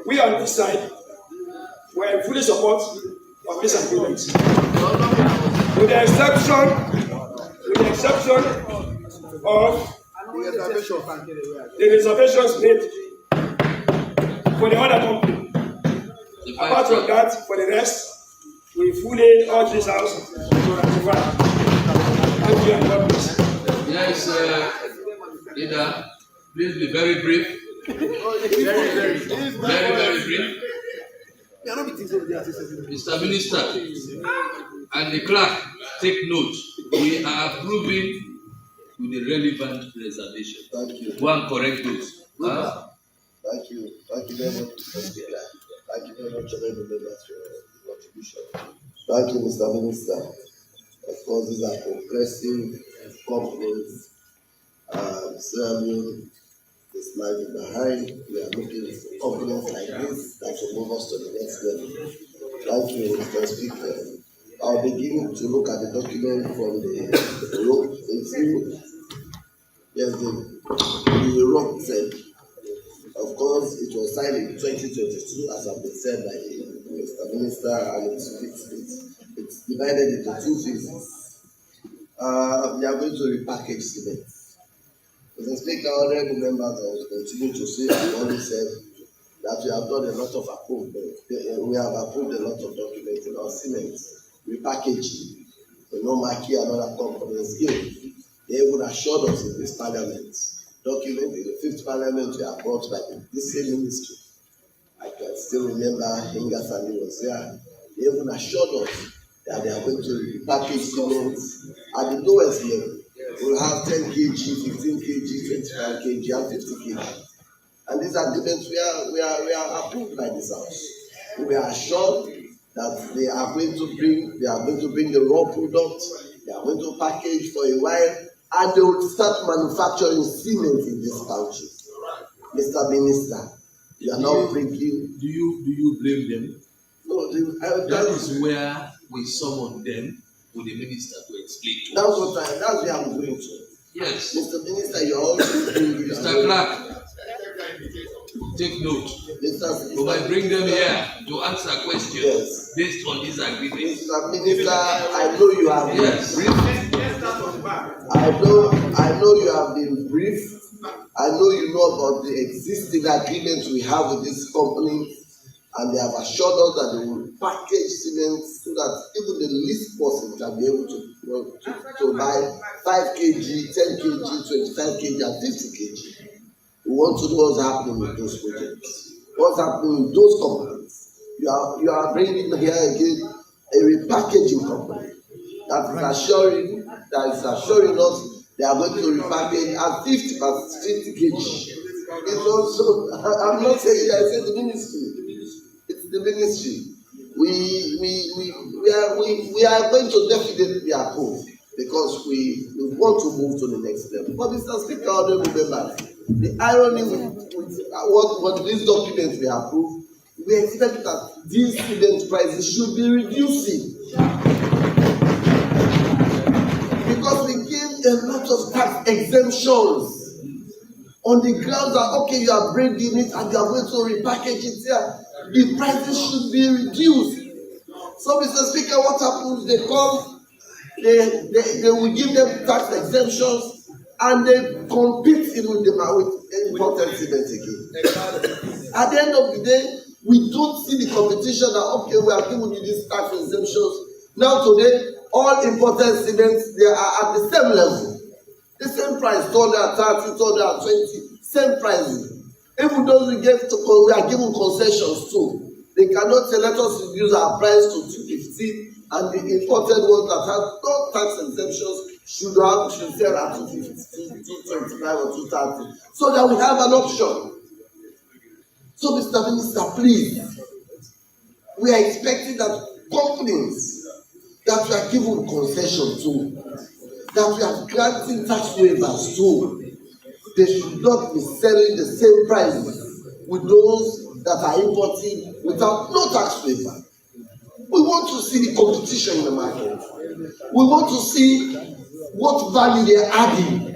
we on this side were in full support of this agreement. With the exception of the reservations made for the other company. Apart from that, for the rest, we fully urge this house to ratify. Thank you and God bless. Yes, leader, please be very brief. Very brief. Mr. Minister and the clerk, take note. We are approving with the relevant reservation. Thank you. One correct those. Thank you. Thank you very much, Mr. Speaker. Thank you very much, honorable members, for the contribution. Thank you, Mr. Minister. Of course, these are progressive companies serving this life behind. We are looking for companies like this that will move us to the next level. Thank you, Mr. Speaker. I'll begin to look at the document from the rope. Yes, the rope said. Of course, it was signed in 2022, as has been said by Mr. Minister, and it's divided into 2 phases. We are going to repackage cement. Mr. Speaker, honorable members, I will continue to say, I've already said that we have done a lot of approvement. We have approved a lot of documents in our cement repackaging. Maki and other companies here. They even assured us in this parliament document in the 5th parliament we are brought by this same ministry I can still remember Hinga Sani was there. They even assured us that they are going to repackage cement at the lowest level. We'll have 10 kg, 15 kg, 25 kg, and 50 kg. And these agreements we are approved by this house. We are assured that they are going to bring the raw product, they are going to package for a while, and they will start manufacturing cement in this country. Mr. Minister, you are not bringing. Do you blame them? No, that is where we summon them with the minister to explain to us. That's where I'm going to. Yes. Mr. Minister, you are also bringing. Mr. Clark, take note. We might bring them here to answer questions based on this agreement. Mr. Minister, I know you have been briefed. I know you have been briefed. I know you know about the existing agreements we have with this company, and they have assured us that they will package cement so that even the least person can be able to buy 5 kg, 10 kg, 25 kg, and 50 kg. We want to know what's happening with those projects. What's happening with those companies? You are bringing here again a repackaging company that is assuring us they are going to repackage at 50 kg. It's also, I'm not saying I said the ministry. It's the ministry. We are going to definitely approve because we want to move to the next level. But Mr. Speaker, honorable members, the irony with what these documents we approve, we expect that these student prices should be reducing. Because we give a lot of tax exemptions on the grounds that, okay, you are bringing it and you are going to repackage it here. The prices should be reduced. So, Mr. Speaker, what happens? They come, they will give them tax exemptions and they compete with imported cement again. At the end of the day, we don't see the competition that, okay, we are giving you these tax exemptions. Now today, all imported cements, they are at the same level. The same price, 230, 220, same price. Even those we are given concessions too. They cannot say, let us reduce our price to 250, and the imported ones that have no tax exemptions should sell at 250, 225 or 230. So that we have an option. So, Mr. Minister, please, we are expecting that companies that we are giving concession to, that we are granting tax waivers to, they should not be selling the same prices with those that are importing without no tax waiver. We want to see the competition in the market. We want to see what value they are adding.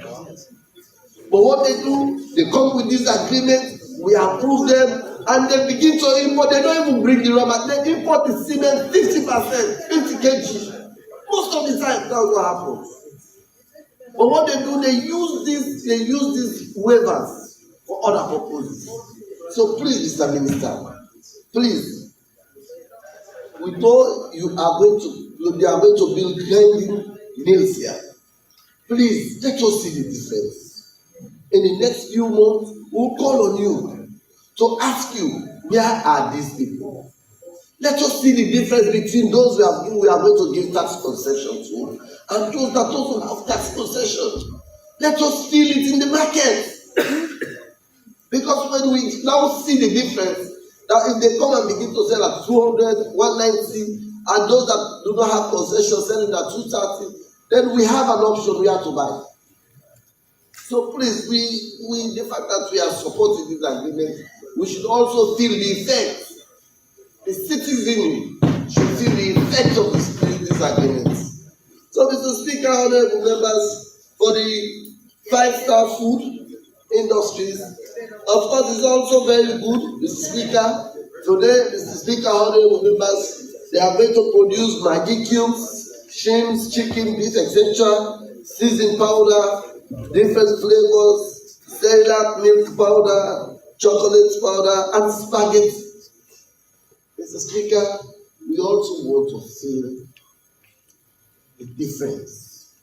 But what they do, they come with this agreement, we approve them, and they begin to import. They don't even bring the raw material. They import the cement 50%, 50 kg. Most of the time, that's what happens. But what they do, they use these waivers for other purposes. So please, Mr. Minister, please, we know they are going to build grinding mills here. Please, let us see the difference. In the next few months, we'll call on you to ask you, where are these people? Let us see the difference between those we are going to give tax concession to and those that also have tax concession. Let us feel it in the market. Because when we now see the difference, that if they come and begin to sell at 200, 190, and those that do not have concession selling at 230, then we have an option we have to buy. So please, the fact that we are supporting this agreement, we should also feel the effect. The citizenry should feel the effect of this agreement. So, Mr. Speaker, honorable members, for the 5-star food industries, of course, it's also very good, Mr. Speaker. Today, Mr. Speaker, honorable members, they are going to produce Maggi cubes, shrimps, chicken, beef, etc., seasoned powder, different flavors, Cerelac milk powder, chocolate powder, and spaghetti. Mr. Speaker, we also want to feel the difference.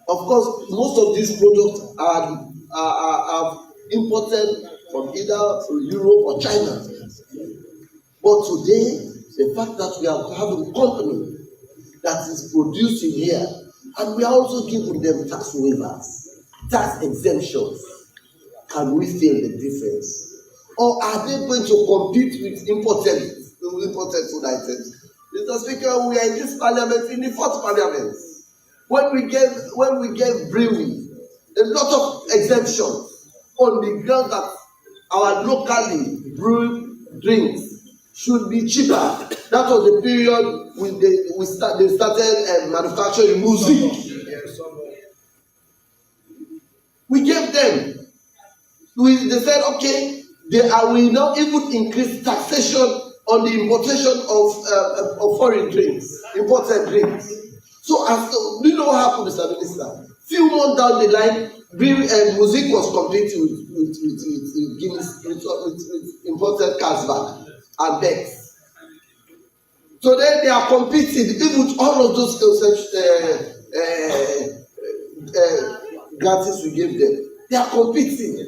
Of course, most of these products are imported from either Europe or China. But today, the fact that we are having a company that is producing here, and we are also giving them tax waivers, tax exemptions, can we feel the difference? Or are they going to compete with imported food items? Mr. Speaker, we are in this parliament, in the fourth parliament. When we gave brewing a lot of exemptions on the ground that our locally brewed drinks should be cheaper. That was the period when they started manufacturing music. We gave them. They said, okay, they will now even increase taxation on the importation of foreign drinks, imported drinks. So, do you know what happened, Mr. Minister? Few months down the line, music was competing with Guinness, with imported Carlsberg and Beck's. So then they are competing, even with all of those gratis we gave them. They are competing.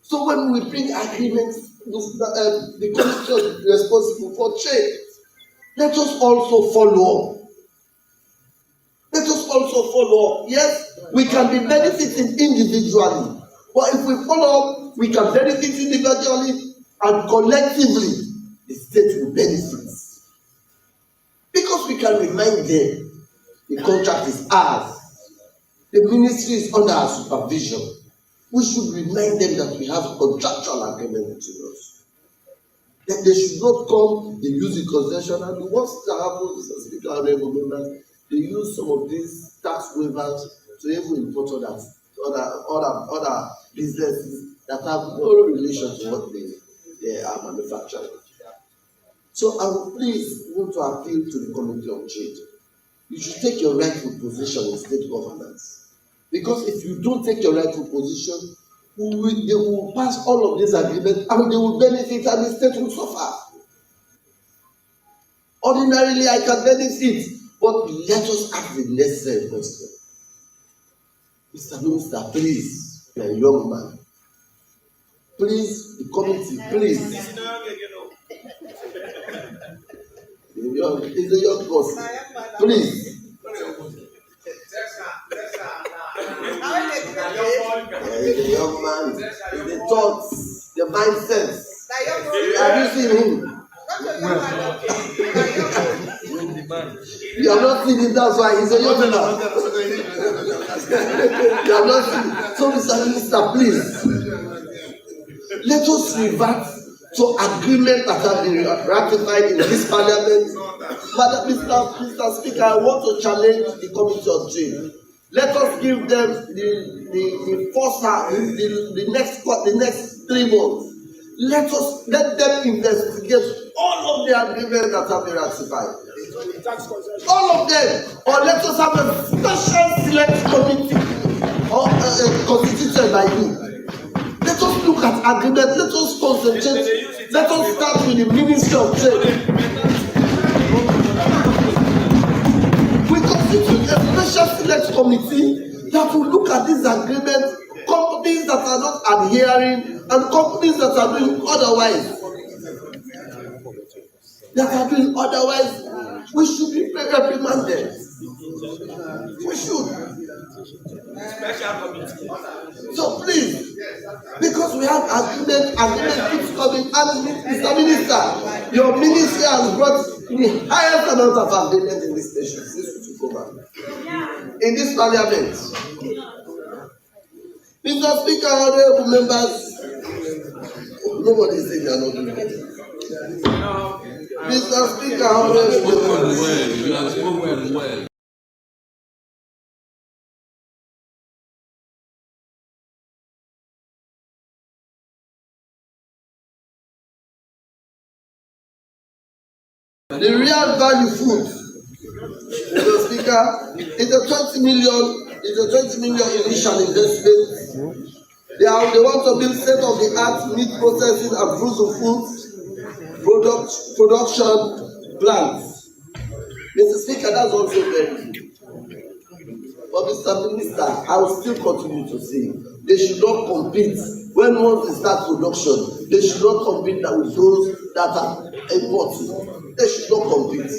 So when we bring agreements with the commission responsible for trade, let us also follow up. Let us also follow up. Yes, we can be benefiting individually, but if we follow up, we can benefit individually and collectively, the state will benefit. Because we can remind them the contract is ours, the ministry is under our supervision. We should remind them that we have a contractual agreement with us. That they should not come, they use the concession, and the worst that happens, Mr. Speaker, honorable members, they use some of these tax waivers to even import other businesses that have no relation to what they are manufacturing. So I would please want to appeal to the Committee on Trade. You should take your rightful position in state governance. Because if you don't take your rightful position, they will pass all of these agreements and they will benefit and the state will suffer. Ordinarily, I can benefit, but let us ask the necessary question. Mr. Minister, please, you're a young man. Please, the committee, please. He's a young person. Please. He's a young man. The thoughts, the mindsets. Have you seen him? You have not seen him, that's why he's a young man. You have not seen him. So, Mr. Minister, please, let us revert to agreement that have been ratified in this parliament. But Mr. Speaker, I want to challenge the Committee on Trade. Let us give them the first half, the next 3 months. Let them investigate all of the agreements that have been ratified. All of them. Or let us have a special select committee constituted by you. Let us look at agreement. Let us concentrate. Let us start with the Ministry of Trade. We constitute a special select committee that will look at this agreement. Companies that are not adhering and companies that are doing otherwise. We should be reprimanded. We should. So please, because we have agreement keeps coming, and Mr. Minister, your ministry has brought the highest amount of agreement in this nation since we took over. In this parliament. Mr. Speaker, honorable members, nobody is saying they are not doing it. Mr. Speaker, honorable members. You have spoken well. The real value food, Mr. Speaker, is a 20 million initial investment. They want to build state-of-the-art meat processing and frozen foods production plants. Mr. Speaker, that's also very good. But Mr. Minister, I will still continue to say they should not compete When once they start production, they should not compete with those that are importing. They should not compete.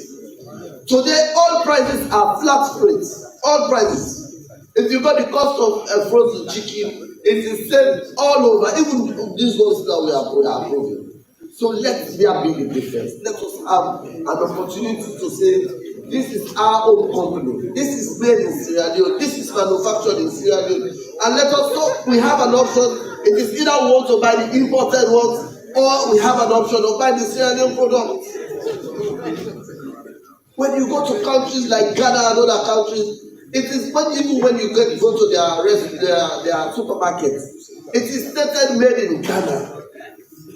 Today, all prices are flat rates. All prices. If you got the cost of frozen chicken, it is same all over. Even these ones that we are approving. So let there be the difference. Let us have an opportunity to say, this is our own company. This is made in Sierra Leone. This is manufactured in Sierra Leone. And let us know we have an option. It is either we want to buy the imported ones, or we have an option of buying the Sierra Leone products. When you go to countries like Ghana and other countries, it is even when you go to their supermarkets, it is stated made in Ghana,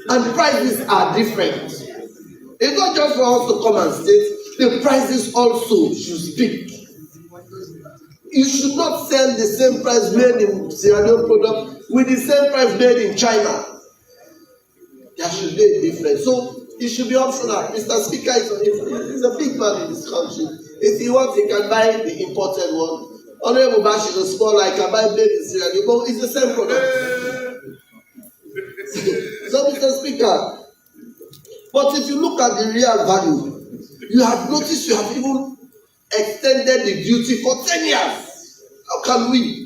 and prices are different. It's not just for us to come and state. The prices also should speak. You should not sell the same price made in Sierra Leone product with the same price made in China. There should be a difference. So it should be optional. Mr. Speaker is a big man in this country. If he wants, he can buy the imported one. Honorable Bash is a small, I can buy made in Sierra Leone, but it's the same product. So, Mr. Speaker, but if you look at the real value, you have noticed you have even extended the duty for 10 years. How can we?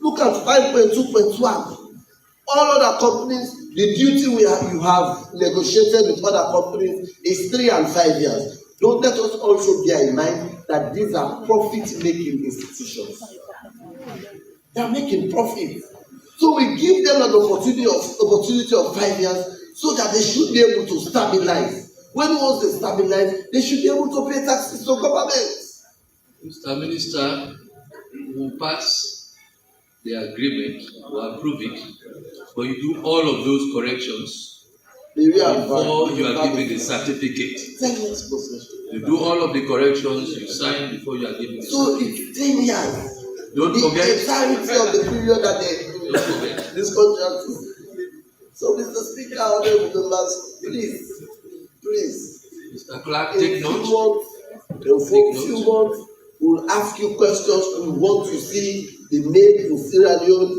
Look at 5.2.1. All other companies, the duty you have negotiated with other companies is 3 and 5 years. Don't let us also bear in mind that these are profit-making institutions. They are making profit. So we give them an opportunity of 5 years so that they should be able to stabilize. When once they stabilize, they should be able to pay taxes to government. Mr. Minister, will pass the agreement, will approve it, but you do all of those corrections before you are given the certificate. 10 years possession. You do all of the corrections, you sign before you are given the so certificate. It's 10 years. Don't forget. The entirety of the period that they this contract is. So, Mr. Speaker, honorable members, please. Mr. Clark, take note. In few months, we'll ask you questions. We want to see the made in Sierra Leone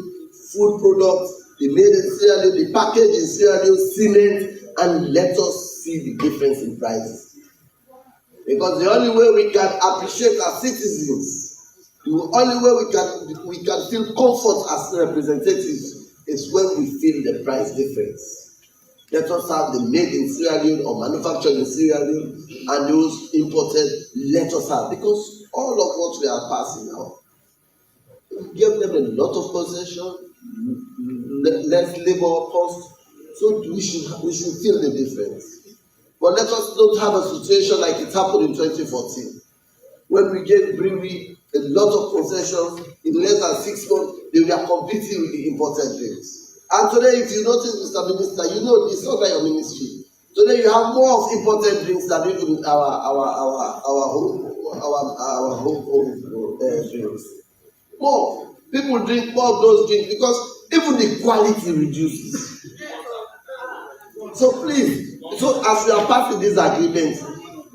food products, the made in Sierra Leone, the package in Sierra Leone cement, and let us see the difference in prices. Because the only way we can appreciate our citizens, the only way we can feel comfort as representatives is when we feel the price difference. Let us have the made in Sierra Leone or manufactured in Sierra Leone and those imported, let us have. Because all of what we are passing now, we give them a lot of concession, less labor cost, so we should feel the difference. But let us not have a situation like it happened in 2014, when we gave Brewery a lot of concessions. In less than 6 months, they were competing with the imported drinks. And today, if you notice, Mr. Minister, you know this under your ministry. Today, you have more of imported drinks than even our home drinks. More people drink more of those drinks because even the quality reduces. So please, so as we are passing this agreement,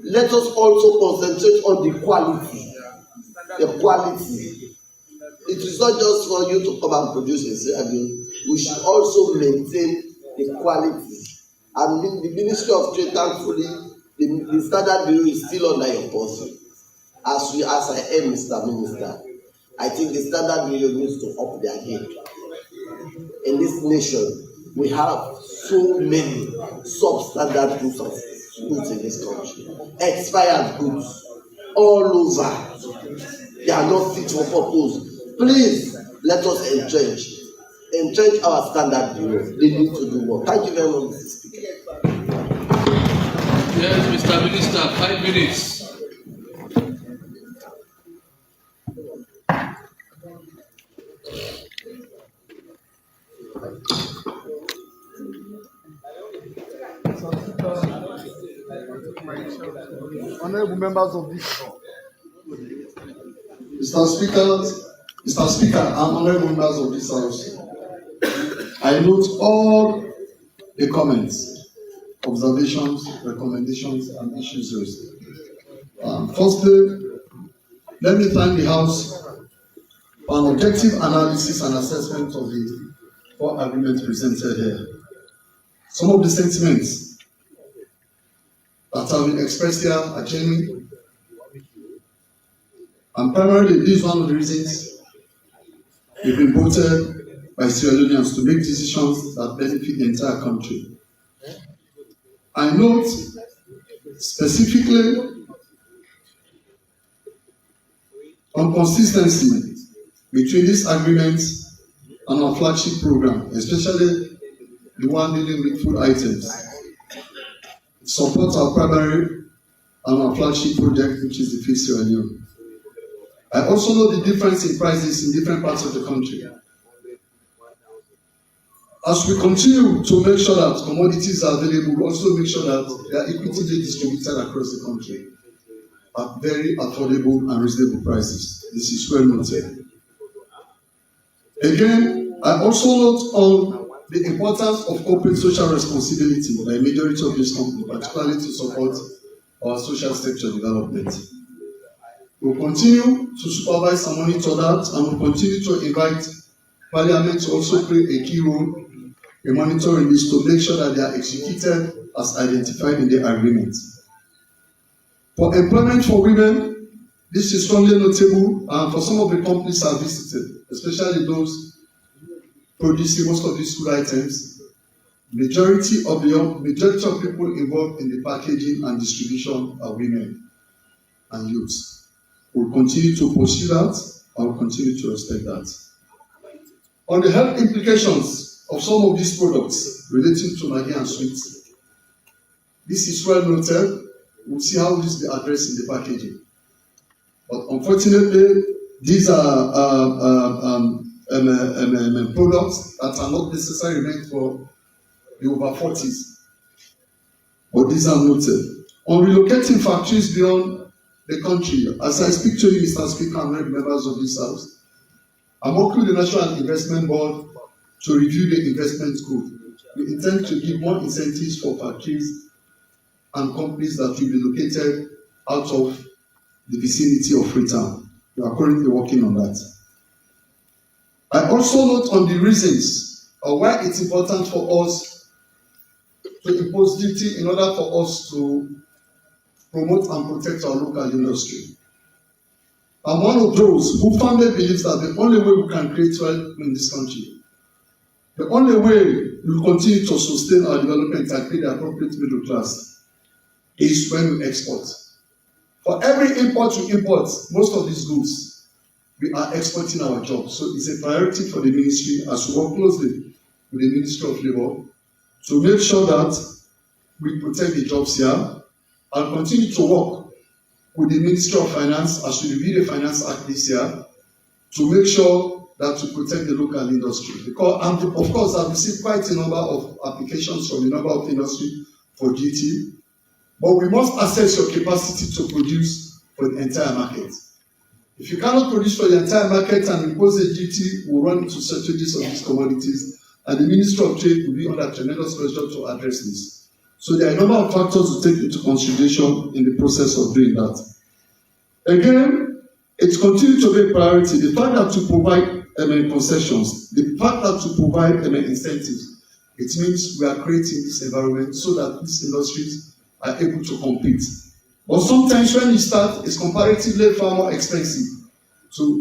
let us also concentrate on the quality. The quality. It is not just for you to come and produce in Sierra Leone. We should also maintain the quality. And the Ministry of Trade, thankfully, the Standard Bureau is still under your purview. As I am, Mr. Minister, I think the Standard Bureau needs to up their game. In this nation, we have so many substandard goods in this country. Expired goods all over. They are not fit for purpose. Please, let us entrench our Standard Bureau. They need to do more. Thank you very much, Mr. Speaker. Yes, Mr. Minister, 5 minutes. Honorable members of this Mr. Speaker, and honorable members of this House, I note all the comments, observations, recommendations, and issues raised. Firstly, let me thank the House for an objective analysis and assessment of the 4 agreements presented here. Some of the sentiments that have been expressed here are genuine, and primarily this is one of the reasons we've been voted by Sierra Leoneans to make decisions that benefit the entire country. I note specifically on consistency between these agreements and our flagship program, especially the one dealing with food items. It supports our primary and our flagship project, which is the Feed Sierra Leone. I also know the difference in prices in different parts of the country. As we continue to make sure that commodities are available, we also make sure that they are equitably distributed across the country at very affordable and reasonable prices. This is well noted. Again, I also note on the importance of corporate social responsibility by a majority of this company, particularly to support our social sector development. We'll continue to supervise and monitor that, and we'll continue to invite Parliament to also play a key role in monitoring this to make sure that they are executed as identified in the agreement. For employment for women, this is strongly notable, and for some of the companies I've visited, especially those producing most of these food items, majority of people involved in the packaging and distribution are women and youths. We'll continue to pursue that, and we'll continue to respect that. On the health implications of some of these products relating to Maggi and sweets, this is well noted. We'll see how this will be addressed in the packaging. But unfortunately, these are products that are not necessarily meant for the over 40s. But these are noted. On relocating factories beyond the country, as I speak to you, Mr. Speaker, and members of this House, I'm working with the National Investment Board to review the investment code. We intend to give more incentives for factories and companies that will be located out of the vicinity of Freetown. We are currently working on that. I also note on the reasons of why it's important for us to impose duty in order for us to promote and protect our local industry. I'm one of those who firmly believes that the only way we can create wealth in this country, the only way we will continue to sustain our development and create the appropriate middle class, is when we export. For every import we import, most of these goods, we are exporting our jobs. So it's a priority for the ministry, as we work closely with the Ministry of Labour, to make sure that we protect the jobs here, and continue to work with the Ministry of Finance as we review the Finance Act this year to make sure that we protect the local industry. Because, and of course, I've received quite a number of applications from a number of industry for duty, but we must assess your capacity to produce for the entire market. If you cannot produce for the entire market and impose a duty, we'll run into shortages of these commodities, and the Ministry of Trade will be under tremendous pressure to address this. So there are a number of factors to take into consideration in the process of doing that. Again, it continues to be a priority. The fact that to provide concessions, the fact that to provide incentives, it means we are creating this environment so that these industries are able to compete. But sometimes when you start, it's comparatively far more expensive to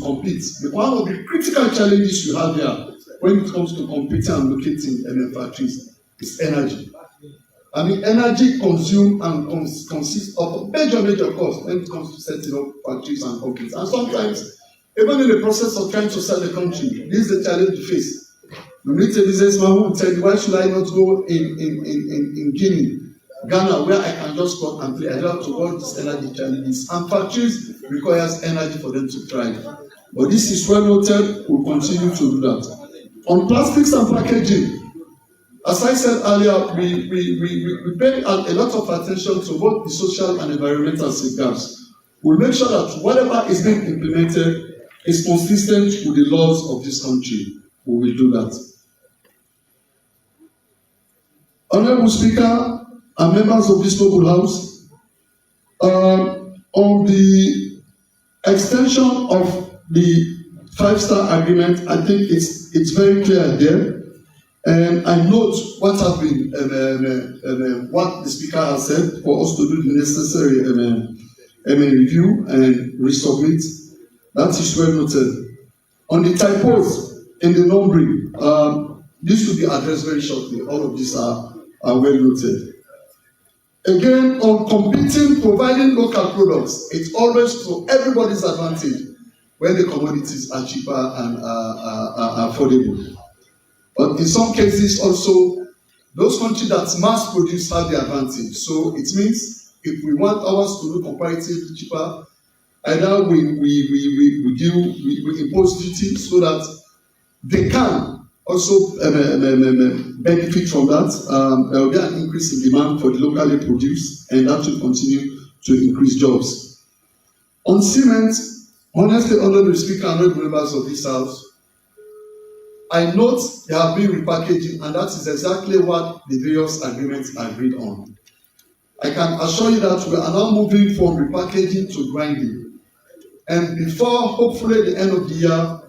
compete. But one of the critical challenges you have here when it comes to competing and locating factories is energy. I mean, energy consumed and consists of major costs when it comes to setting up factories and companies. And sometimes, even in the process of trying to sell the country, this is the challenge you face. You meet a businessman who will tell you, why should I not go in Guinea, Ghana, where I can just plug and play? I don't have to work these energy challenges. And factories requires energy for them to thrive. But this is well noted. We'll continue to do that. On plastics and packaging, as I said earlier, we pay a lot of attention to both the social and environmental safeguards. We'll make sure that whatever is being implemented is consistent with the laws of this country. We will do that. Honorable Speaker and members of this noble House, on the extension of the 5-star agreement. I think it's very clear there. And I note what has been what the speaker has said for us to do the necessary review and resubmit. That is well noted. On the typos in the numbering, this will be addressed very shortly. All of these are well noted. Again, on competing, providing local products, it's always to everybody's advantage when the commodities are cheaper and are affordable. But in some cases also, those countries that mass produce have the advantage. So it means if we want ours to look comparatively cheaper, either we impose duty so that they can also benefit from that. There will be an increase in demand for the locally produced, and that will continue to increase jobs. On cement, honestly, honourable Speaker and honourable members of this House, I note there have been repackaging, and that is exactly what the various agreements agreed on. I can assure you that we are now moving from repackaging to grinding. And before, hopefully, the end of the year,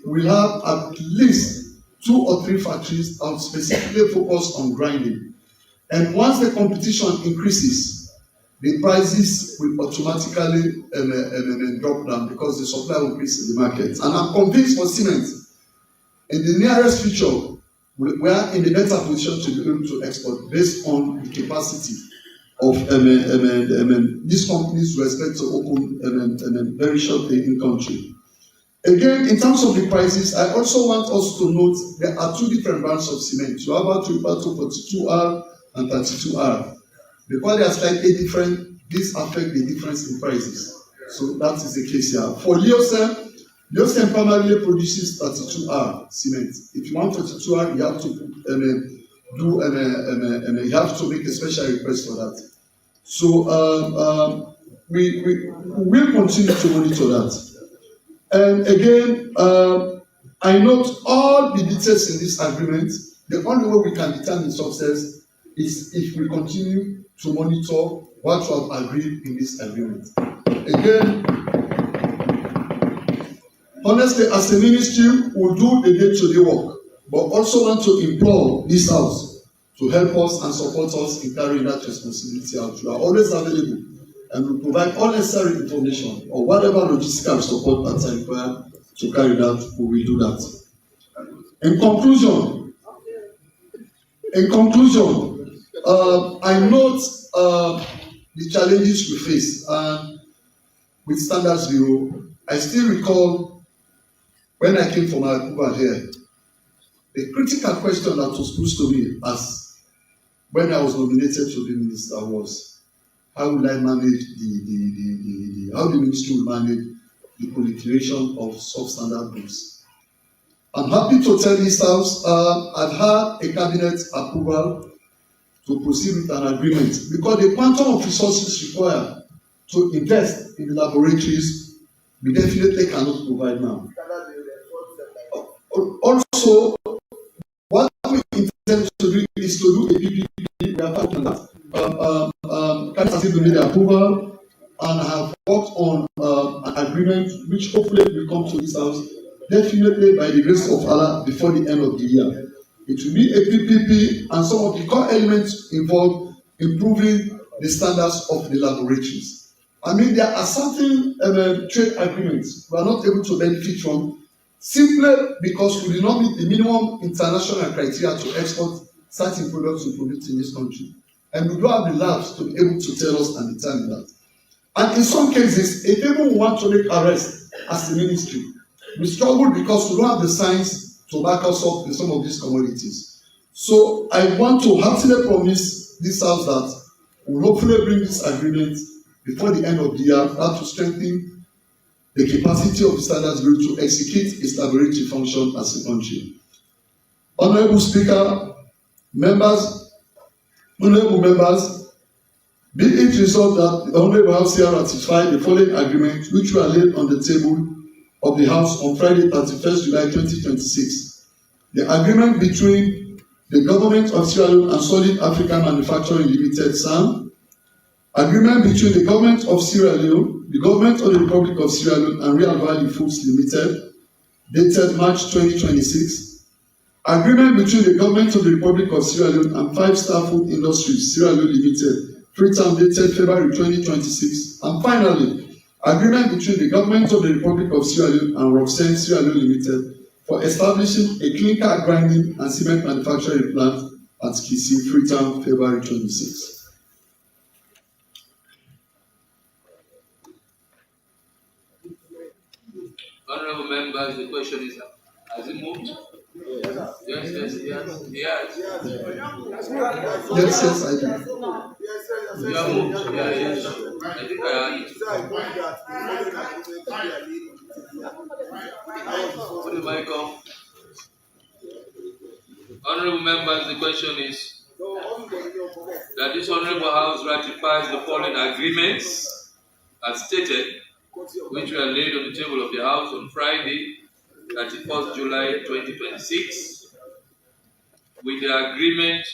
we'll have at least 2 or 3 factories that will specifically focus on grinding. And once the competition increases, the prices will automatically drop down because the supply will increase in the market. And I'm convinced for cement, in the nearest future, we are in a better position to be able to export based on the capacity of these companies we expect to open very shortly in country. Again, in terms of the prices, I also want us to note there are 2 different brands of cement. You have about 42R and 32R. Because they are slightly different, this affects the difference in prices. So that is the case here. For Leocem, Leocem primarily produces 32R cement. If you want 32R, you have to you have to make a special request for that. So we will continue to monitor that. And again, I note all the details in this agreement. The only way we can determine success is if we continue to monitor what we have agreed in this agreement. Again, honestly, as a ministry, we'll do the day-to-day work, but also want to implore this House to help us and support us in carrying that responsibility out. We are always available and we provide all necessary information or whatever logistical support that is required to carry that, we will do that. In conclusion, I note the challenges we face, and with Standards Bureau, I still recall when I came from Vancouver here, the critical question that was posed to me as when I was nominated to be minister was, how will I manage how the ministry will manage the proliferation of substandard goods? I'm happy to tell this House, I've had a cabinet approval to proceed with an agreement because the quantum of resources required to invest in the laboratories, we definitely cannot provide now. Also, what we intend to do is to do a PPP. We are part of that. Cabinet has given me the approval and have worked on an agreement which hopefully will come to this House definitely by the grace of Allah before the end of the year. It will be a PPP, and some of the core elements involve improving the standards of the laboratories. I mean, there are certain trade agreements we are not able to benefit from simply because we do not meet the minimum international criteria to export certain products we produce in this country. And we do have the labs to be able to tell us and determine that. And in some cases, if even we want to make arrests as a ministry, we struggle because we don't have the science to back us up in some of these commodities. So I want to heartily promise this House that we'll hopefully bring this agreement before the end of the year, that to strengthen the capacity of the Standards Bureau to execute its laboratory function as a country. Honourable Speaker, honourable members, be it resolved that the Honourable House here ratify the following agreement which were laid on the table of the House on Friday, 31st July 2026. The agreement between the Government of Sierra Leone and Solid African Manufacturing Limited, SAM, agreement between the Government of Sierra Leone, the Government of the Republic of Sierra Leone and Real Valley Foods Limited, dated March 2026, agreement between the Government of the Republic of Sierra Leone and Five Star Food Industries Sierra Leone Limited, Freetown, dated February 2026, and finally, agreement between the Government of the Republic of Sierra Leone and Roxanne Sierra Leone Limited for establishing a clinker grinding and cement manufacturing plant at Kisii, Freetown, February 26. Honorable members, the question is, has it moved? Yes, yes. Yes, I do. You have moved? Yeah, yes. I think I heard it. Put the mic on. Honorable members, the question is that this Honorable House ratifies the following agreements as stated, which were laid on the table of the House on Friday, 31st July 2026, with the agreement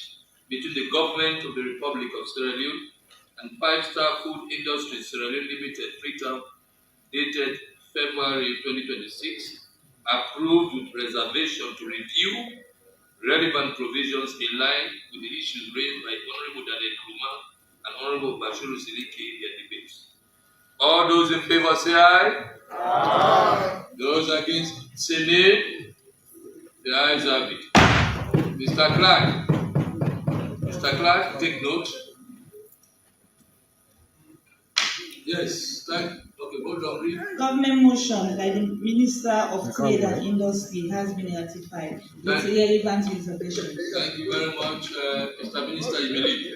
between the Government of the Republic of Sierra Leone and Five Star Food Industries Sierra Leone Limited, Freetown, dated February 2026, approved with reservation to review relevant provisions in line with the issues raised by Honorable Daniel Kruma and Honorable Bashiru Siliki in their debates. All those in favor say aye. Aye. Those against say nay. The ayes have it. Mr. Clark, take note. Yes, okay, hold on, read. Government motion by the Minister of Trade and Industry has been ratified with relevant reservations. Thank you very much, Mr. Minister Imeli.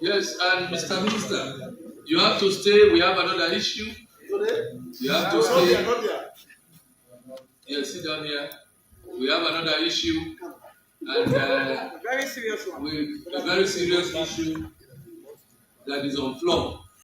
Yes, and Mr. Minister, you have to stay. We have another issue. You have to stay. Yes, sit down here. We have another issue, and very serious one. A very serious issue that is on floor.